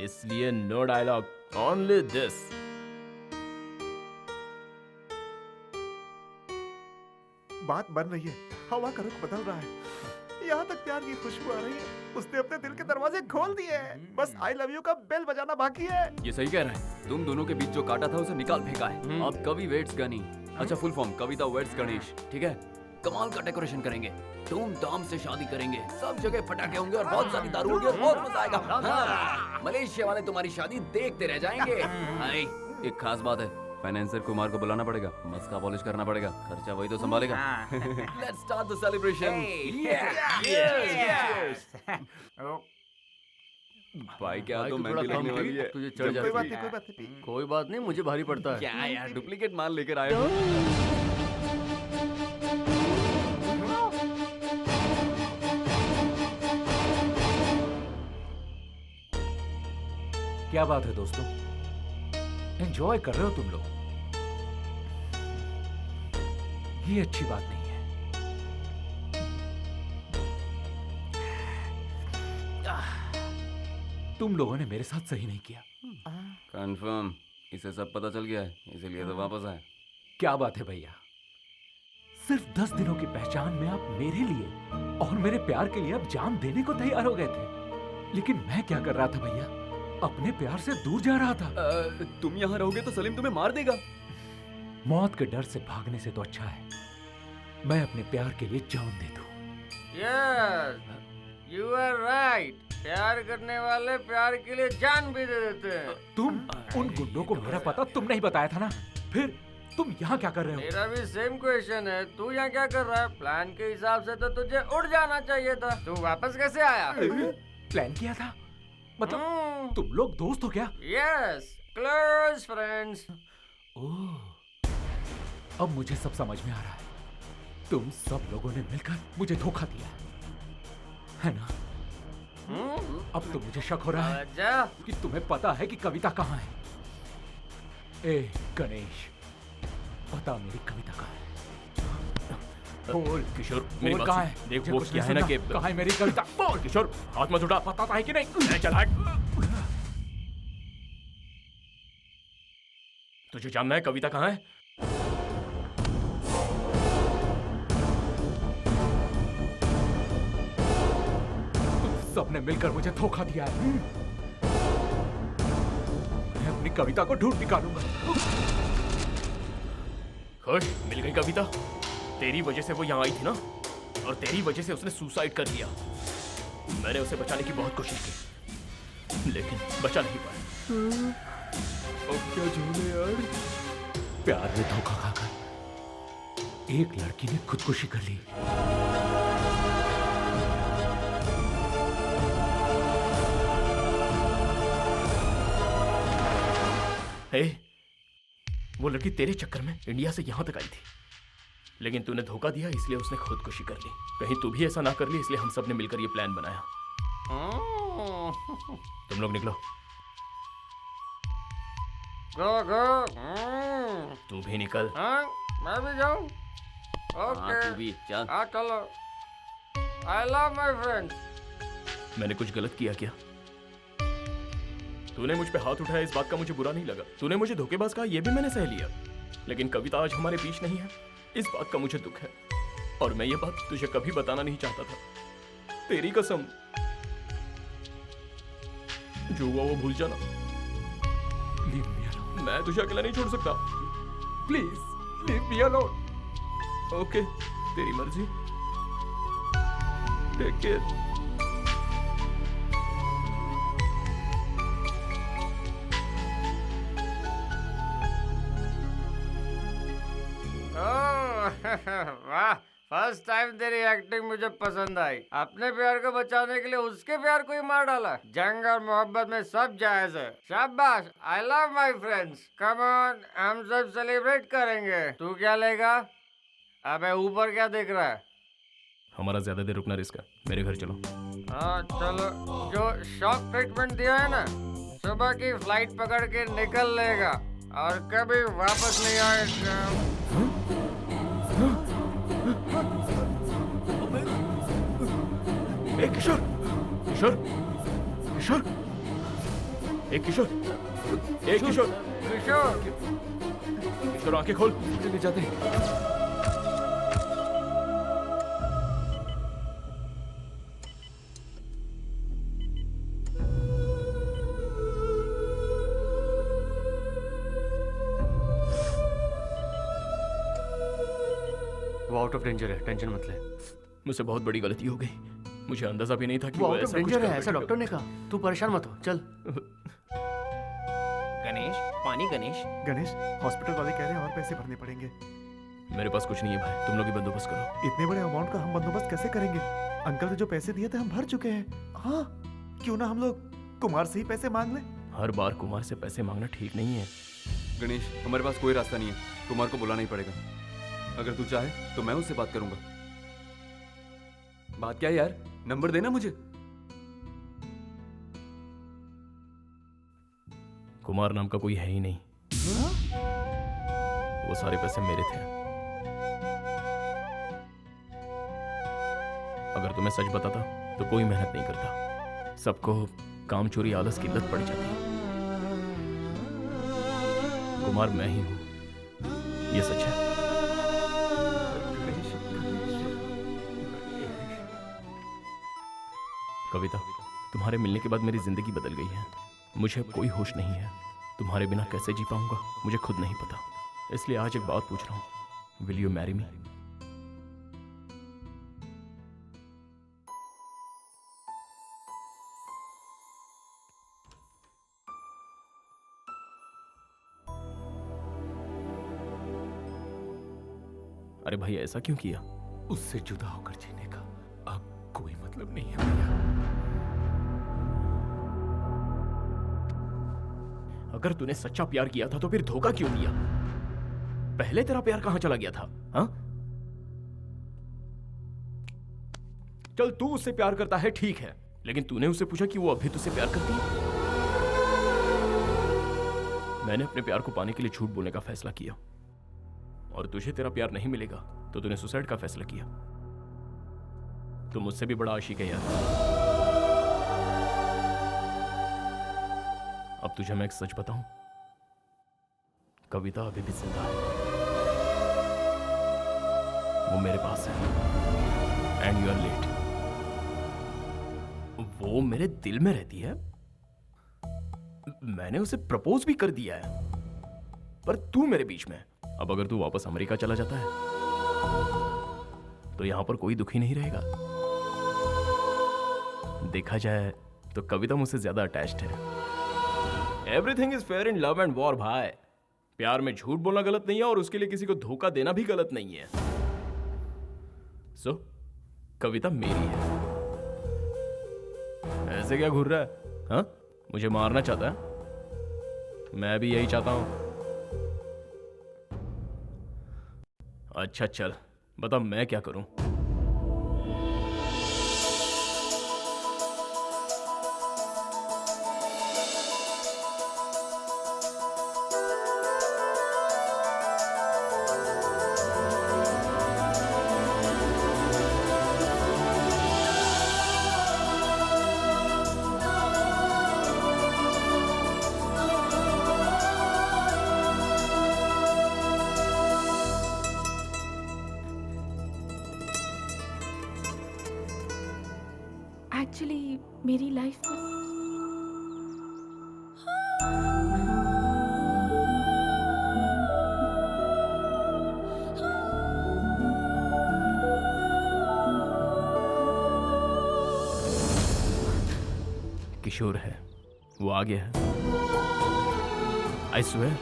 इसलिए नो डायलॉग, ओनली दिस।
बात बन रही है, हवा का रुख बदल रहा है, यहाँ तक प्यार की खुशबू आ रही है। उसने अपने दिल के दरवाजे खोल दिए हैं, बस आई लव यू का बेल बजाना बाकी है।
ये सही कह रहा है। तुम दोनों के बीच जो काटा था उसे निकाल फेंका है। अब कवि वेट्स गनी, अच्छा फुल फॉर्म कविता वेट्स गणेश, ठीक है? कमाल का डेकोरेशन करेंगे, धूमधाम से शादी करेंगे, सब जगह पटाखे होंगे और बहुत सारी दारू होगी और बहुत मजा आएगा। हाँ, मलेशिया वाले तुम्हारी शादी देखते रह जाएंगे। एक खास बात है, फाइनेंसर कुमार को बुलाना पड़ेगा, मस्का पॉलिश करना पड़ेगा, खर्चा वही तो संभालेगा। Let's start the celebration. भाई क्या तो महंगी लगने वाली है,
तुझे चढ़ जाती है। कोई बात नहीं, मुझे भारी पड़ता है।
क्या यार, डुप्लीकेट माल लेकर आए हो?
क्या बात है दोस्तों, एंजॉय कर रहे हो तुम लोग? ये अच्छी बात नहीं है। तुम लोगों ने मेरे साथ सही नहीं किया।
कंफर्म, इसे सब पता चल गया है, इसीलिए तो वापस आया।
क्या बात है भैया, सिर्फ 10 दिनों की पहचान में आप मेरे लिए और मेरे प्यार के लिए अब जान देने को तैयार हो गए थे। लेकिन मैं क्या कर रहा था भैया? अपने प्यार से दूर जा रहा था।
तुम यहाँ रहोगे तो सलीम तुम्हें मार देगा।
मौत के डर से भागने से तो अच्छा है मैं अपने प्यार के लिए जान दे दूं।
Yes, you are right. प्यार करने वाले प्यार के लिए जान भी दे देते हैं।
तुम उन गुंडों को मेरा पता तुम नहीं बताया था ना, फिर तुम यहाँ क्या कर रहे हो?
मेरा भी सेम क्वेश्चन है, तू यहाँ क्या कर रहा है? प्लान के हिसाब से तो तुझे उड़ जाना चाहिए था, तू वापस कैसे आया?
प्लान किया था? मतलब तुम लोग दोस्त हो क्या?
Yes, close friends.
ओह, अब मुझे सब समझ में आ रहा है। तुम सब लोगों ने मिलकर मुझे धोखा दिया है ना? अब तो मुझे शक हो रहा है कि तुम्हें पता है कि कविता कहाँ है। ए गणेश, बता मेरी कविता कहाँ है? बोल
किशोर, मेरी
बोल
बात
कहाँ
सुन।
है?
देख
मुझे
वो
कुछ
क्या
नहीं
है ना
सुनना।
कि
कहाँ है मेरी कविता?
बोल किशोर, हाथ मत उठा।
पता है कि नहीं?
चल हट। तुझे जानना है कविता कहाँ है?
सबने मिलकर मुझे धोखा दिया है। मैं अपनी कविता को ढूंढ निकालूंगा।
खुश, मिल गई कविता। तेरी वजह से वो यहाँ आई थी ना, और तेरी वजह से उसने सुसाइड कर लिया। मैंने उसे बचाने की बहुत कोशिश की, लेकिन बचा नहीं पाया।
अब क्या झूले यार। प्यार में धोखा खाकर एक लड़की ने खुदकुशी कर ली।
हे, वो लड़की तेरे चक्कर में इंडिया से यहां तक आई थी। लेकिन तूने धोखा दिया इसलिए उसने खुदकुशी कर ली। कहीं तू भी ऐसा ना कर ली, इसलिए हम सब ने मिलकर ये प्लान बनाया। तुम लोग निकलो।
गो गो।
तू भी निकल।
हाँ, मैं भी जाऊं।
हाँ,
ओके।
तू भी चल।
हाँ चलो। I love my friends.
मैंने कुछ गलत किया क्या? तूने मुझ पे हाथ उठाया, इस बात का मुझे बुरा नहीं लगा। तूने मुझे धोखेबाज कहा, ये भी मैंने सह लिया। लेकिन कविता आज हमारे बीच नहीं है, इस बात का मुझे दुख है। और मैं ये बात तुझे कभी बताना नहीं चाहता था। तेरी कसम, जो हुआ वो भूल जाना। मैं तुझे अकेला नहीं छोड़ सकता। Please leave me alone. Okay, तेरी मर्जी। Take care.
वाह, फर्स्ट टाइम तेरी एक्टिंग मुझे पसंद आई। अपने प्यार को बचाने के लिए उसके प्यार को ही मार डाला। जंग और मोहब्बत में सब जायज है। शाबाश, आई love my friends. Come on, हम सब सेलिब्रेट करेंगे। तू क्या लेगा? अबे ऊपर क्या देख रहा है?
हमारा ज्यादा देर रुकना रिस्क है, मेरे घर चलो।
हाँ चलो। जो शॉक ट्रीटमेंट दिया है ना, सुबह की फ्लाइट पकड़ के निकल लेगा और कभी वापस नहीं आएगा।
एक किशोर, किशोर, किशोर, एक किशोर, एक किशोर,
किशोर,
किशोर आंखें खोल।
चले जाते हैं।
वो आउट ऑफ डेंजर है, टेंशन मत ले।
मुझसे बहुत बड़ी गलती हो गई। मुझे अंदाजा भी नहीं था कि
वो
वो
आउट ऑफ
ऐसा कुछ
डेंजर है,
कर
ऐसा
बैठेगा।
डॉक्टर ने कहा। तू परेशान मत हो, चल।
गणेश, पानी गणेश।
गणेश, हॉस्पिटल वाले कह रहे हैं और पैसे भरने पड़ेंगे।
मेरे पास कुछ नहीं है भाई, तुम लोग ही बंदोबस्त करो।
इतने बड़े अमाउंट का हम बंदोबस्त कैसे करेंगे? अंकल ने जो पैसे दिए थे हम भर चुके हैं। हाँ, क्यों ना हम लोग कुमार से ही पैसे मांग लें?
हर बार कुमार से पैसे मांगना ठीक नहीं है।
गणेश, हमारे पास कोई रास्ता नहीं है, कुमार को बुलाना ही पड़ेगा। अगर तू चाहे तो मैं उससे बात करूंगा। बात क्या है यार, नंबर देना मुझे।
कुमार नाम का कोई है ही नहीं। वो सारे पैसे मेरे थे। अगर तुम्हें सच बताता तो कोई मेहनत नहीं करता। सबको काम चोरी आलस की लत पड़ जाती। कुमार मैं ही हूं, ये सच है। कविता, तुम्हारे मिलने के बाद मेरी जिंदगी बदल गई है। मुझे अब कोई होश नहीं है। तुम्हारे बिना कैसे जी पाऊंगा मुझे खुद नहीं पता। इसलिए आज एक बात पूछ रहा हूं, विल यू मैरी मी? अरे भाई, ऐसा क्यों किया?
उससे जुदा होकर जीने का अब कोई मतलब नहीं है भैया।
अगर तूने सच्चा प्यार किया था तो फिर धोखा क्यों दिया? पहले तेरा प्यार कहां चला गया था? हाँ? चल, तू उससे प्यार करता है ठीक है, लेकिन तूने उससे पूछा कि वो अभी तुझसे प्यार करती है? मैंने अपने प्यार को पाने के लिए झूठ बोलने का फैसला किया, और तुझे तेरा प्यार नहीं मिलेगा तो तूने सुसाइड का फैसला किया। तू मुझसे भी बड़ा आशिक है यार। अब तुझे मैं एक सच बताऊं, कविता अभी भी जिंदा है। वो मेरे पास है, एंड यू आर लेट। वो मेरे दिल में रहती है। मैंने उसे प्रपोज भी कर दिया है, पर तू मेरे बीच में। अब अगर तू वापस अमेरिका चला जाता है तो यहां पर कोई दुखी नहीं रहेगा। देखा जाए तो कविता मुझसे ज्यादा अटैच्ड है। Everything is fair in love and war भाई। प्यार में झूठ बोलना गलत नहीं है, और उसके लिए किसी को धोखा देना भी गलत नहीं है। सो कविता मेरी है। ऐसे क्या घूर रहा है? हाँ, मुझे मारना चाहता है? मैं भी यही चाहता हूं। अच्छा चल, बता मैं क्या करूं?
एक्चुअली मेरी लाइफ में
किशोर है, वो आ गया है। I swear.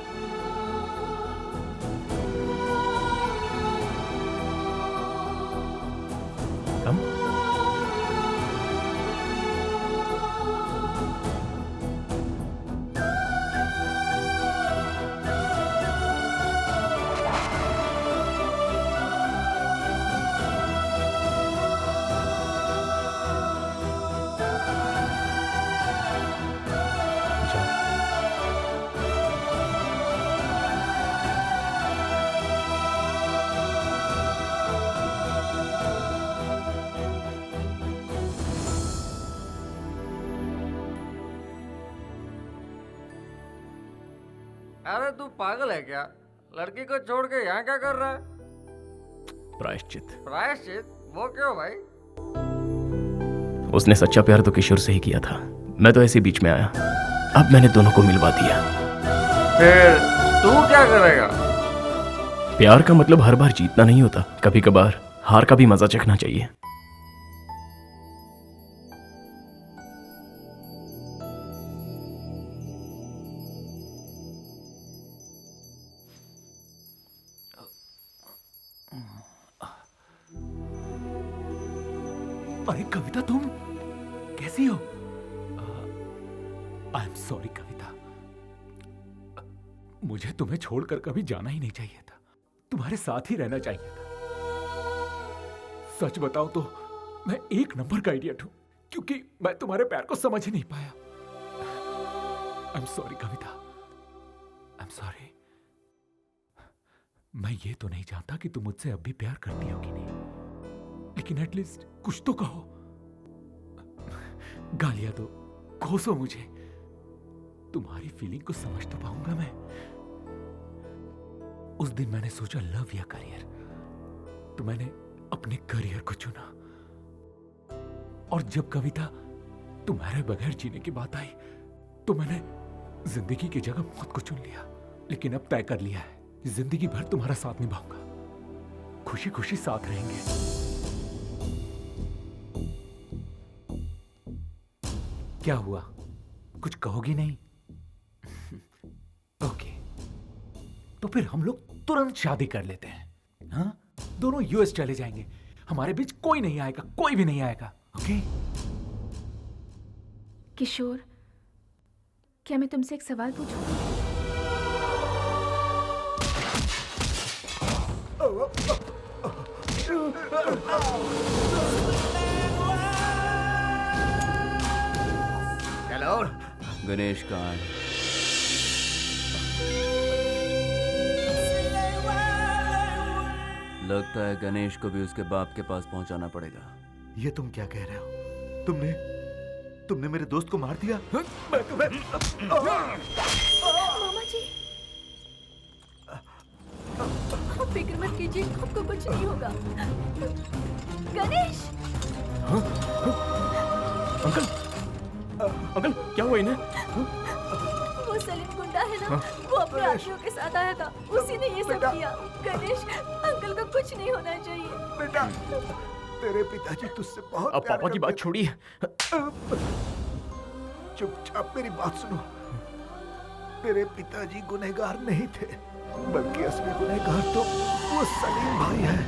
कम।
अरे तू पागल है क्या? लड़की को छोड़ के यहाँ क्या कर रहा है?
प्रायश्चित।
प्रायश्चित? वो क्यों भाई?
उसने सच्चा प्यार तो किशोर से ही किया था, मैं तो ऐसे बीच में आया। अब मैंने दोनों को मिलवा दिया।
फिर तू क्या करेगा?
प्यार का मतलब हर बार जीतना नहीं होता, कभी कभार हार का भी मजा चखना चाहिए।
अरे कविता, तुम कैसी हो? आई एम सॉरी कविता, मुझे तुम्हें छोड़कर कभी जाना ही नहीं चाहिए था, तुम्हारे साथ ही रहना चाहिए था। सच बताऊं तो मैं एक नंबर का इडियट हूं, क्योंकि मैं तुम्हारे प्यार को समझ ही नहीं पाया। I am sorry Kavita, I am sorry. मैं ये तो नहीं जानता कि तुम मुझसे अब भी प्यार करती हो कि नहीं, लेकिन एटलीस्ट कुछ तो कहो। गालियां दो, कोसो मुझे, तुम्हारी फीलिंग को समझ तो पाऊंगा मैं। उस दिन मैंने सोचा लव या करियर, तो मैंने अपने करियर को चुना। और जब कविता तुम्हारे बगैर जीने की बात आई, तो मैंने जिंदगी की जगह मौत को चुन लिया। लेकिन अब तय कर लिया है, जिंदगी भर तुम्हारा साथ निभाऊंगा, खुशी खुशी साथ रहेंगे। क्या हुआ, कुछ कहोगी नहीं? ओके, तो फिर हम लोग तुरंत शादी कर लेते हैं। हाँ, दोनों यूएस चले जाएंगे, हमारे बीच कोई नहीं आएगा, कोई भी नहीं आएगा। ओके?
किशोर, क्या मैं तुमसे एक सवाल पूछूं?
हेलो,
गणेश कहाँ है? लगता है गणेश को भी उसके बाप के पास पहुंचाना पड़ेगा।
ये तुम क्या कह रहे हो? तुमने मेरे दोस्त को मार दिया?
मामा जी, आप फिक्र मत कीजिए, आपको कुछ नहीं होगा। गणेश!
अंकल क्या हुआ इन्हें?
वो सलीम गुंडा है ना, वो अपने आदमियों के साथ आया था, उसी ने ये सब किया। गणेश, अंकल को कुछ नहीं होना चाहिए।
बेटा, तेरे पिताजी तुझसे बहुत
अब पापा की बात छोड़िए।
चुपचाप मेरी बात सुनो। तेरे पिताजी गुनहगार नहीं थे, बल्कि असली गुनहगार तो वो सलीम भाई है,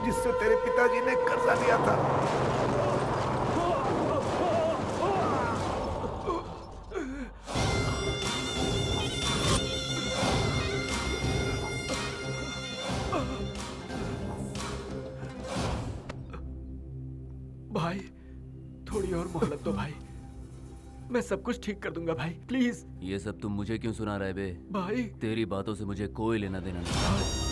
जिससे तेरे पिताजी ने कर्जा लिया था।
भाई थोड़ी और मोहलत दो भाई, मैं सब कुछ ठीक कर दूंगा भाई, प्लीज।
ये सब तुम मुझे क्यों सुना रहे बे?
भाई
तेरी बातों से मुझे कोई लेना देना नहीं।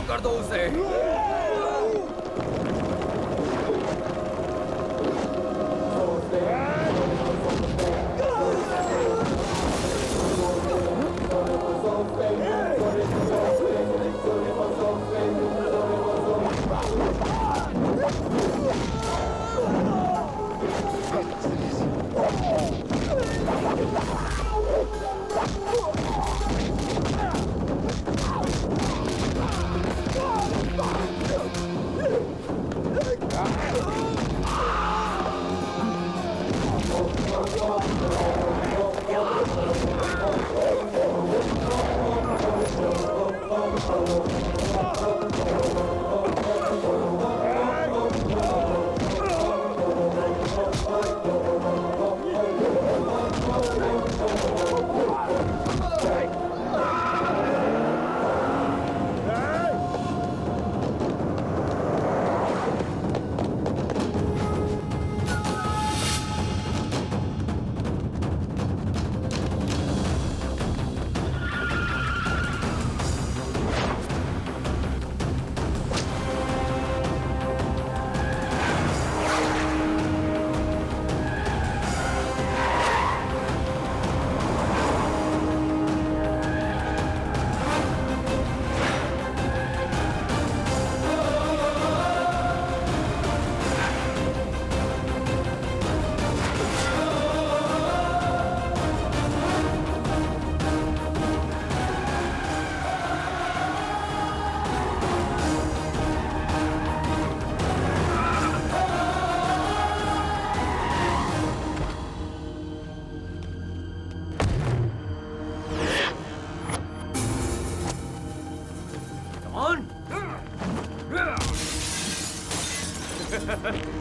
कर दो उसे।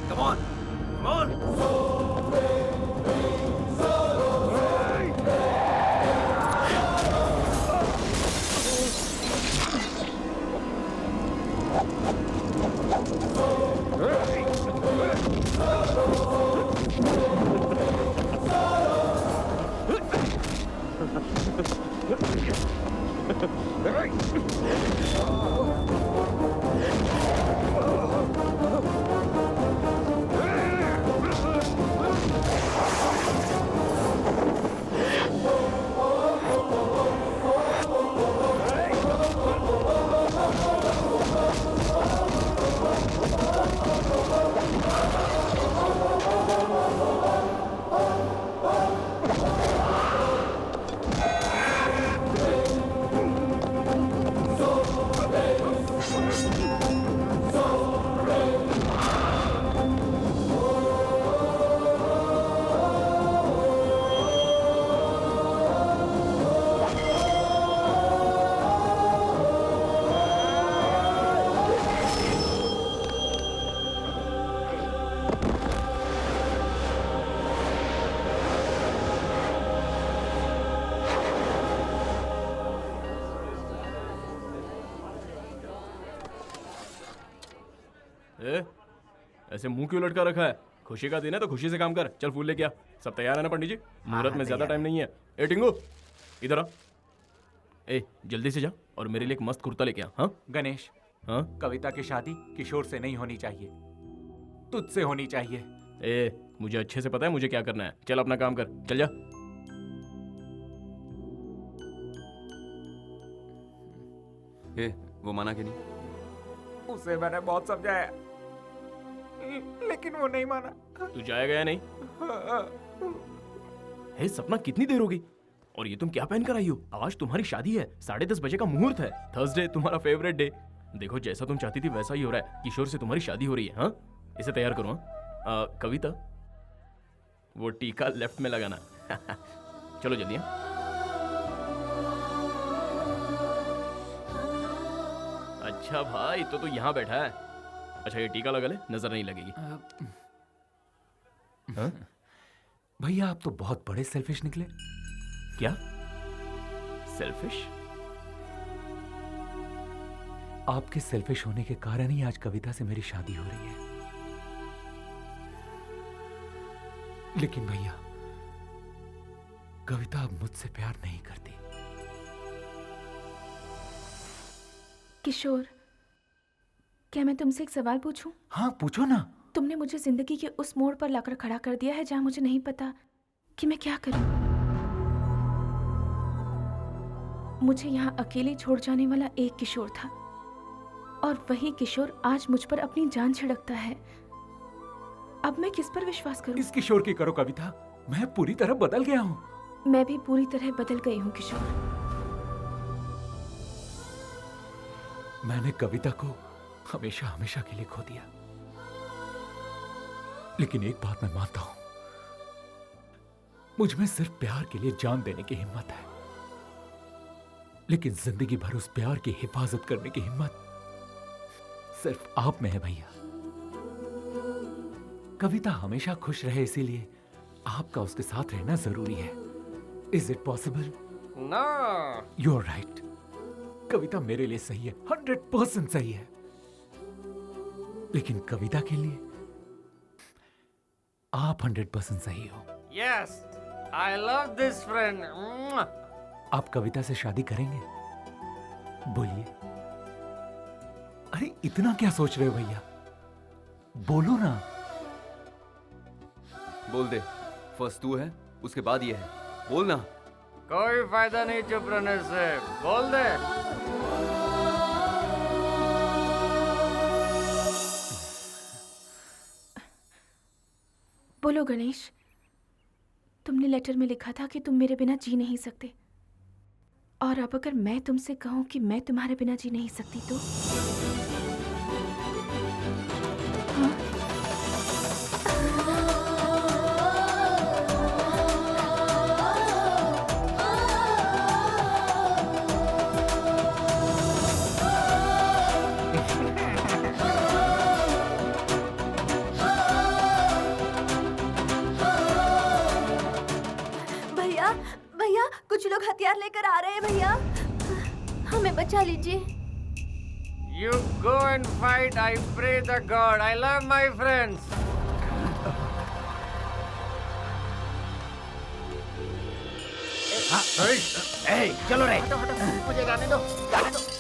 Come on! Come on!
ऐसे मुंह क्यों लटका रखा है? खुशी का दिन है तो खुशी से काम कर। चल फूल लेके आ। सब तैयार है ना पंडित जी? मुहूर्त में ज्यादा टाइम नहीं है। ए टिंगू इधर आ। ए जल्दी से जा और मेरे लिए एक मस्त कुर्ता लेके आ। हाँ
गणेश,
हाँ
कविता की शादी किशोर से नहीं होनी चाहिए, तुझसे होनी चाहिए।
ए मुझे अच्छे से पता है मुझे क्या करना है। चल अपना काम कर, चल जा।
ए, वो माना कि नहीं?
उसे मैंने बहुत समझाया लेकिन वो नहीं माना।
तू जाएगा या नहीं? हे सपना, कितनी देर हो गई? और ये तुम क्या पहन कर आई हो? आज तुम्हारी शादी है, 10:30 बजे का मुहूर्त है। थर्सडे तुम्हारा फेवरेट डे। देखो जैसा तुम चाहती थी वैसा ही हो रहा है। किशोर से तुम्हारी शादी हो रही है। हाँ, इसे तैयार करो। हाँ कविता, वो टीका लेफ्ट में लगाना। चलो जल्दी। अच्छा भाई, तो यहाँ बैठा है। अच्छा ये टीका लगा ले, नजर नहीं लगेगी। हाँ?
भैया आप तो बहुत बड़े सेल्फिश निकले।
क्या सेल्फिश?
आपके सेल्फिश होने के कारण ही आज कविता से मेरी शादी हो रही है। लेकिन भैया, कविता अब मुझसे प्यार नहीं करती।
किशोर, क्या मैं तुमसे एक सवाल पूछूं?
हाँ पूछो ना।
तुमने मुझे जिंदगी के उस मोड़ पर लाकर खड़ा कर दिया है जहां मुझे नहीं पता कि मैं क्या करूं। मुझे यहाँ अकेले छोड़ जाने वाला एक किशोर था, और वही किशोर आज मुझ पर अपनी जान छिड़कता है। अब मैं किस पर विश्वास करूं?
इस किशोर की करो कविता, मैं पूरी तरह बदल गया हूं।
मैं भी पूरी तरह बदल गई हूं किशोर।
मैंने कविता को हमेशा हमेशा के लिए खो दिया। लेकिन एक बात मैं मानता हूं, मुझ में सिर्फ प्यार के लिए जान देने की हिम्मत है, लेकिन जिंदगी भर उस प्यार की हिफाजत करने की हिम्मत सिर्फ आप में है भैया। कविता हमेशा खुश रहे, इसीलिए आपका उसके साथ रहना जरूरी है। Is it possible?
No.
You are right. Kavita मेरे लिए सही है, 100% सही है। लेकिन कविता के लिए आप 100% सही हो।
Yes, I love this friend.
आप कविता से शादी करेंगे? बोलिए। अरे इतना क्या सोच रहे हो भैया, बोलो ना।
बोल दे, फर्स्ट तू है, उसके बाद ये है। बोल ना।
कोई फायदा नहीं चुप रहने से, बोल दे।
बोलो गणेश, तुमने लेटर में लिखा था कि तुम मेरे बिना जी नहीं सकते, और अब अगर मैं तुमसे कहूं कि मैं तुम्हारे बिना जी नहीं सकती तो? हाँ?
कुछ लोग हथियार लेकर आ रहे हैं भैया, हमें बचा लीजिए।
You go and fight. I pray the God. I love my friends.
चलो रे।
मुझे जाने दो, जाने दो।